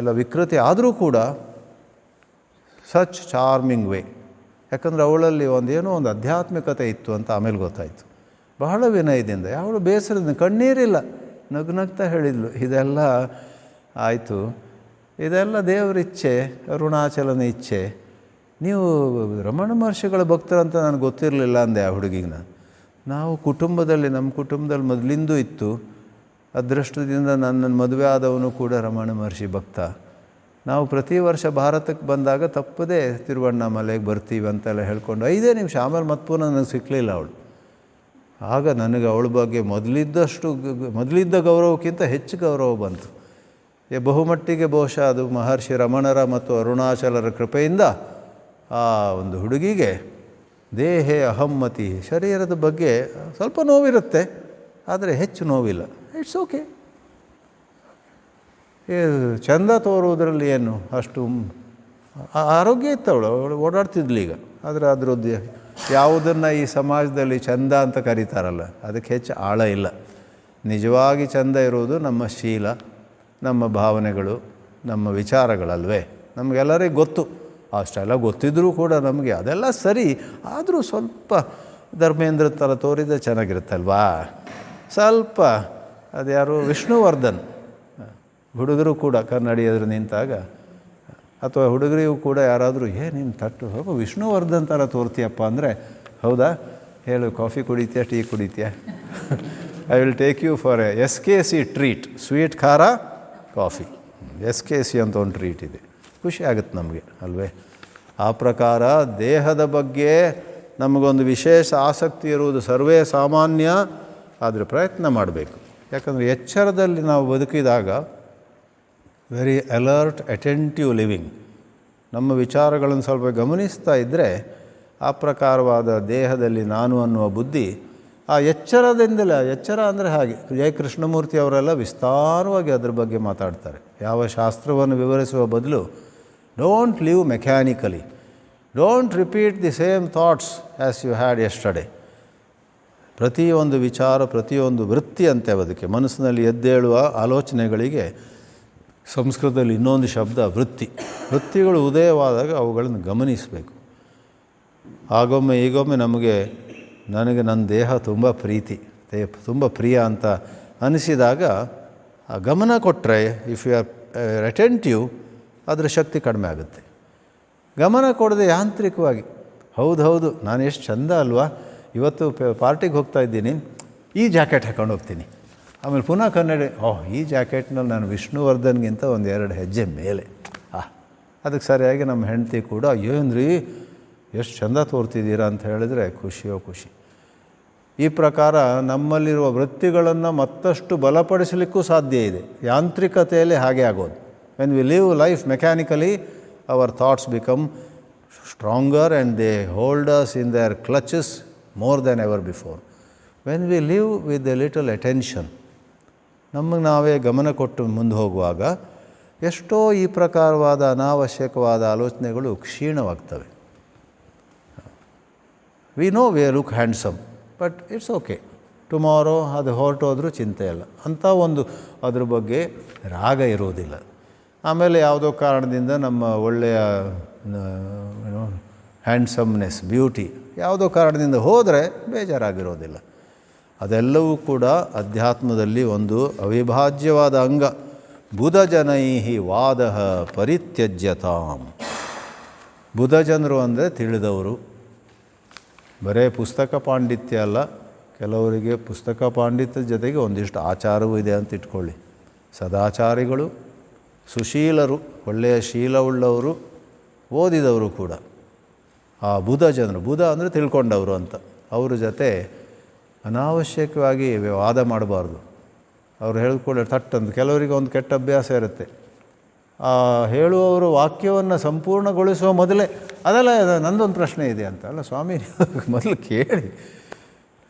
ಎಲ್ಲ ವಿಕೃತಿ ಆದರೂ ಕೂಡ ಸಚ್ ಚಾರ್ಮಿಂಗ್ ವೇ. ಯಾಕಂದರೆ ಅವಳಲ್ಲಿ ಏನೋ ಒಂದು ಆಧ್ಯಾತ್ಮಿಕತೆ ಇತ್ತು ಅಂತ ಆಮೇಲೆ ಗೊತ್ತಾಯಿತು. ಬಹಳ ವಿನಯದಿಂದ, ಯಾವಳು ಬೇಸರದಿಂದ, ಕಣ್ಣೀರಿಲ್ಲ, ನಗ್ನಗ್ತಾ ಹೇಳಿದ್ಲು, ಇದೆಲ್ಲ ಆಯಿತು, ಇದೆಲ್ಲ ದೇವರ ಇಚ್ಛೆ, ಅರುಣಾಚಲನ ಇಚ್ಛೆ. ನೀವು ರಮಣ ಮಹರ್ಷಿಗಳ ಭಕ್ತರಂತ ನನಗೆ ಗೊತ್ತಿರಲಿಲ್ಲ ಅಂದೆ ಆ ಹುಡುಗಿಗೆ ನಾನು. ನಾವು ನಮ್ಮ ಕುಟುಂಬದಲ್ಲಿ ಮೊದಲಿಂದೂ ಇತ್ತು. ಅದೃಷ್ಟದಿಂದ ನನ್ನ ಮದುವೆ ಆದವನು ಕೂಡ ರಮಣ ಮಹರ್ಷಿ ಭಕ್ತ. ನಾವು ಪ್ರತಿ ವರ್ಷ ಭಾರತಕ್ಕೆ ಬಂದಾಗ ತಪ್ಪದೇ ತಿರುವಣ್ಣಾಮಲೆಗೆ ಬರ್ತೀವಿ ಅಂತೆಲ್ಲ ಹೇಳ್ಕೊಂಡು 5 ನಿಮಿಷ, ಆಮೇಲೆ ಮತ್ತೆ ಪುನಃ ನನಗೆ ಸಿಕ್ಕಲಿಲ್ಲ ಅವಳು. ಆಗ ನನಗೆ ಅವಳ ಬಗ್ಗೆ ಮೊದಲಿದ್ದ ಗೌರವಕ್ಕಿಂತ ಹೆಚ್ಚು ಗೌರವ ಬಂತು. ಬಹುಮಟ್ಟಿಗೆ ಬಹುಶಃ ಅದು ಮಹರ್ಷಿ ರಮಣರ ಮತ್ತು ಅರುಣಾಚಲರ ಕೃಪೆಯಿಂದ ಆ ಒಂದು ಹುಡುಗಿಗೆ ದೇಹೇ ಅಹಮ್ಮತಿ, ಶರೀರದ ಬಗ್ಗೆ ಸ್ವಲ್ಪ ನೋವಿರುತ್ತೆ, ಆದರೆ ಹೆಚ್ಚು ನೋವಿಲ್ಲ. It's okay. ಚಂದ ತೋರುವುದರಲ್ಲಿ ಏನು ಅಷ್ಟು ಆರೋಗ್ಯ ಇತ್ತು, ಅವಳು ಓಡಾಡ್ತಿದ್ಲೀಗ. ಆದರೆ ಅದರದ್ದು ಯಾವುದನ್ನು ಈ ಸಮಾಜದಲ್ಲಿ ಚಂದ ಅಂತ ಕರೀತಾರಲ್ಲ, ಅದಕ್ಕೆ ಹೆಚ್ಚು ಆಳ ಇಲ್ಲ. ನಿಜವಾಗಿ ಚಂದ ಇರುವುದು ನಮ್ಮ ಶೀಲ, ನಮ್ಮ ಭಾವನೆಗಳು, ನಮ್ಮ ವಿಚಾರಗಳಲ್ವೇ. ನಮಗೆಲ್ಲರಿಗೂ ಗೊತ್ತು, ಅಷ್ಟೆಲ್ಲ ಗೊತ್ತಿದ್ದರೂ ಕೂಡ ನಮಗೆ ಅದೆಲ್ಲ ಸರಿ. ಆದರೂ ಸ್ವಲ್ಪ ಧರ್ಮೇಂದ್ರ ಥರ ತೋರಿದರೆ ಚೆನ್ನಾಗಿರುತ್ತಲ್ವಾ. ಸ್ವಲ್ಪ ಅದು ಯಾರು, ವಿಷ್ಣುವರ್ಧನ್ ಹುಡುಗರು ಕೂಡ ಕನ್ನಡಿ ಎದುರು ನಿಂತಾಗ, ಅಥವಾ ಹುಡುಗರಿಗೂ ಕೂಡ ಯಾರಾದರೂ ನೀನು ತಟ್ಟು ಸ್ವಲ್ಪ ವಿಷ್ಣುವರ್ಧನ್ ಥರ ತೋರ್ತೀಯಪ್ಪ ಅಂದರೆ, ಹೌದಾ ಹೇಳು, ಕಾಫಿ ಕುಡಿತೀಯ, ಟೀ ಕುಡಿತೀಯ? I will take you for SKC treat, sweet ಖಾರ ಕಾಫಿ. SKC ಅಂತ ಒಂದು ಟ್ರೀಟ್ ಇದೆ, ಖುಷಿ ಆಗುತ್ತೆ ನಮಗೆ ಅಲ್ವೇ. ಆ ಪ್ರಕಾರ ದೇಹದ ಬಗ್ಗೆ ನಮಗೊಂದು ವಿಶೇಷ ಆಸಕ್ತಿ ಇರುವುದು ಸರ್ವೇ ಸಾಮಾನ್ಯ, ಆದರೆ ಪ್ರಯತ್ನ ಮಾಡಬೇಕು. ಯಾಕಂದರೆ ಎಚ್ಚರದಲ್ಲಿ ನಾವು ಬದುಕಿದಾಗ ವೆರಿ ಅಲರ್ಟ್, ಅಟೆಂಟಿವ್ ಲಿವಿಂಗ್, ನಮ್ಮ ವಿಚಾರಗಳನ್ನು ಸ್ವಲ್ಪ ಗಮನಿಸ್ತಾ ಇದ್ದರೆ ಆ ಪ್ರಕಾರವಾದ ದೇಹದಲ್ಲಿ ನಾನು ಅನ್ನುವ ಬುದ್ಧಿ ಆ ಎಚ್ಚರದಿಂದಲೇ. ಎಚ್ಚರ ಅಂದರೆ ಹಾಗೆ ಜಯ ಕೃಷ್ಣಮೂರ್ತಿ ಅವರೆಲ್ಲ ವಿಸ್ತಾರವಾಗಿ ಅದ್ರ ಬಗ್ಗೆ ಮಾತಾಡ್ತಾರೆ. ಯಾವ ಶಾಸ್ತ್ರವನ್ನು ವಿವರಿಸುವ ಬದಲು don't live mechanically, don't repeat the same thoughts as you had yesterday. ಪ್ರತಿಯೊಂದು ವಿಚಾರ, ಪ್ರತಿಯೊಂದು ವೃತ್ತಿ ಅಂತೇವೆ ಅದಕ್ಕೆ. ಮನಸ್ಸಿನಲ್ಲಿ ಎದ್ದೇಳುವ ಆಲೋಚನೆಗಳಿಗೆ ಸಂಸ್ಕೃತದಲ್ಲಿ ಇನ್ನೊಂದು ಶಬ್ದ ವೃತ್ತಿ. ವೃತ್ತಿಗಳು ಉದಯವಾದಾಗ ಅವುಗಳನ್ನು ಗಮನಿಸಬೇಕು. ಆಗೊಮ್ಮೆ ಈಗೊಮ್ಮೆ ನನಗೆ ನನ್ನ ದೇಹ ತುಂಬ ತುಂಬ ಪ್ರಿಯ ಅಂತ ಅನಿಸಿದಾಗ ಗಮನ ಕೊಟ್ಟರೆ, ಇಫ್ ಯು ಆರ್ ಅಟೆಂಟಿವ್, ಅದರ ಶಕ್ತಿ ಕಡಿಮೆ ಆಗುತ್ತೆ. ಗಮನ ಕೊಡದೆ ಯಾಂತ್ರಿಕವಾಗಿ ಹೌದು ನಾನು ಎಷ್ಟು ಚಂದ ಅಲ್ವಾ, ಇವತ್ತು ಪಾರ್ಟಿಗೆ ಹೋಗ್ತಾ ಇದ್ದೀನಿ, ಈ ಜಾಕೆಟ್ ಹಾಕೊಂಡು ಹೋಗ್ತೀನಿ, ಆಮೇಲೆ ಪುನಃ ಕನ್ನಡಿ, ಈ ಜಾಕೆಟ್ನಲ್ಲಿ ನಾನು ವಿಷ್ಣುವರ್ಧನ್ಗಿಂತ ಒಂದು 2 ಹೆಜ್ಜೆ ಮೇಲೆ. ಅದಕ್ಕೆ ಸರಿಯಾಗಿ ನಮ್ಮ ಹೆಂಡತಿ ಕೂಡ ಏನ್ರಿ ಎಷ್ಟು ಚಂದ ತೋರ್ತಿದ್ದೀರಾ ಅಂತ ಹೇಳಿದ್ರೆ ಖುಷಿಯೋ ಖುಷಿ. ಈ ಪ್ರಕಾರ ನಮ್ಮಲ್ಲಿರುವ ವೃತ್ತಿಗಳನ್ನು ಮತ್ತಷ್ಟು ಬಲಪಡಿಸಲಿಕ್ಕೂ ಸಾಧ್ಯ ಇದೆ. ಯಾಂತ್ರಿಕತೆಯಲ್ಲಿ ಹಾಗೆ ಆಗೋದು. When we live life mechanically, our thoughts become stronger and they hold us in their clutches more than ever before. When we live with a little attention, ನಮಗೆ ನಾವೇ ಗಮನ ಕೊಟ್ಟು ಮುಂದೆ ಹೋಗುವಾಗ ಎಷ್ಟೋ ಈ ಪ್ರಕಾರವಾದ ಅನಾವಶ್ಯಕವಾದ ಆಲೋಚನೆಗಳು ಕ್ಷೀಣವಾಗ್ತವೆ. We know we look handsome, but it's okay, tomorrow ಅದು ಹೊರಟೋದ್ರೂ ಚಿಂತೆ ಇಲ್ಲ ಅಂಥ ಒಂದು ಅದ್ರ ಬಗ್ಗೆ ರಾಗ ಇರೋದಿಲ್ಲ. ಆಮೇಲೆ ಯಾವುದೋ ಕಾರಣದಿಂದ ನಮ್ಮ ಒಳ್ಳೆಯ ಹ್ಯಾಂಡ್ಸಮ್ನೆಸ್, ಬ್ಯೂಟಿ ಯಾವುದೋ ಕಾರಣದಿಂದ ಹೋದರೆ ಬೇಜಾರಾಗಿರೋದಿಲ್ಲ. ಅದೆಲ್ಲವೂ ಕೂಡ ಅಧ್ಯಾತ್ಮದಲ್ಲಿ ಒಂದು ಅವಿಭಾಜ್ಯವಾದ ಅಂಗ. ಬುಧಜನೈಹಿ ವಾದ ಪರಿತ್ಯಜ್ಯತಾಂ. ಬುಧಜನರು ಅಂದರೆ ತಿಳಿದವರು. ಬರೇ ಪುಸ್ತಕ ಪಾಂಡಿತ್ಯ ಅಲ್ಲ, ಕೆಲವರಿಗೆ ಪುಸ್ತಕ ಪಾಂಡಿತ್ಯದ ಜೊತೆಗೆ ಒಂದಿಷ್ಟು ಆಚಾರವೂ ಇದೆ ಅಂತ ಇಟ್ಕೊಳ್ಳಿ. ಸದಾಚಾರಿಗಳು, ಸುಶೀಲರು, ಒಳ್ಳೆಯ ಶೀಲವುಳ್ಳವರು, ಓದಿದವರು ಕೂಡ ಆ ಬುಧಜನರು. ಬುಧ ಅಂದರೆ ತಿಳ್ಕೊಂಡವರು ಅಂತ. ಅವ್ರ ಜೊತೆ ಅನಾವಶ್ಯಕವಾಗಿ ವಾದ ಮಾಡಬಾರ್ದು. ಅವ್ರು ಹೇಳಿದ್ಕೊಳ್ಳಿ ತಟ್ಟಂದು. ಕೆಲವರಿಗೆ ಒಂದು ಕೆಟ್ಟ ಅಭ್ಯಾಸ ಇರುತ್ತೆ, ಹೇಳುವವರು ವಾಕ್ಯವನ್ನು ಸಂಪೂರ್ಣಗೊಳಿಸುವ ಮೊದಲೇ ಅದೆಲ್ಲ ನಂದೊಂದು ಪ್ರಶ್ನೆ ಇದೆ ಅಂತ. ಅಲ್ಲ ಸ್ವಾಮಿ, ಮೊದಲು ಕೇಳಿ,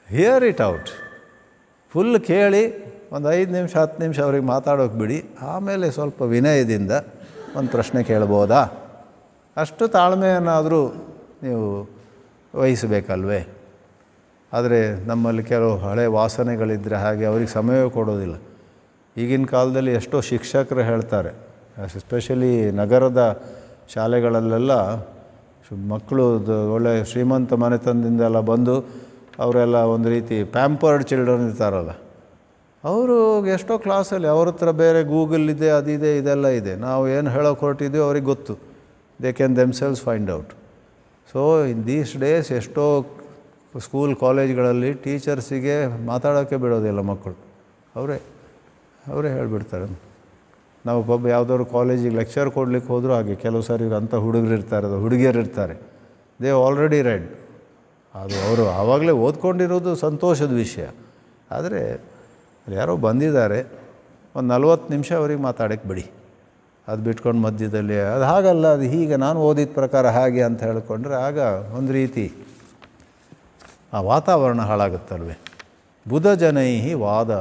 ಹಿಯರ್ ಇಟ್ ಔಟ್. ಫುಲ್ ಕೇಳಿ ಒಂದು 5 ನಿಮಿಷ 10 ನಿಮಿಷ ಅವ್ರಿಗೆ ಮಾತಾಡೋಕೆ ಬಿಡಿ. ಆಮೇಲೆ ಸ್ವಲ್ಪ ವಿನಯದಿಂದ ಒಂದು ಪ್ರಶ್ನೆ ಕೇಳ್ಬೋದಾ, ಅಷ್ಟು ತಾಳ್ಮೆಯನ್ನಾದರೂ ನೀವು ವಹಿಸಬೇಕಲ್ವೇ. ಆದರೆ ನಮ್ಮಲ್ಲಿ ಕೆಲವು ಹಳೆ ವಾಸನೆಗಳಿದ್ದರೆ ಹಾಗೆ ಅವ್ರಿಗೆ ಸಮಯ ಕೊಡೋದಿಲ್ಲ. ಈಗಿನ ಕಾಲದಲ್ಲಿ ಎಷ್ಟೋ ಶಿಕ್ಷಕರು ಹೇಳ್ತಾರೆ, ಎಸ್ಪೆಷಲಿ ನಗರದ ಶಾಲೆಗಳಲ್ಲೆಲ್ಲ ಮಕ್ಕಳು ಒಳ್ಳೆಯ ಶ್ರೀಮಂತ ಮನೆತನದಿಂದೆಲ್ಲ ಬಂದು ಅವರೆಲ್ಲ ಒಂದು ರೀತಿ ಪ್ಯಾಂಪರ್ಡ್ ಚಿಲ್ಡ್ರನ್ ಇರ್ತಾರಲ್ಲ, ಅವರು ಎಷ್ಟೋ ಕ್ಲಾಸಲ್ಲಿ ಅವ್ರ ಹತ್ರ ಬೇರೆ ಗೂಗಲ್ ಇದೆ, ಅದಿದೆ, ಇದೆಲ್ಲ ಇದೆ. ನಾವು ಏನು ಹೇಳೋಕೆ ಹೊರಟಿದ್ದೀವಿ ಅವ್ರಿಗೆ ಗೊತ್ತು. They can themselves find out. So in these days ಎಷ್ಟೋ ಸ್ಕೂಲ್ ಕಾಲೇಜ್ಗಳಲ್ಲಿ ಟೀಚರ್ಸಿಗೆ ಮಾತಾಡೋಕ್ಕೆ ಬಿಡೋದಿಲ್ಲ ಮಕ್ಕಳು. ಅವರೇ ಹೇಳಿಬಿಡ್ತಾರೆ. ನಾವು ಒಬ್ಬ ಯಾವುದಾದ್ರು ಕಾಲೇಜಿಗೆ ಲೆಕ್ಚರ್ ಕೊಡ್ಲಿಕ್ಕೆ ಹೋದರೂ ಹಾಗೆ ಕೆಲವು ಸಾರಿ ಅಂಥ ಹುಡುಗಿಯರಿರ್ತಾರೆ. They already red. ಅದು ಅವರು ಆವಾಗಲೇ ಓದ್ಕೊಂಡಿರೋದು ಸಂತೋಷದ ವಿಷಯ. ಆದರೆ ಯಾರೋ ಬಂದಿದ್ದಾರೆ, ಒಂದು 40 ನಿಮಿಷ ಅವ್ರಿಗೆ ಮಾತಾಡೋಕ್ಕೆ ಬಿಡಿ. ಅದು ಬಿಟ್ಕೊಂಡು ಮಧ್ಯದಲ್ಲಿ ಅದು ಹಾಗಲ್ಲ, ಅದು ಹೀಗೆ, ನಾನು ಓದಿದ ಪ್ರಕಾರ ಹಾಗೆ ಅಂತ ಹೇಳಿಕೊಂಡ್ರೆ ಆಗ ಒಂದು ರೀತಿ ಆ ವಾತಾವರಣ ಹಾಳಾಗುತ್ತಲ್ವೇ. ಬುಧಜನೈಹಿ ವಾದ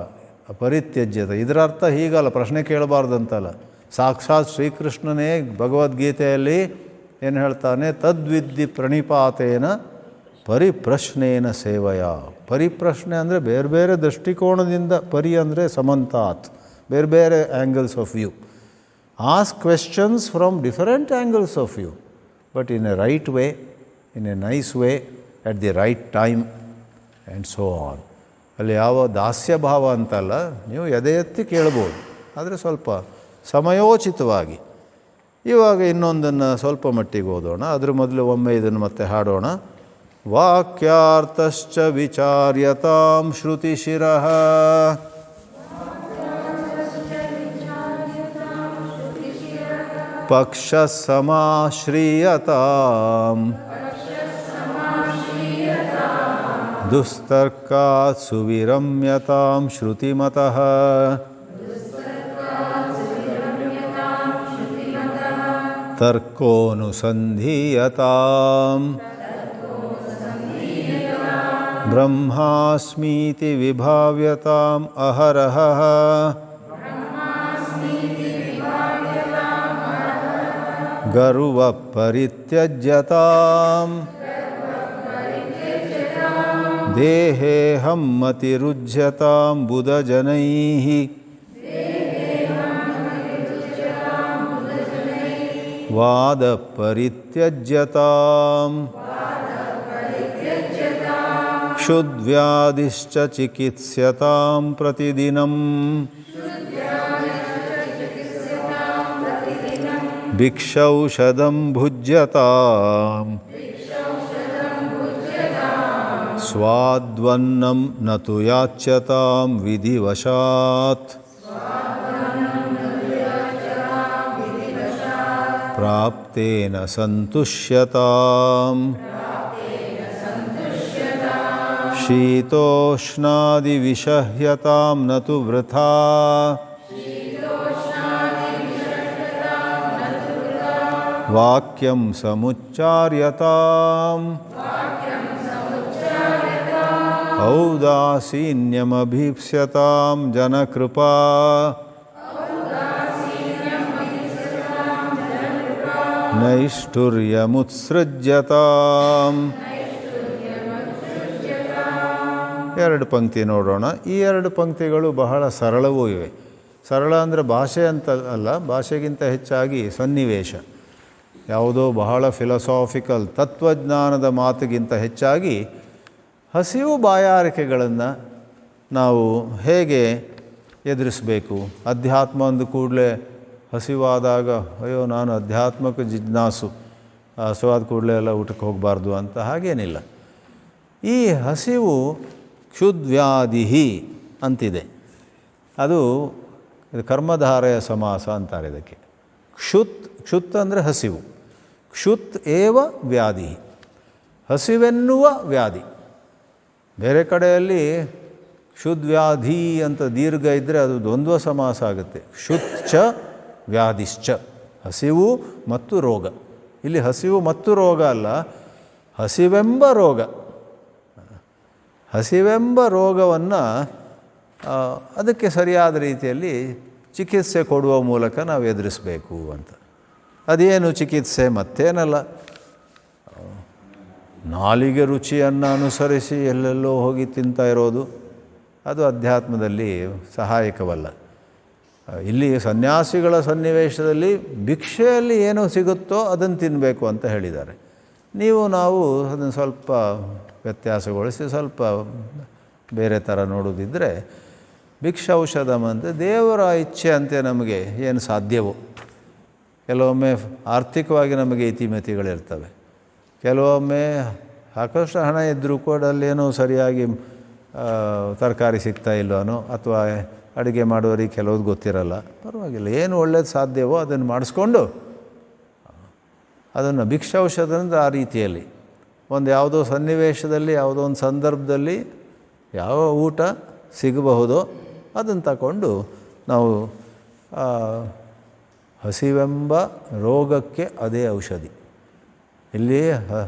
ಪರಿತ್ಯಜ್ಯತೆ. ಇದರ ಅರ್ಥ ಹೀಗಲ್ಲ, ಪ್ರಶ್ನೆ ಕೇಳಬಾರ್ದಂತಲ್ಲ. ಸಾಕ್ಷಾತ್ ಶ್ರೀಕೃಷ್ಣನೇ ಭಗವದ್ಗೀತೆಯಲ್ಲಿ ಏನು ಹೇಳ್ತಾನೆ, ತದ್ವಿದ್ಧಿ ಪ್ರಣಿಪಾತೇನ ಪರಿಪ್ರಶ್ನೇನ ಸೇವಯ. ಪರಿಪ್ರಶ್ನೆ ಅಂದರೆ ಬೇರೆ ಬೇರೆ ದೃಷ್ಟಿಕೋನದಿಂದ, ಪರಿ ಅಂದರೆ ಸಮಂತಾತ್, ಬೇರೆ ಬೇರೆ angles of view. Ask questions from different angles of view, but in a right way, in a nice way, at the right time and so on. ಅಲ್ಲಿ ಯಾವ ದಾಸ್ಯ ಭಾವ ಅಂತಲ್ಲ, ನೀವು ಎದೆ ಎತ್ತಿ ಕೇಳ್ಬೋದು, ಆದರೆ ಸ್ವಲ್ಪ ಸಮಯೋಚಿತವಾಗಿ. ಇವಾಗ ಇನ್ನೊಂದನ್ನು ಸ್ವಲ್ಪ ಮಟ್ಟಿಗೆ ಓದೋಣ. ಅದ್ರ ಮೊದಲು ಒಮ್ಮೆ ಇದನ್ನು ಮತ್ತೆ ಹಾಡೋಣ. ವಾಕ್ಯಾರ್ಥಶ್ಚ ವಿಚಾರ್ಯತಾಂ ಶ್ರುತಿಶಿರಃ ಪಕ್ಷಃ ಸಮಾಶ್ರೀಯತಾಂ ದುಸ್ತರ್ಕಾತ್ ಸುವಿರಮ್ಯತಾಂ ಶ್ರುತಿಮತಃ ತರ್ಕೋನುಸಂಧೀಯತಾಂ ಬ್ರಹ್ಮಾಸ್ಮೀತಿ ವಿಭಾವ್ಯತಾಂ ಅಹರಹಃ ಗರ್ವ ಪರಿತ್ಯಜ್ಯತಾಂ ದೇಹೇಹಂ ಮತಿರುಜ್ಯತಾಂ ಬುಧಜನೈಃ ವಾದ ಪರಿತ್ಯಜ್ಯತಾಂ ಕ್ಷುದ್ವ್ಯಾಧಿಶ್ಚ ಚಿಕಿತ್ಸ್ಯತಾಂ ಪ್ರತಿದಿನಂ ಭಿಕ್ಷೌಷಧಂ ಭುಜ್ಯತಾಂ ಸ್ವಾದ್ವನ್ನಂ ನ ತು ಯಾಚ್ಯತಾಂ ವಿಧಿವಶಾತ್ ಪ್ರಾಪ್ತೇನ ಸಂತುಷ್ಯತಾಂ ಶೀತೋಷ್ಣಾದಿವಿಷಹ್ಯತಾಂ ನ ತು ವೃಥಾ ವಾಕ್ಯಂ ಸಮುಚ್ಚಾರ್ಯತಾಂ ಔದಾಸೀನ್ಯಮಭೀಪ್ಸ್ಯತಾಂ ಜನಕೃಪಾ ನೈಷ್ಠುರ್ಯಮುತ್ಸೃಜ್ಯತಾಂ. ಎರಡು ಪಂಕ್ತಿ ನೋಡೋಣ. ಈ ಎರಡು ಪಂಕ್ತಿಗಳು ಬಹಳ ಸರಳವೂ ಇವೆ. ಸರಳ ಅಂದರೆ ಭಾಷೆ ಅಂತ ಅಲ್ಲ, ಭಾಷೆಗಿಂತ ಹೆಚ್ಚಾಗಿ ಸನ್ನಿವೇಶ. ಯಾವುದೋ ಬಹಳ ಫಿಲಸಾಫಿಕಲ್ ತತ್ವಜ್ಞಾನದ ಮಾತಿಗಿಂತ ಹೆಚ್ಚಾಗಿ ಹಸಿವು ಬಾಯಾರಿಕೆಗಳನ್ನು ನಾವು ಹೇಗೆ ಎದುರಿಸಬೇಕು. ಅಧ್ಯಾತ್ಮ ಅಂದ ಕೂಡಲೇ ಹಸಿವಾದಾಗ ಅಯ್ಯೋ ನಾನು ಅಧ್ಯಾತ್ಮಕ ಜಿಜ್ಞಾಸು, ಹಸಿವಾದ ಕೂಡಲೇ ಎಲ್ಲ ಊಟಕ್ಕೆ ಹೋಗಬಾರ್ದು ಅಂತ ಹಾಗೇನಿಲ್ಲ. ಈ ಹಸಿವು ಕ್ಷುದ್ವ್ಯಾಧಿ ಅಂತಿದೆ. ಅದು ಕರ್ಮಧಾರಯ ಸಮಾಸ ಅಂತಾರೆ ಇದಕ್ಕೆ. ಕ್ಷುತ್ ಅಂದರೆ ಹಸಿವು, ಕ್ಷುತ್ ಏವ ವ್ಯಾಧಿ, ಹಸಿವೆನ್ನುವ ವ್ಯಾಧಿ. ಬೇರೆ ಕಡೆಯಲ್ಲಿ ಕ್ಷುದ್ವ್ಯಾಧಿ ಅಂತ ದೀರ್ಘ ಇದ್ದರೆ ಅದು ದ್ವಂದ್ವ ಸಮಾಸ ಆಗುತ್ತೆ. ಕ್ಷುಚ್ಚ ವ್ಯಾಧಿಶ್ಚ, ಹಸಿವು ಮತ್ತು ರೋಗ. ಇಲ್ಲಿ ಹಸಿವು ಮತ್ತು ರೋಗ ಅಲ್ಲ, ಹಸಿವೆಂಬ ರೋಗ. ಹಸಿವೆಂಬ ರೋಗವನ್ನು ಅದಕ್ಕೆ ಸರಿಯಾದ ರೀತಿಯಲ್ಲಿ ಚಿಕಿತ್ಸೆ ಕೊಡುವ ಮೂಲಕ ನಾವು ಎದುರಿಸಬೇಕು ಅಂತ. ಅದೇನು ಚಿಕಿತ್ಸೆ? ಮತ್ತೇನಲ್ಲ, ನಾಲಿಗೆ ರುಚಿಯನ್ನು ಅನುಸರಿಸಿ ಎಲ್ಲೆಲ್ಲೋ ಹೋಗಿ ತಿಂತಾ ಇರೋದು ಅದು ಅಧ್ಯಾತ್ಮದಲ್ಲಿ ಸಹಾಯಕವಲ್ಲ. ಇಲ್ಲಿ ಸನ್ಯಾಸಿಗಳ ಸನ್ನಿವೇಶದಲ್ಲಿ ಭಿಕ್ಷೆಯಲ್ಲಿ ಏನು ಸಿಗುತ್ತೋ ಅದನ್ನು ತಿನ್ನಬೇಕು ಅಂತ ಹೇಳಿದ್ದಾರೆ. ನಾವು ಅದನ್ನು ಸ್ವಲ್ಪ ವ್ಯತ್ಯಾಸಗೊಳಿಸಿ ಸ್ವಲ್ಪ ಬೇರೆ ಥರ ನೋಡೋದಿದ್ದರೆ ಭಿಕ್ಷೌಷಧಂ ಅಂತ ದೇವರ ಇಚ್ಛೆ ಅಂತೆ ನಮಗೆ ಏನು ಸಾಧ್ಯವೋ. ಕೆಲವೊಮ್ಮೆ ಆರ್ಥಿಕವಾಗಿ ನಮಗೆ ಇತಿಮಿತಿಗಳಿರ್ತವೆ, ಕೆಲವೊಮ್ಮೆ ಸಾಕಷ್ಟು ಹಣ ಇದ್ದರೂ ಕೂಡ ಅಲ್ಲೇನೋ ಸರಿಯಾಗಿ ತರಕಾರಿ ಸಿಗ್ತಾ ಇಲ್ಲವೋ, ಅಥವಾ ಅಡುಗೆ ಮಾಡೋರಿಗೆ ಕೆಲವ್ದು ಗೊತ್ತಿರಲ್ಲ. ಪರವಾಗಿಲ್ಲ, ಏನು ಒಳ್ಳೇದು ಸಾಧ್ಯವೋ ಅದನ್ನು ಮಾಡಿಸ್ಕೊಂಡು ಅದನ್ನು ಭಿಕ್ಷೌಷಧದಿಂದ ಆ ರೀತಿಯಲ್ಲಿ ಒಂದು ಯಾವುದೋ ಸನ್ನಿವೇಶದಲ್ಲಿ ಯಾವುದೋ ಒಂದು ಸಂದರ್ಭದಲ್ಲಿ ಯಾವ ಊಟ ಸಿಗಬಹುದೋ ಅದನ್ನು ತಗೊಂಡು ನಾವು ಹಸಿವೆಂಬ ರೋಗಕ್ಕೆ ಅದೇ ಔಷಧಿ. ಇಲ್ಲಿ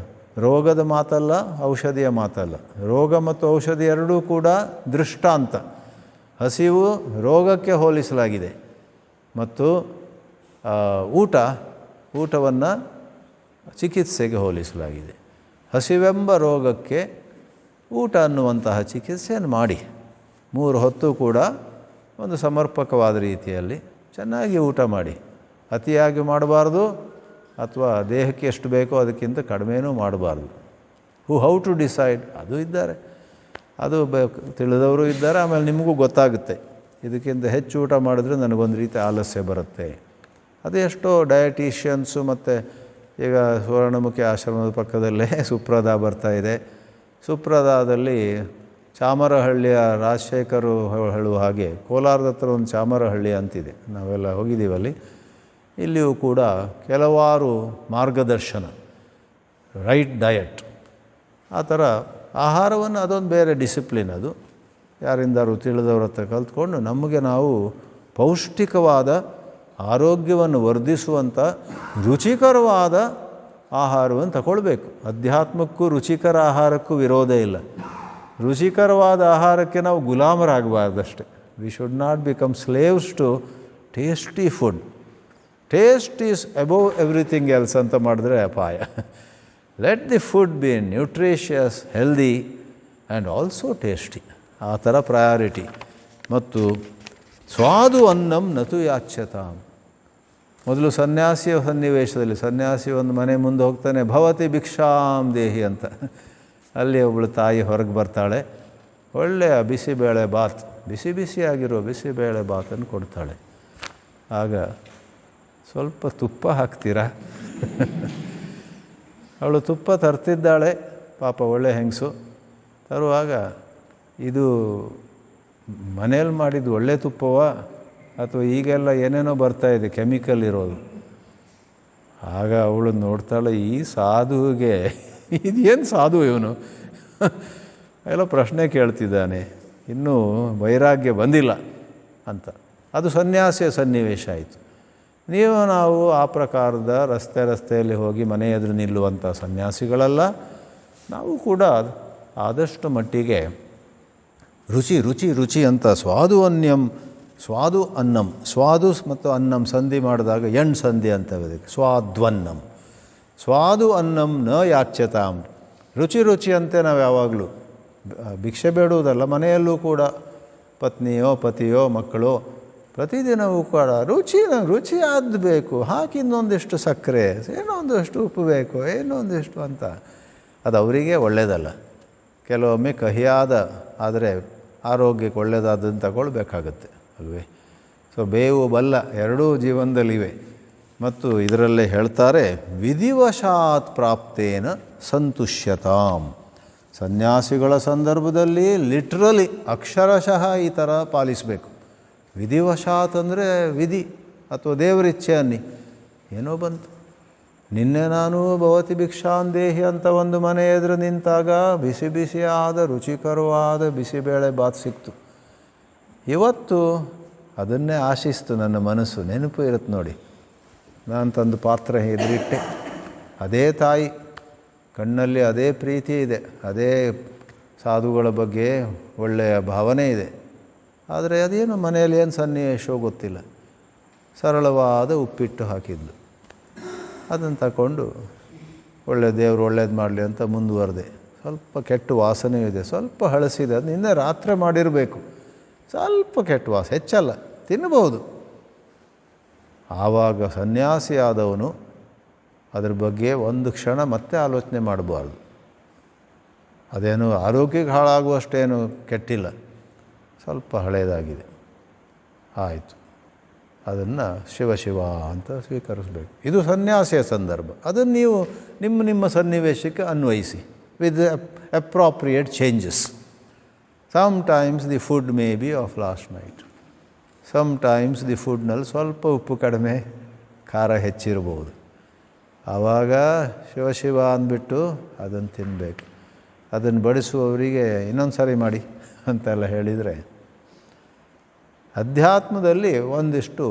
ರೋಗದ ಮಾತಲ್ಲ, ಔಷಧಿಯ ಮಾತಲ್ಲ. ರೋಗ ಮತ್ತು ಔಷಧಿ ಎರಡೂ ಕೂಡ ದೃಷ್ಟಾಂತ. ಹಸಿವು ರೋಗಕ್ಕೆ ಹೋಲಿಸಲಾಗಿದೆ ಮತ್ತು ಊಟವನ್ನು ಚಿಕಿತ್ಸೆಗೆ ಹೋಲಿಸಲಾಗಿದೆ. ಹಸಿವೆಂಬ ರೋಗಕ್ಕೆ ಊಟ ಅನ್ನುವಂತಹ ಚಿಕಿತ್ಸೆಯನ್ನು ಮಾಡಿ 3 ಹೊತ್ತು ಕೂಡ ಒಂದು ಸಮರ್ಪಕವಾದ ರೀತಿಯಲ್ಲಿ ಚೆನ್ನಾಗಿ ಊಟ ಮಾಡಿ. ಅತಿಯಾಗಿ ಮಾಡಬಾರ್ದು, ಅಥವಾ ದೇಹಕ್ಕೆ ಎಷ್ಟು ಬೇಕೋ ಅದಕ್ಕಿಂತ ಕಡಿಮೆನೂ ಮಾಡಬಾರ್ದು. ಹೌ ಟು ಡಿಸೈಡ್ ಅದು ಇದ್ದಾರೆ, ಅದು ತಿಳಿದವರು ಇದ್ದಾರೆ. ಆಮೇಲೆ ನಿಮಗೂ ಗೊತ್ತಾಗುತ್ತೆ, ಇದಕ್ಕಿಂತ ಹೆಚ್ಚು ಊಟ ಮಾಡಿದ್ರೆ ನನಗೊಂದು ರೀತಿ ಆಲಸ್ಯ ಬರುತ್ತೆ. ಅದು ಎಷ್ಟೋ ಡಯಟೀಷಿಯನ್ಸು ಮತ್ತು ಈಗ ಸುವರ್ಣಮುಖಿ ಆಶ್ರಮದ ಪಕ್ಕದಲ್ಲೇ ಸುಪ್ರದಾ ಬರ್ತಾಯಿದೆ. ಸುಪ್ರದಾದಲ್ಲಿ ಚಾಮರಹಳ್ಳಿಯ ರಾಜಶೇಖರು ಹೇಳುವ ಹಾಗೆ ಕೋಲಾರದ ಹತ್ರ ಒಂದು ಚಾಮರಹಳ್ಳಿ ಅಂತಿದೆ, ನಾವೆಲ್ಲ ಹೋಗಿದ್ದೀವಲ್ಲಿ. ಇಲ್ಲಿಯೂ ಕೂಡ ಕೆಲವಾರು ಮಾರ್ಗದರ್ಶನ, ರೈಟ್ ಡಯಟ್, ಆ ಥರ ಆಹಾರವನ್ನು ಅದೊಂದು ಬೇರೆ ಡಿಸಿಪ್ಲಿನ್. ಅದು ಯಾರಿಂದಾರು ತಿಳಿದವ್ರ ಹತ್ರ ಕಲ್ತ್ಕೊಂಡು ನಮಗೆ ನಾವು ಪೌಷ್ಟಿಕವಾದ ಆರೋಗ್ಯವನ್ನು ವರ್ಧಿಸುವಂಥ ರುಚಿಕರವಾದ ಆಹಾರವನ್ನು ತಗೊಳ್ಬೇಕು. ಅಧ್ಯಾತ್ಮಕ್ಕೂ ರುಚಿಕರ ಆಹಾರಕ್ಕೂ ವಿರೋಧ ಇಲ್ಲ. ರುಚಿಕರವಾದ ಆಹಾರಕ್ಕೆ ನಾವು ಗುಲಾಮರಾಗಬಾರ್ದಷ್ಟೆ. We should not become slaves to tasty food. Taste is above everything else ಅಂತ ಮಾಡಿದ್ರೆ ಅಪಾಯ. Let the food be nutritious, healthy and also tasty. ಆ ಥರ ಪ್ರಯಾರಿಟಿ. ಮತ್ತು ಸ್ವಾದು ಅನ್ನಂ ನತು ಯಾಚ್ಯತಾಂ. ಮೊದಲು ಸನ್ಯಾಸಿಯ ಸನ್ನಿವೇಶದಲ್ಲಿ ಸನ್ಯಾಸಿ ಒಂದು ಮನೆ ಮುಂದೆ ಹೋಗ್ತಾನೆ, ಭವತಿ ಭಿಕ್ಷಾಂ ದೇಹಿ ಅಂತ. ಅಲ್ಲಿ ಒಬ್ಬಳು ತಾಯಿ ಹೊರಗೆ ಬರ್ತಾಳೆ, ಒಳ್ಳೆಯ ಬಿಸಿಬೇಳೆ ಬಾತ್, ಬಿಸಿ ಬಿಸಿಯಾಗಿರೋ ಬಿಸಿಬೇಳೆ ಬಾತನ್ನು ಕೊಡ್ತಾಳೆ. ಆಗ ಸ್ವಲ್ಪ ತುಪ್ಪ ಹಾಕ್ತೀರಾ? ಅವಳು ತುಪ್ಪ ತರ್ತಿದ್ದಾಳೆ, ಪಾಪ ಒಳ್ಳೆ ಹೆಂಗಸು. ತರುವಾಗ ಇದು ಮನೇಲಿ ಮಾಡಿದ್ದು ಒಳ್ಳೆ ತುಪ್ಪವ ಅಥವಾ ಈಗೆಲ್ಲ ಏನೇನೋ ಬರ್ತಾಯಿದೆ ಕೆಮಿಕಲ್ ಇರೋದು? ಆಗ ಅವಳು ನೋಡ್ತಾಳೆ, ಈ ಸಾಧುವಿಗೆ ಇದೇನು ಸಾಧು ಇವನು ಎಲ್ಲ ಪ್ರಶ್ನೆ ಕೇಳ್ತಿದ್ದಾನೆ, ಇನ್ನೂ ವೈರಾಗ್ಯ ಬಂದಿಲ್ಲ ಅಂತ. ಅದು ಸನ್ಯಾಸಿಯ ಸನ್ನಿವೇಶ ಆಯಿತು. ನಾವು ಆ ಪ್ರಕಾರದ ರಸ್ತೆಯಲ್ಲಿ ಹೋಗಿ ಮನೆ ಎದುರು ನಿಲ್ಲುವಂಥ ಸನ್ಯಾಸಿಗಳಲ್ಲ. ನಾವು ಕೂಡ ಆದಷ್ಟು ಮಟ್ಟಿಗೆ ರುಚಿ ರುಚಿ ರುಚಿ ಅಂತ ಸ್ವಾದು ಅನ್ನಂ, ಸ್ವಾದು ಮತ್ತು ಅನ್ನಂ ಸಂಧಿ ಮಾಡಿದಾಗ ಸಂಧಿ ಅಂತ ಅದಕ್ಕೆ ಸ್ವಾದ್ವನ್ನಂ. ಸ್ವಾದು ಅನ್ನಂ ನ ಯಾಚ್ಯತಾಂ. ರುಚಿ ರುಚಿ ಅಂತೆ ನಾವು ಯಾವಾಗಲೂ ಭಿಕ್ಷೆ ಬೇಡುವುದಲ್ಲ, ಮನೆಯಲ್ಲೂ ಕೂಡ ಪತ್ನಿಯೋ ಪತಿಯೋ ಮಕ್ಕಳು ಪ್ರತಿದಿನವೂ ಕೂಡ ರುಚಿ ಆಗಬೇಕು, ಹಾಕಿ ಇನ್ನೊಂದಿಷ್ಟು ಸಕ್ಕರೆ, ಏನೋ ಒಂದಷ್ಟು ಉಪ್ಪು ಬೇಕು, ಏನೋ ಒಂದಿಷ್ಟು ಅಂತ. ಅದು ಅವರಿಗೆ ಒಳ್ಳೆಯದಲ್ಲ. ಕೆಲವೊಮ್ಮೆ ಕಹಿಯಾದ ಆದರೆ ಆರೋಗ್ಯಕ್ಕೆ ಒಳ್ಳೆಯದಾದನ್ನು ತಗೊಳ್ಬೇಕಾಗತ್ತೆ ಅಲ್ವೇ. ಸೊ ಬೇವು ಬಲ್ಲ ಎರಡೂ ಜೀವನದಲ್ಲಿವೆ. ಮತ್ತು ಇದರಲ್ಲೇ ಹೇಳ್ತಾರೆ, ವಿಧಿವಶಾತ್ ಪ್ರಾಪ್ತೇನ ಸಂತುಷ್ಯತಾಂ. ಸನ್ಯಾಸಿಗಳ ಸಂದರ್ಭದಲ್ಲಿ ಲಿಟ್ರಲಿ ಅಕ್ಷರಶಃ ಈ ಥರ ಪಾಲಿಸಬೇಕು. ವಿಧಿವಶಾತ್ ಅಂದರೆ ವಿಧಿ ಅಥವಾ ದೇವರಿಚ್ಛೆ ಅನ್ನಿ. ಏನೋ ಬಂತು, ನಿನ್ನೆ ನಾನು ಭವತಿ ಭಿಕ್ಷಾಂದೇಹಿ ಅಂತ ಒಂದು ಮನೆ ಎದುರು ನಿಂತಾಗ ಬಿಸಿ ಬಿಸಿಯಾದ ರುಚಿಕರವಾದ ಬಿಸಿಬೇಳೆ ಬಾತ್ ಸಿಕ್ತು. ಇವತ್ತು ಅದನ್ನೇ ಆಶಿಸ್ತು ನನ್ನ ಮನಸ್ಸು. ನೆನಪು ಇರುತ್ತೆ ನೋಡಿ, ನಾನು ತಂದು ಪಾತ್ರೆ ಎದುರಿಟ್ಟೆ, ಅದೇ ತಾಯಿ ಕಣ್ಣಲ್ಲಿ ಅದೇ ಪ್ರೀತಿ ಇದೆ, ಅದೇ ಸಾಧುಗಳ ಬಗ್ಗೆ ಒಳ್ಳೆಯ ಭಾವನೆ ಇದೆ. ಆದರೆ ಅದೇನು ಮನೆಯಲ್ಲಿ ಏನು ಸನ್ನಿವೇಶವೋ ಗೊತ್ತಿಲ್ಲ, ಸರಳವಾದ ಉಪ್ಪಿಟ್ಟು ಹಾಕಿದ್ದು. ಅದನ್ನು ತಗೊಂಡು ದೇವರು ಒಳ್ಳೇದು ಮಾಡಲಿ ಅಂತ ಮುಂದುವರೆದೆ. ಸ್ವಲ್ಪ ಕೆಟ್ಟ ವಾಸನೆ ಇದೆ, ಸ್ವಲ್ಪ ಹಳಸಿದೆ, ಅದು ನಿನ್ನೆ ರಾತ್ರಿ ಮಾಡಿರಬೇಕು. ಸ್ವಲ್ಪ ಕೆಟ್ಟ ವಾಸನೆ, ಹೆಚ್ಚಲ್ಲ, ತಿನ್ನಬಹುದು. ಆವಾಗ ಸನ್ಯಾಸಿಯಾದವನು ಅದ್ರ ಬಗ್ಗೆ ಒಂದು ಕ್ಷಣ ಮತ್ತೆ ಆಲೋಚನೆ ಮಾಡಬಾರ್ದು. ಅದೇನು ಆರೋಗ್ಯಕ್ಕೆ ಹಾಳಾಗುವಷ್ಟೇನು ಕೆಟ್ಟಿಲ್ಲ, ಸ್ವಲ್ಪ ಹಳೆಯದಾಗಿದೆ, ಆಯಿತು, ಅದನ್ನು ಶಿವ ಅಂತ ಸ್ವೀಕರಿಸಬೇಕು. ಇದು ಸನ್ಯಾಸಿಯ ಸಂದರ್ಭ. ಅದನ್ನು ನೀವು ನಿಮ್ಮ ಸನ್ನಿವೇಶಕ್ಕೆ ಅನ್ವಯಿಸಿ with appropriate changes. Sometimes the food may be of last night, sometimes the ಫುಡ್ನಲ್ಲಿ ಸ್ವಲ್ಪ ಉಪ್ಪು ಕಡಿಮೆ, ಖಾರ ಹೆಚ್ಚಿರ್ಬೋದು. ಆವಾಗ ಶಿವ ಅಂದ್ಬಿಟ್ಟು ಅದನ್ನು ತಿನ್ನಬೇಕು. ಅದನ್ನು ಬಡಿಸುವವರಿಗೆ ಇನ್ನೊಂದು ಸಾರಿ ಮಾಡಿ ಅಂತೆಲ್ಲ ಹೇಳಿದರೆ, ಅಧ್ಯಾತ್ಮದಲ್ಲಿ ಒಂದಿಷ್ಟು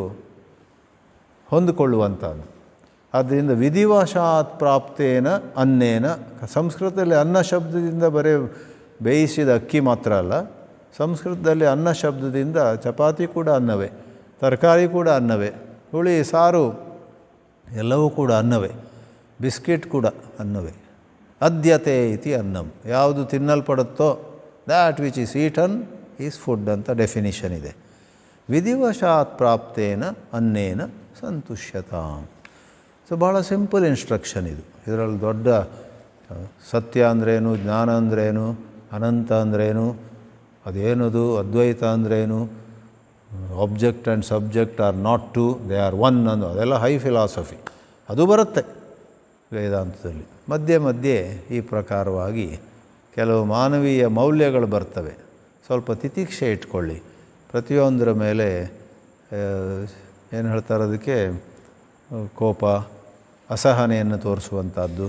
ಹೊಂದಿಕೊಳ್ಳುವಂಥದ್ದು. ಆದ್ದರಿಂದ ವಿಧಿವಶಾತ್ ಪ್ರಾಪ್ತೇನ ಅನ್ನೇನ, ಸಂಸ್ಕೃತದಲ್ಲಿ ಅನ್ನ ಶಬ್ದದಿಂದ ಬರೀ ಬೇಯಿಸಿದ ಅಕ್ಕಿ ಮಾತ್ರ ಅಲ್ಲ, ಸಂಸ್ಕೃತದಲ್ಲಿ ಅನ್ನ ಶಬ್ದದಿಂದ ಚಪಾತಿ ಕೂಡ ಅನ್ನವೇ, ತರಕಾರಿ ಕೂಡ ಅನ್ನವೇ, ಹುಳಿ ಸಾರು ಎಲ್ಲವೂ ಕೂಡ ಅನ್ನವೇ, ಬಿಸ್ಕಿಟ್ ಕೂಡ ಅನ್ನವೇ. ಅದ್ಯತೆ ಇತಿ ಅನ್ನಂ, ಯಾವುದು ತಿನ್ನಲ್ಪಡುತ್ತೋ that which is eaten is food ಅಂತ ಡೆಫಿನಿಷನ್ ಇದೆ. ವಿಧಿವಶಾತ್ ಪ್ರಾಪ್ತೇನ ಅನ್ನೇನ ಸಂತುಷ್ಯತಾಂ. ಸೊ ಭಾಳ ಸಿಂಪಲ್ ಇನ್ಸ್ಟ್ರಕ್ಷನ್ ಇದು. ಇದರಲ್ಲಿ ದೊಡ್ಡ ಸತ್ಯ ಅಂದ್ರೇನು, ಜ್ಞಾನ ಅಂದ್ರೇನು, ಅನಂತ ಅಂದ್ರೇನು, ಅದೇನದು ಅದ್ವೈತ ಅಂದ್ರೇನು, object and subject are not two, they are one ಅನ್ನೋ ಅದೆಲ್ಲ ಹೈ ಫಿಲಾಸಫಿ. ಅದು ಬರುತ್ತೆ ವೇದಾಂತದಲ್ಲಿ. ಮಧ್ಯೆ ಈ ಪ್ರಕಾರವಾಗಿ ಕೆಲವು ಮಾನವೀಯ ಮೌಲ್ಯಗಳು ಬರ್ತವೆ. ಸ್ವಲ್ಪ ತಿತಿಕ್ಷೆ ಇಟ್ಕೊಳ್ಳಿ. ಪ್ರತಿಯೊಂದರ ಮೇಲೆ ಏನು ಹೇಳ್ತಾರೆ, ಅದಕ್ಕೆ ಕೋಪ, ಅಸಹನೆಯನ್ನು ತೋರಿಸುವಂಥದ್ದು,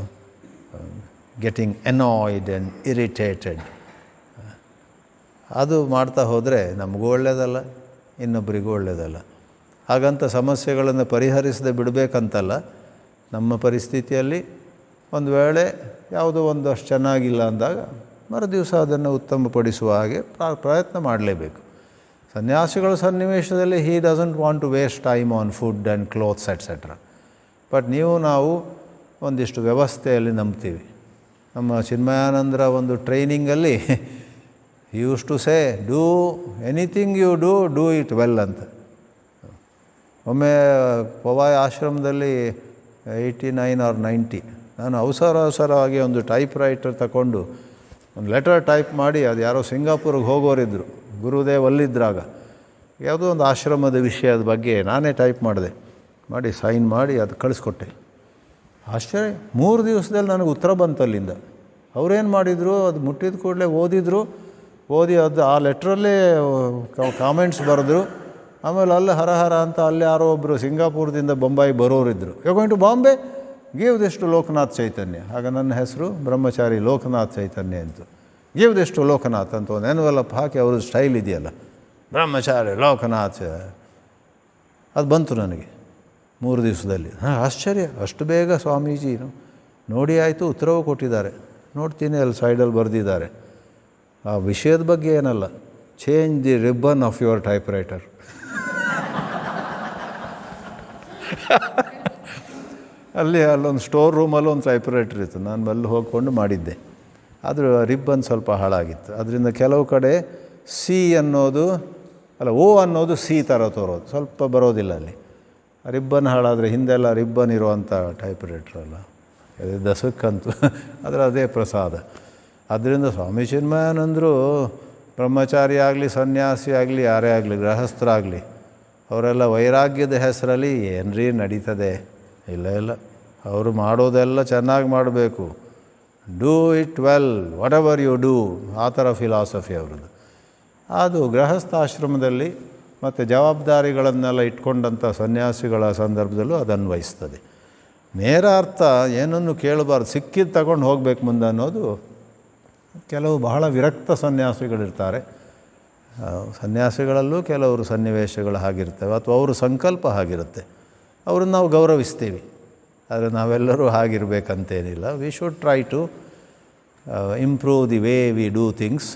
ಗೆಟಿಂಗ್ ಎನಾಯ್ಡ್ ಆ್ಯಂಡ್ ಇರಿಟೇಟೆಡ್, ಅದು ಮಾಡ್ತಾ ಹೋದರೆ ನಮಗೂ ಒಳ್ಳೆಯದಲ್ಲ, ಇನ್ನೊಬ್ಬರಿಗೂ ಒಳ್ಳೆಯದಲ್ಲ. ಹಾಗಂತ ಸಮಸ್ಯೆಗಳನ್ನು ಪರಿಹರಿಸದೆ ಬಿಡಬೇಕಂತಲ್ಲ. ನಮ್ಮ ಪರಿಸ್ಥಿತಿಯಲ್ಲಿ ಒಂದು ವೇಳೆ ಯಾವುದೋ ಒಂದು ಅಷ್ಟು ಚೆನ್ನಾಗಿಲ್ಲ ಅಂದಾಗ ಮರುದಿವಸ ಅದನ್ನು ಉತ್ತಮಪಡಿಸುವ ಹಾಗೆ ಪ್ರಯತ್ನ ಮಾಡಲೇಬೇಕು. ಸನ್ಯಾಸಿಗಳ ಸನ್ನಿವೇಶದಲ್ಲಿ he doesn't want to waste time on food and clothes etcetera. But ನಾವು ಒಂದಿಷ್ಟು ವ್ಯವಸ್ಥೆಯಲ್ಲಿ ನಂಬ್ತೀವಿ. ನಮ್ಮ ಚಿನ್ಮಯಾನಂದರ ಒಂದು ಟ್ರೈನಿಂಗಲ್ಲಿ used to say, do anything you do it well ಅಂತ. ಒಮ್ಮೆ ಪವಾಯ್ ಆಶ್ರಮದಲ್ಲಿ 89 or 90 ನಾನು ಅವಸರವಾಗಿ ಒಂದು ಟೈಪ್ ರೈಟರ್ ತಗೊಂಡು ಒಂದು ಲೆಟರ್ ಟೈಪ್ ಮಾಡಿ, ಅದು ಯಾರೋ ಸಿಂಗಾಪುರ್ಗೆ ಹೋಗೋರಿದ್ದರು, ಗುರುದೇವ್ ಅಲ್ಲಿದ್ದಾಗ, ಯಾವುದೋ ಒಂದು ಆಶ್ರಮದ ವಿಷಯದ ಬಗ್ಗೆ ನಾನೇ ಟೈಪ್ ಮಾಡಿ ಸೈನ್ ಮಾಡಿ ಅದು ಕಳಿಸ್ಕೊಟ್ಟೆ. ಆಶ್ಚರ್ಯ, 3 ದಿವಸದಲ್ಲಿ ನನಗೆ ಉತ್ತರ ಬಂತು ಅಲ್ಲಿಂದ. ಅವರೇನು ಮಾಡಿದರು, ಅದು ಮುಟ್ಟಿದ ಕೂಡಲೇ ಓದಿ ಅದು ಆ ಲೆಟ್ರಲ್ಲೇ ಕಾಮೆಂಟ್ಸ್ ಬರೆದ್ರು. ಆಮೇಲೆ ಅಲ್ಲಿ ಹರ ಅಂತ ಅಲ್ಲಿ ಯಾರೋ ಒಬ್ಬರು ಸಿಂಗಾಪುರದಿಂದ ಬೊಂಬಾಯಿ ಬರೋರಿದ್ದರು. You going to Bombay, give this to Lokanath Chaitanya. ಆಗ ನನ್ನ ಹೆಸರು ಬ್ರಹ್ಮಚಾರಿ ಲೋಕನಾಥ್ ಚೈತನ್ಯ ಅಂತ. ಗಿವ್ ದಿಸ್ ಟು ಲೋಕನಾಥ್ ಅಂತ ಒಂದು ಎನ್ವೆಲಪ್ ಹಾಕಿ ಅವ್ರ ಸ್ಟೈಲ್ ಇದೆಯಲ್ಲ, ಬ್ರಹ್ಮಚಾರಿ ಲೋಕನಾಥ್, ಅದು ಬಂತು ನನಗೆ 3 ದಿವಸದಲ್ಲಿ. ಆಶ್ಚರ್ಯ, ಅಷ್ಟು ಬೇಗ ಸ್ವಾಮೀಜಿನು ನೋಡಿ ಆಯಿತು, ಉತ್ತರವೂ ಕೊಟ್ಟಿದ್ದಾರೆ. ನೋಡ್ತೀನಿ ಅಲ್ಲಿ ಸೈಡಲ್ಲಿ ಬರೆದಿದ್ದಾರೆ, ಆ ವಿಷಯದ ಬಗ್ಗೆ ಏನಲ್ಲ, change the ribbon of your type writer. ಅಲ್ಲೊಂದು ಸ್ಟೋರ್ ರೂಮಲ್ಲಿ ಒಂದು ಟೈಪ್ ರೈಟರ್ ಇತ್ತು, ನಾನು ಅಲ್ಲಿ ಹೋಗ್ಕೊಂಡು ಮಾಡಿದ್ದೆ. ಆದರೂ ರಿಬ್ಬನ್ ಸ್ವಲ್ಪ ಹಾಳಾಗಿತ್ತು. ಅದರಿಂದ ಕೆಲವು ಕಡೆ ಓ ಅನ್ನೋದು ಸಿ ಥರ ತೋರೋದು, ಸ್ವಲ್ಪ ಬರೋದಿಲ್ಲ ಅಲ್ಲಿ. ರಿಬ್ಬನ್ ಹಾಳಾದರೆ ಹಿಂದೆಲ್ಲ ರಿಬ್ಬನ್ ಇರುವಂಥ ಟೈಪ್ ರೈಟ್ರಲ್ಲ, ದಸಕ್ಕಂತೂ ಆದರೆ ಅದೇ ಪ್ರಸಾದ. ಆದ್ದರಿಂದ ಸ್ವಾಮಿ ಚಿನ್ಮಯಾನಂದರು ಬ್ರಹ್ಮಚಾರಿ ಆಗಲಿ, ಸನ್ಯಾಸಿ ಆಗಲಿ, ಯಾರೇ ಆಗಲಿ, ಗೃಹಸ್ಥರಾಗಲಿ, ಅವರೆಲ್ಲ ವೈರಾಗ್ಯದ ಹೆಸರಲ್ಲಿ ಏನ್ರೀ ನಡೀತದೆ? ಇಲ್ಲ, ಅವರು ಮಾಡೋದೆಲ್ಲ ಚೆನ್ನಾಗಿ ಮಾಡಬೇಕು. Do it well, whatever you do, ಆ ಥರ ಫಿಲಾಸಫಿ ಅವ್ರದ್ದು. ಅದು ಗೃಹಸ್ಥಾಶ್ರಮದಲ್ಲಿ ಮತ್ತು ಜವಾಬ್ದಾರಿಗಳನ್ನೆಲ್ಲ ಇಟ್ಕೊಂಡಂಥ ಸನ್ಯಾಸಿಗಳ ಸಂದರ್ಭದಲ್ಲೂ ಅದು ಅನ್ವಯಿಸ್ತದೆ. ನೇರ ಅರ್ಥ ಏನನ್ನು ಕೇಳಬಾರ್ದು, ಸಿಕ್ಕಿದ್ದು ತಗೊಂಡು ಹೋಗ್ಬೇಕು ಮುಂದೆ ಅನ್ನೋದು. ಕೆಲವು ಬಹಳ ವಿರಕ್ತ ಸನ್ಯಾಸಿಗಳಿರ್ತಾರೆ, ಸನ್ಯಾಸಿಗಳಲ್ಲೂ ಕೆಲವರು ಸನ್ನಿವೇಶಗಳು ಹಾಗಿರ್ತವೆ, ಅಥವಾ ಅವ್ರ ಸಂಕಲ್ಪ ಹಾಗಿರುತ್ತೆ, ಅವ್ರನ್ನ ನಾವು ಗೌರವಿಸ್ತೀವಿ. ಆದರೆ ನಾವೆಲ್ಲರೂ ಹಾಗಿರಬೇಕಂತೇನಿಲ್ಲ. We should try to improve the way we do things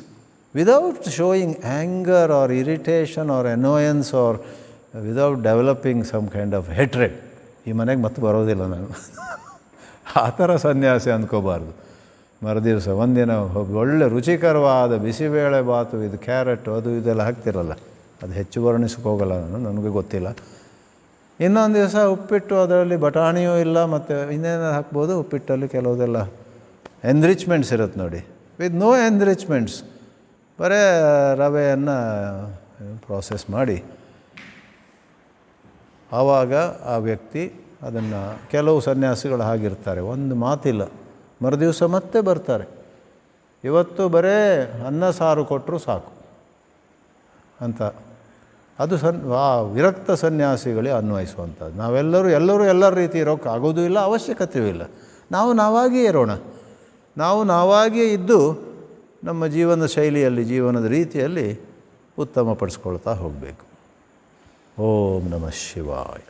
without showing anger or irritation or annoyance or without developing some kind of hatred. ಈ ಮನೆಗೆ ಮತ್ತೆ ಬರೋದಿಲ್ಲ ನಾನು, ಆ ಥರ ಸನ್ಯಾಸಿ ಅಂದ್ಕೋಬಾರ್ದು. ಮರುದಿವಸ ಒಂದಿನ ಒಳ್ಳೆ ರುಚಿಕರವಾದ ಬಿಸಿಬೇಳೆ ಬಾತು, ಇದು ಕ್ಯಾರೆಟ್ ಅದು ಇದೆಲ್ಲ ಹಾಕ್ತಿರಲ್ಲ, ಅದು ಹೆಚ್ಚು ವರ್ಣಿಸೋಕ್ಕೋಗಲ್ಲ ನನಗೆ ಗೊತ್ತಿಲ್ಲ. ಇನ್ನೊಂದು ದಿವಸ ಉಪ್ಪಿಟ್ಟು, ಅದರಲ್ಲಿ ಬಟಾಣಿಯೂ ಇಲ್ಲ, ಮತ್ತು ಇನ್ನೇನು ಹಾಕ್ಬೋದು ಉಪ್ಪಿಟ್ಟಲ್ಲಿ, ಕೆಲವುದೆಲ್ಲ ಎನ್ರಿಚ್ಮೆಂಟ್ಸ್ ಇರುತ್ತೆ ನೋಡಿ. ವಿತ್ ನೋ ಎನ್ರಿಚ್ಮೆಂಟ್ಸ್, ಬರೇ ರವೆಯನ್ನು ಪ್ರೋಸೆಸ್ ಮಾಡಿ, ಆವಾಗ ಆ ವ್ಯಕ್ತಿ ಅದನ್ನು, ಕೆಲವು ಸನ್ಯಾಸಿಗಳು ಹಾಗಿರ್ತಾರೆ, ಒಂದು ಮಾತಿಲ್ಲ, ಮರುದಿವಸ ಮತ್ತೆ ಬರ್ತಾರೆ, ಇವತ್ತು ಬರೇ ಅನ್ನ ಸಾರು ಕೊಟ್ಟರು ಸಾಕು ಅಂತ. ಅದು ವಿರಕ್ತ ಸನ್ಯಾಸಿಗಳಿಗೆ ಅನ್ವಯಿಸುವಂಥದ್ದು. ನಾವೆಲ್ಲರೂ ಎಲ್ಲರ ರೀತಿ ಇರೋಕ್ಕೆ ಆಗೋದೂ ಇಲ್ಲ, ಅವಶ್ಯಕತೆಯೂ ಇಲ್ಲ. ನಾವಾಗಿಯೇ ಇರೋಣ, ನಾವಾಗಿಯೇ ಇದ್ದು ನಮ್ಮ ಜೀವನದ ಶೈಲಿಯಲ್ಲಿ, ಜೀವನದ ರೀತಿಯಲ್ಲಿ ಉತ್ತಮಪಡಿಸ್ಕೊಳ್ತಾ ಹೋಗಬೇಕು. ಓಂ ನಮಃ ಶಿವಾಯ.